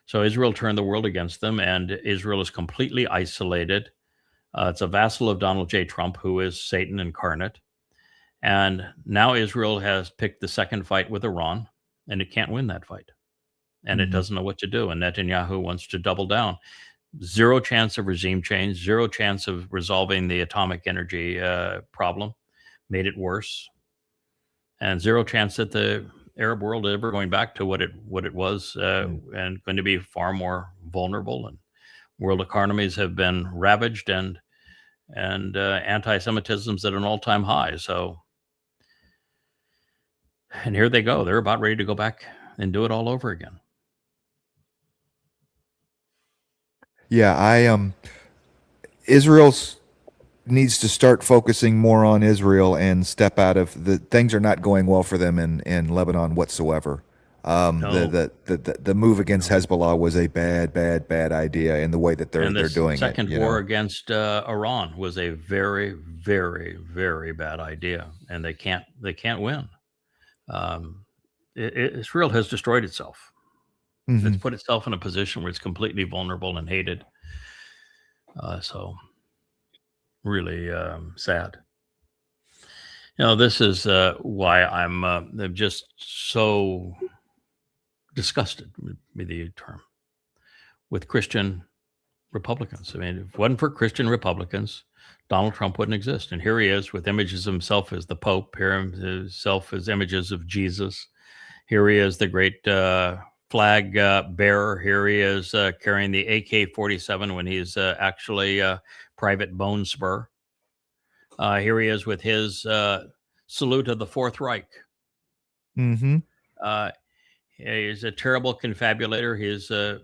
So Israel turned the world against them, and Israel is completely isolated. It's a vassal of Donald J. Trump, who is Satan incarnate. And now Israel has picked the second fight with Iran, and it can't win that fight. And it doesn't know what to do. And Netanyahu wants to double down. Zero chance of regime change, zero chance of resolving the atomic energy problem. Made it worse. and zero chance that the Arab world is ever going back to what it was, and going to be far more vulnerable. And world economies have been ravaged, and anti-Semitism's at an all-time high. So, and here they go. They're about ready to go back and do it all over again. Yeah, Israel's needs to start focusing more on Israel and step out of the things are not going well for them in Lebanon whatsoever. No. The move against Hezbollah was a bad idea in the way that they're doing it. The second war against Iran was a very, very, very bad idea, and they can't win. Israel has destroyed itself. Mm-hmm. It's put itself in a position where it's completely vulnerable and hated. So really sad. This is why I'm just so disgusted, would be the term, with Christian Republicans. I mean, if it wasn't for Christian Republicans, Donald Trump wouldn't exist. And here he is with images of himself as the Pope, here himself as images of Jesus. Here he is, the great flag bearer. Here he is carrying the AK-47 when he's actually Private Bone Spur. Here he is with his salute of the Fourth Reich. Mm-hmm. He's a terrible confabulator. He's a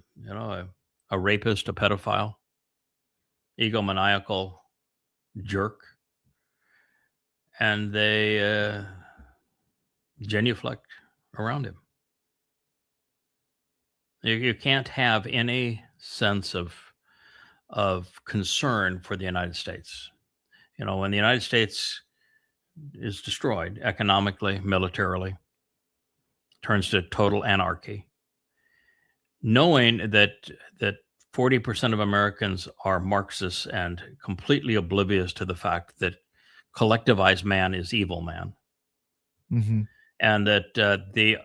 rapist, a pedophile, egomaniacal jerk, and they genuflect around him. You can't have any sense of concern for the United States. When the United States is destroyed economically, militarily, turns to total anarchy, knowing that 40% of Americans are Marxists and completely oblivious to the fact that collectivized man is evil man, mm-hmm. and that the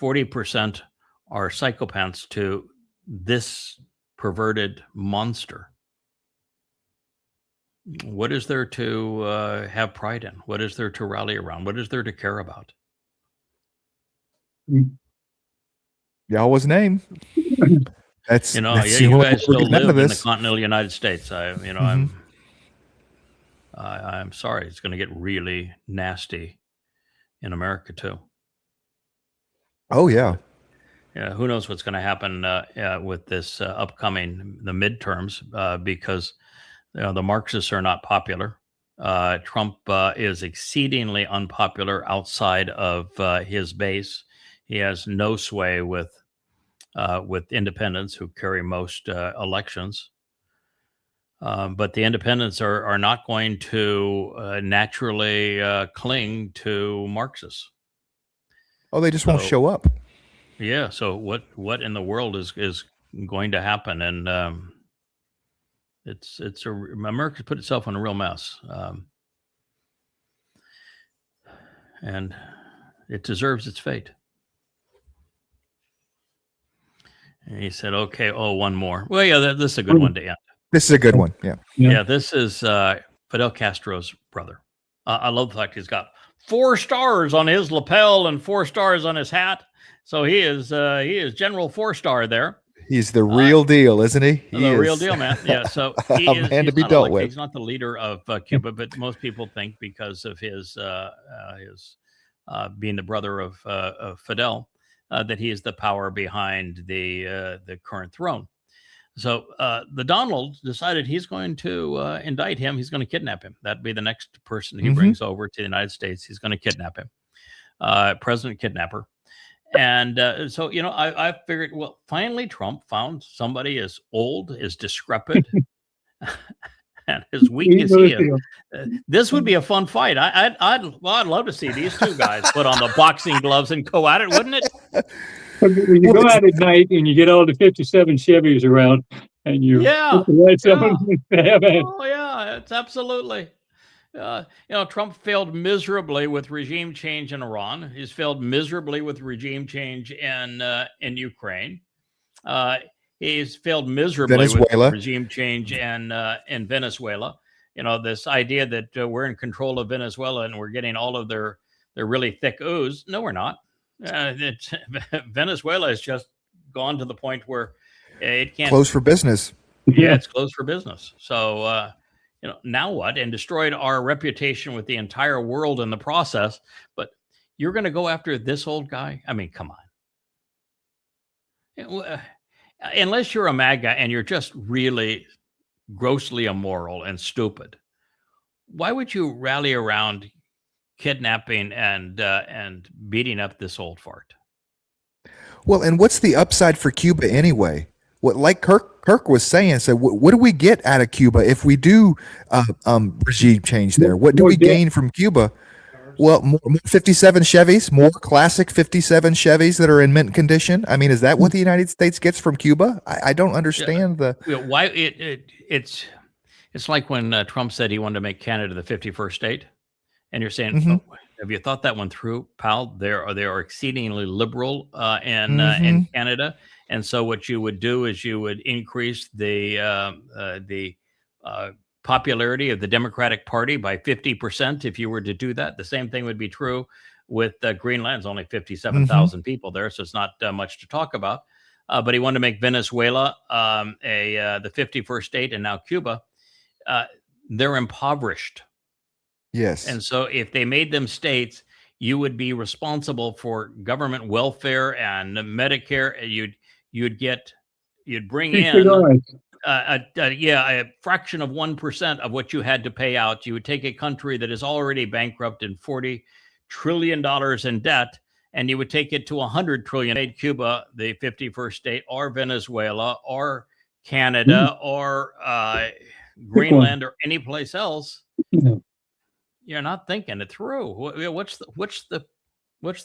40% are psychopaths to this perverted monster. What is there to have pride in? What is there to rally around? What is there to care about? Yahowah's name. That's you that's guys still live live in the continental United States. Mm-hmm. I'm sorry. It's going to get really nasty in America too. Oh yeah. Yeah. Who knows what's going to happen with this upcoming the midterms because the Marxists are not popular. Trump is exceedingly unpopular outside of his base. He has no sway with independents who carry most elections. But the independents are not going to naturally cling to Marxists. Oh, they just won't show up. Yeah. So what in the world is going to happen? And America's put itself in a real mess, and it deserves its fate. And he said, "Okay, one more." Well, yeah, this is a good one to end. This is a good one. Yeah. Yeah, this is Fidel Castro's brother. I love the fact he's got 4 stars on his lapel and 4 stars on his hat. So he is General 4-star there. He's the real deal, isn't he? The real deal, man. Yeah. So he is man to be dealt with. He's not the leader of Cuba, but most people think because of his being the brother of Fidel, that he is the power behind the current throne. So the Donald decided he's going to indict him. He's going to kidnap him. That'd be the next person he brings over to the United States. He's going to kidnap him. President kidnapper. And so, I figured, well, finally Trump found somebody as old, as decrepit, and as weak as he is. This would be a fun fight. I'd love to see these two guys put on the boxing gloves and go at it, wouldn't it? When you go out at night and you get all the 57 Chevys around and you Oh yeah, it's absolutely. Trump failed miserably with regime change in Iran. He's failed miserably with regime change in Ukraine. He's failed miserably with regime change in Venezuela. This idea that we're in control of Venezuela and we're getting all of their They're really thick ooze. No, we're not. Venezuela has just gone to the point where it can't close for business. Yeah, it's closed for business. So, now what? And destroyed our reputation with the entire world in the process. But you're going to go after this old guy? I mean, come on. Unless you're a MAGA and you're just really grossly immoral and stupid, why would you rally around kidnapping and beating up this old fart? Well, and what's the upside for Cuba anyway? What, like Kirk was saying, so what do we get out of Cuba if we do regime change there? What do we gain from Cuba? Well, more 57 Chevys, more classic 57 Chevys that are in mint condition. I mean, is that what the United States gets from Cuba? I don't understand why it's like when Trump said he wanted to make Canada the 51st state, and you're saying, oh, have you thought that one through, pal? They are exceedingly liberal in Canada, and so what you would do is you would increase the popularity of the Democratic Party by 50% if you were to do that. The same thing would be true with Greenland's only 57,000 people there, so it's not much to talk about. But he wanted to make Venezuela the 51st state, and now Cuba. They're impoverished. Yes. And so if they made them states, you would be responsible for government welfare and Medicare. You'd bring in a fraction of 1% of what you had to pay out. You would take a country that is already bankrupt and $40 trillion in debt, and you would take it to 100 trillion. Made Cuba the 51st state, or Venezuela, or Canada, or Greenland, or any place else. You're not thinking it through. What's the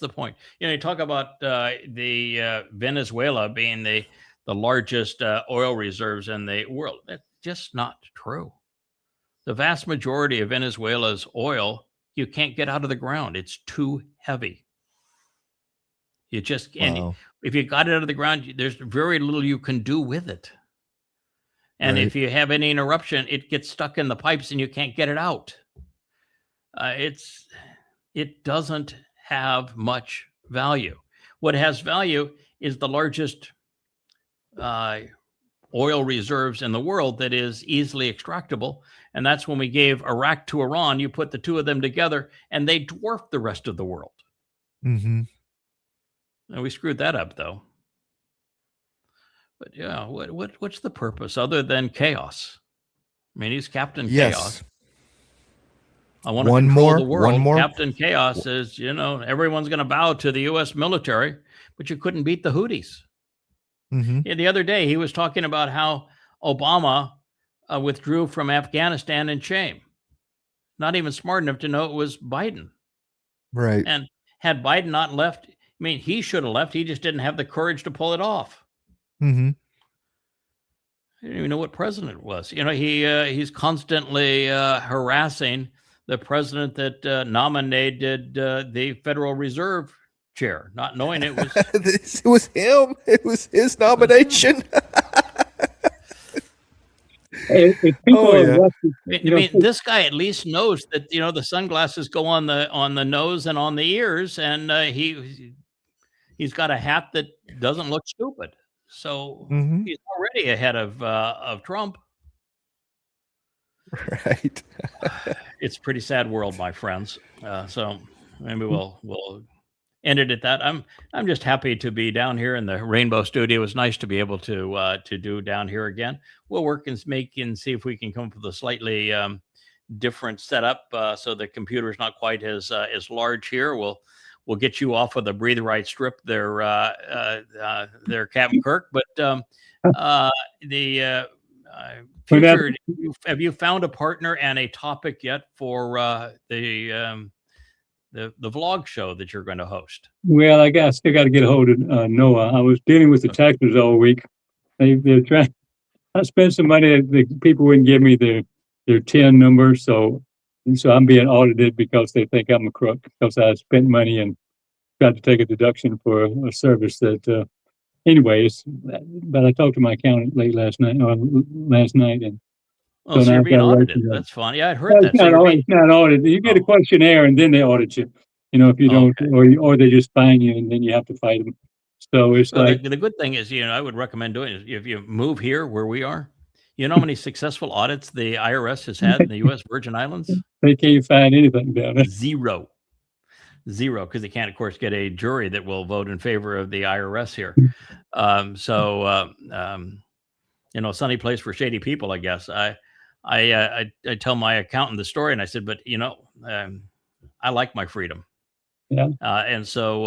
point? You talk about the Venezuela being the largest oil reserves in the world. That's just not true. The vast majority of Venezuela's oil, you can't get out of the ground. It's too heavy. You just can't. If you got it out of the ground, there's very little you can do with it. And if you have any interruption, it gets stuck in the pipes and you can't get it out. It doesn't have much value. What has value is the largest oil reserves in the world that is easily extractable. And that's when we gave Iraq to Iran. You put the two of them together and they dwarfed the rest of the world. And we screwed that up, though. But yeah, what's the purpose other than chaos? I mean, he's Captain Chaos. I want to control the world. One more. Captain Chaos says, everyone's going to bow to the U.S. military, but you couldn't beat the Houthis. The other day, he was talking about how Obama withdrew from Afghanistan in shame. Not even smart enough to know it was Biden. Right. And had Biden not left, I mean, he should have left. He just didn't have the courage to pull it off. I didn't even know what president it was. He's constantly harassing the president that nominated the Federal Reserve chair, not knowing it was it was him. It was his nomination. This guy at least knows that the sunglasses go on the nose and on the ears, and he's got a hat that doesn't look stupid. So he's already ahead of Trump. Right. It's a pretty sad world, my friends. So maybe we'll end it at that. I'm just happy to be down here in the Rainbow Studio. It was nice to be able to do down here again. We'll work and see if we can come up with a slightly different setup so the computer is not quite as large here. We'll get you off of the Breathe Right strip there, Captain Kirk. But future, have you found a partner and a topic yet for the vlog show that you're going to host? Well, I still got to get a hold of Noah. I was dealing with the taxes all week. They're trying. I spent some money. The people wouldn't give me their TIN number, so I'm being audited because they think I'm a crook because I spent money and got to take a deduction for a service that. Anyways, but I talked to my accountant last night, and so you're being audited. That's funny. Yeah, I heard that. It's not audited. You get a questionnaire, and then they audit you. if you don't, or they just fine you and then you have to fight them. So it's Well, like, the good thing is, I would recommend doing it if you move here where we are. You know how many successful audits the IRS has had in the U.S. Virgin Islands? they can't find anything down there. Zero, because they can't, of course, get a jury that will vote in favor of the IRS here. Sunny place for shady people, I guess. I tell my accountant the story, and I said, but I like my freedom. Yeah. And so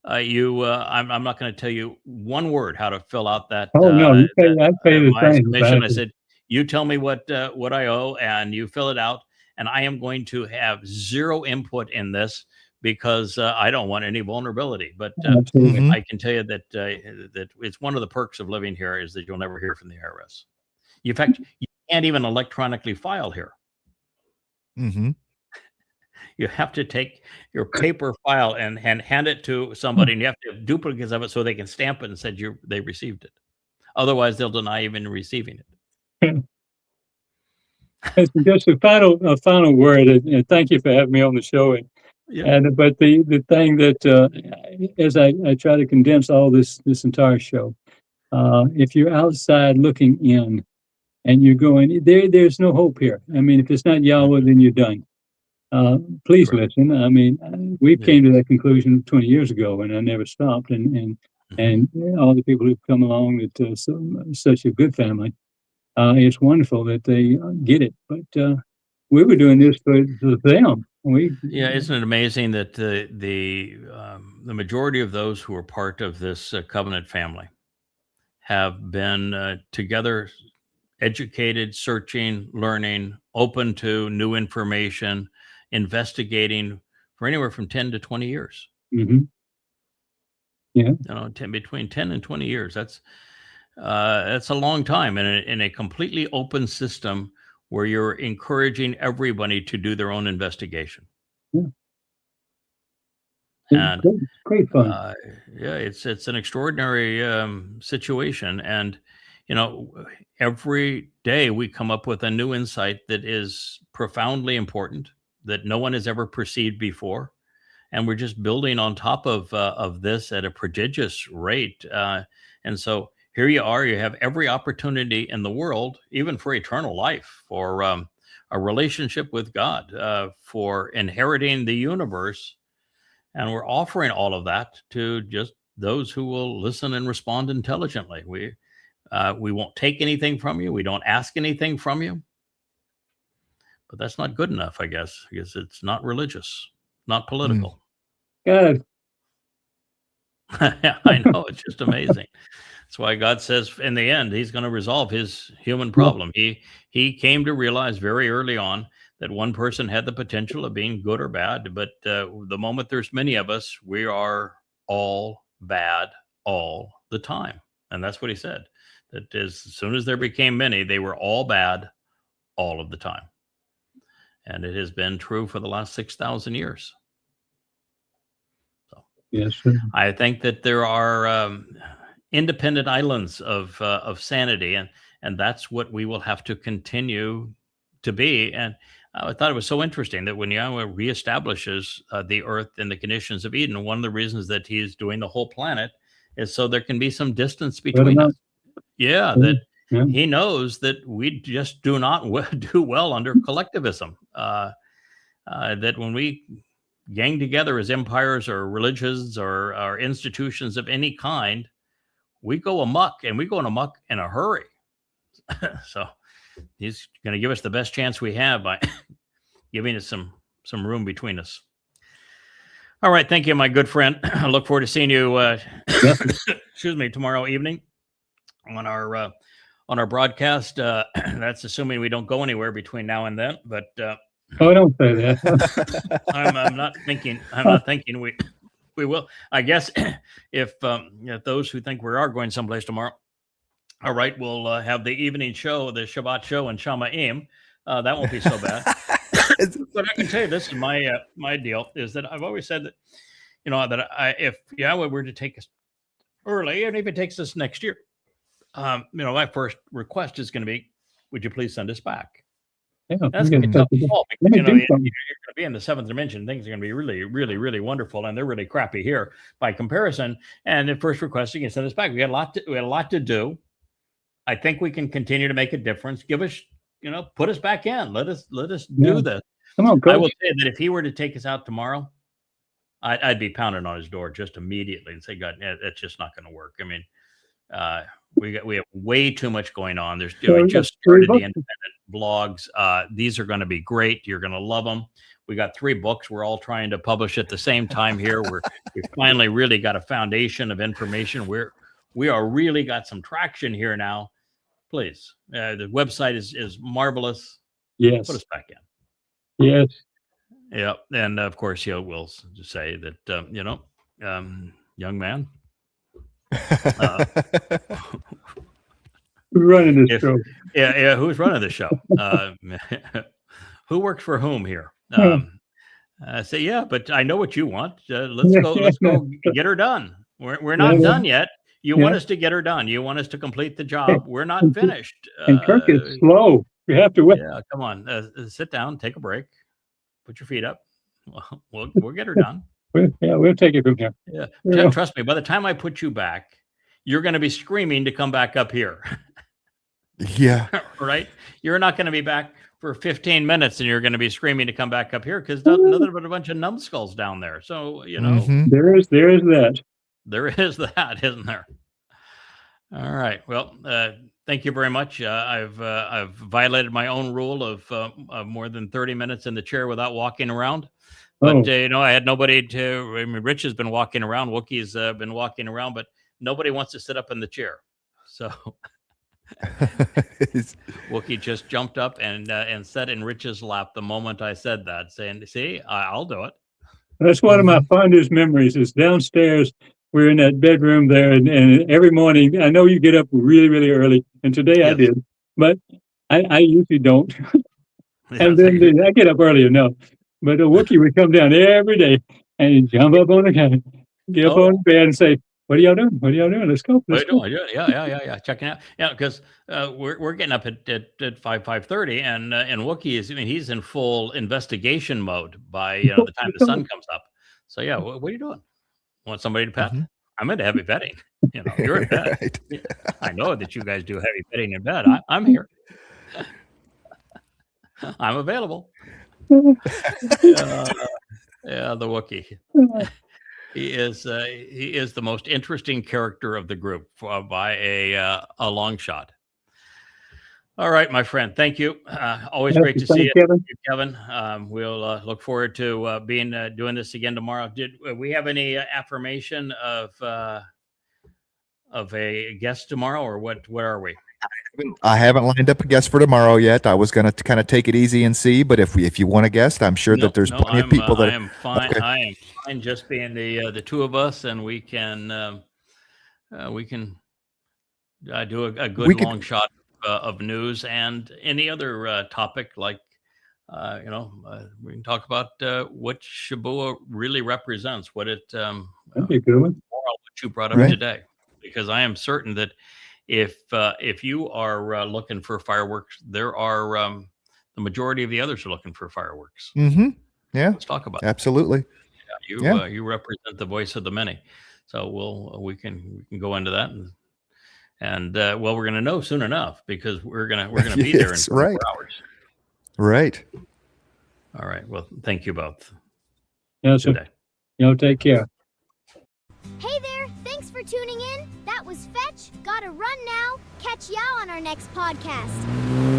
I'm not going to tell you one word how to fill out that. Oh no, I pay the my same. submission. I said, you tell me what I owe, and you fill it out, and I am going to have zero input in this because I don't want any vulnerability. But I can tell you that that it's one of the perks of living here is that you'll never hear from the IRS. In fact, you can't even electronically file here. Mm-hmm. You have to take your paper file and hand it to somebody, and you have to have duplicates of it so they can stamp it and say they received it. Otherwise, they'll deny even receiving it. Just a final word, and thank you for having me on the show. But the thing that as I try to condense all this entire show, if you're outside looking in and you're going, there's no hope here. I mean, if it's not Yahowah, then you're done. Please listen. I mean, we came to that conclusion 20 years ago, and I never stopped. And all the people who've come along, that such a good family. It's wonderful that they get it. But we were doing this for them. Isn't it amazing that the majority of those who are part of this covenant family have been together, educated, searching, learning, open to new information, investigating for anywhere from 10 to 20 years. Mm-hmm. Yeah. Between 10 and 20 years. That's a long time in a completely open system where you're encouraging everybody to do their own investigation. Yeah. And great fun. It's an extraordinary situation. And, every day we come up with a new insight that is profoundly important, that no one has ever perceived before. And we're just building on top of this at a prodigious rate. And so here you are, you have every opportunity in the world, even for eternal life, for a relationship with God, for inheriting the universe. And we're offering all of that to just those who will listen and respond intelligently. We won't take anything from you. We don't ask anything from you. But that's not good enough, I guess, because it's not religious, not political. God. I know, it's just amazing. That's why God says in the end, he's going to resolve his human problem. He came to realize very early on that one person had the potential of being good or bad. But the moment there's many of us, we are all bad all the time. And that's what he said, that as soon as there became many, they were all bad all of the time. And it has been true for the last 6,000 years. So yes, sir. I think that there are independent islands of sanity, and that's what we will have to continue to be. And I thought it was so interesting that when Yahowah reestablishes the earth in the conditions of Eden, one of the reasons that he's doing the whole planet is so there can be some distance between us. Yeah, that he knows that we just do not do well under collectivism. That when we gang together as empires or religions or institutions of any kind, we go amok, and we go amok in a hurry. So he's going to give us the best chance we have by giving us some room between us. All right. Thank you, my good friend. I look forward to seeing you, excuse me, tomorrow evening on our broadcast. That's assuming we don't go anywhere between now and then, but don't say that. I'm not thinking we will. I guess if those who think we are going someplace tomorrow, all right, we'll have the evening show, the Shabbat show in Shamayim. That won't be so bad. But I can tell you, this is my deal, is that I've always said that, if Yahowah were to take us early, and if it takes us next year, my first request is going to be, would you please send us back? Yeah, That's we going to be gotta tough take to it. solve Let because, me do something. you're going to be in the seventh dimension. Things are going to be really, really, really wonderful, and they're really crappy here by comparison. And the first request, you can send us back. We had a lot to do. I think we can continue to make a difference. Give us, put us back in. Let us do this. Come on, I Coach. will say that if he were to take us out tomorrow, I'd be pounding on his door just immediately and say, God, it's just not going to work. I mean, we have way too much going on. There's we just started the independent blogs. These are going to be great. You're going to love them. We got 3 books. We're all trying to publish at the same time here. We finally really got a foundation of information. We are really got some traction here now. Please, the website is marvelous. Yes. Put us back in. Yes. Yeah, and of course, we'll say that young man. Who's running this show? Yeah. Who's running the show? Who works for whom here? I say, yeah, but I know what you want. Let's go get her done. We're not done yet. You want us to get her done. You want us to complete the job. We're not finished. And Kirk is slow. You have to wait. Yeah, come on. Sit down. Take a break. Put your feet up. We'll get her done. We'll take it from here. Yeah. Trust me, by the time I put you back, you're going to be screaming to come back up here. Yeah. Right? You're not going to be back for 15 minutes and you're going to be screaming to come back up here because nothing but a bunch of numbskulls down there. So, there is that. There is that, isn't there? All right. Well, thank you very much. I've violated my own rule of more than 30 minutes in the chair without walking around. But, I had nobody Rich has been walking around. Wookie's been walking around, but nobody wants to sit up in the chair. So Wookie just jumped up and sat in Rich's lap the moment I said that, saying, see, I'll do it. That's one of my fondest memories is downstairs. We're in that bedroom there, and every morning, I know you get up really, really early, and today I did, but I usually don't. And then I get up early enough. But a Wookiee would come down every day and he'd jump up on the couch, get up on the bed and say, what are y'all doing? What are y'all doing? Let's go. Yeah. Checking out. Yeah, because we're getting up at 5:30, and Wookiee he's in full investigation mode by the time the sun comes up. So yeah, what are you doing? Want somebody to pet? I'm into heavy petting. You're in bed. Right. I know that you guys do heavy petting in bed. I'm here. I'm available. The Wookiee. He is the most interesting character of the group by a long shot. All right, my friend. Thank you. Always great to see you, Kevin. We'll look forward to doing this again tomorrow. Did we have any affirmation of a guest tomorrow, or what are we? I haven't lined up a guest for tomorrow yet. I was going to kind of take it easy and see, but if you want a guest, I'm sure that there's plenty of people that I am fine. Okay. I am fine just being the two of us, and we can do a good long shot of news and any other topic like we can talk about what Shabuw'ah really represents, what it that'd be a good one. What you brought up today, because I am certain that if you are looking for fireworks, there are the majority of the others are looking for fireworks. Mm-hmm. Yeah, let's talk about absolutely. You represent the voice of the many, so we can go into that and we're going to know soon enough because we're gonna be there in 24 hours. Right. All right. Well, thank you both. Yes, sir. Take care. Hey there. Thanks for tuning in. That was Fetch. Gotta run now. Catch Yao on our next podcast.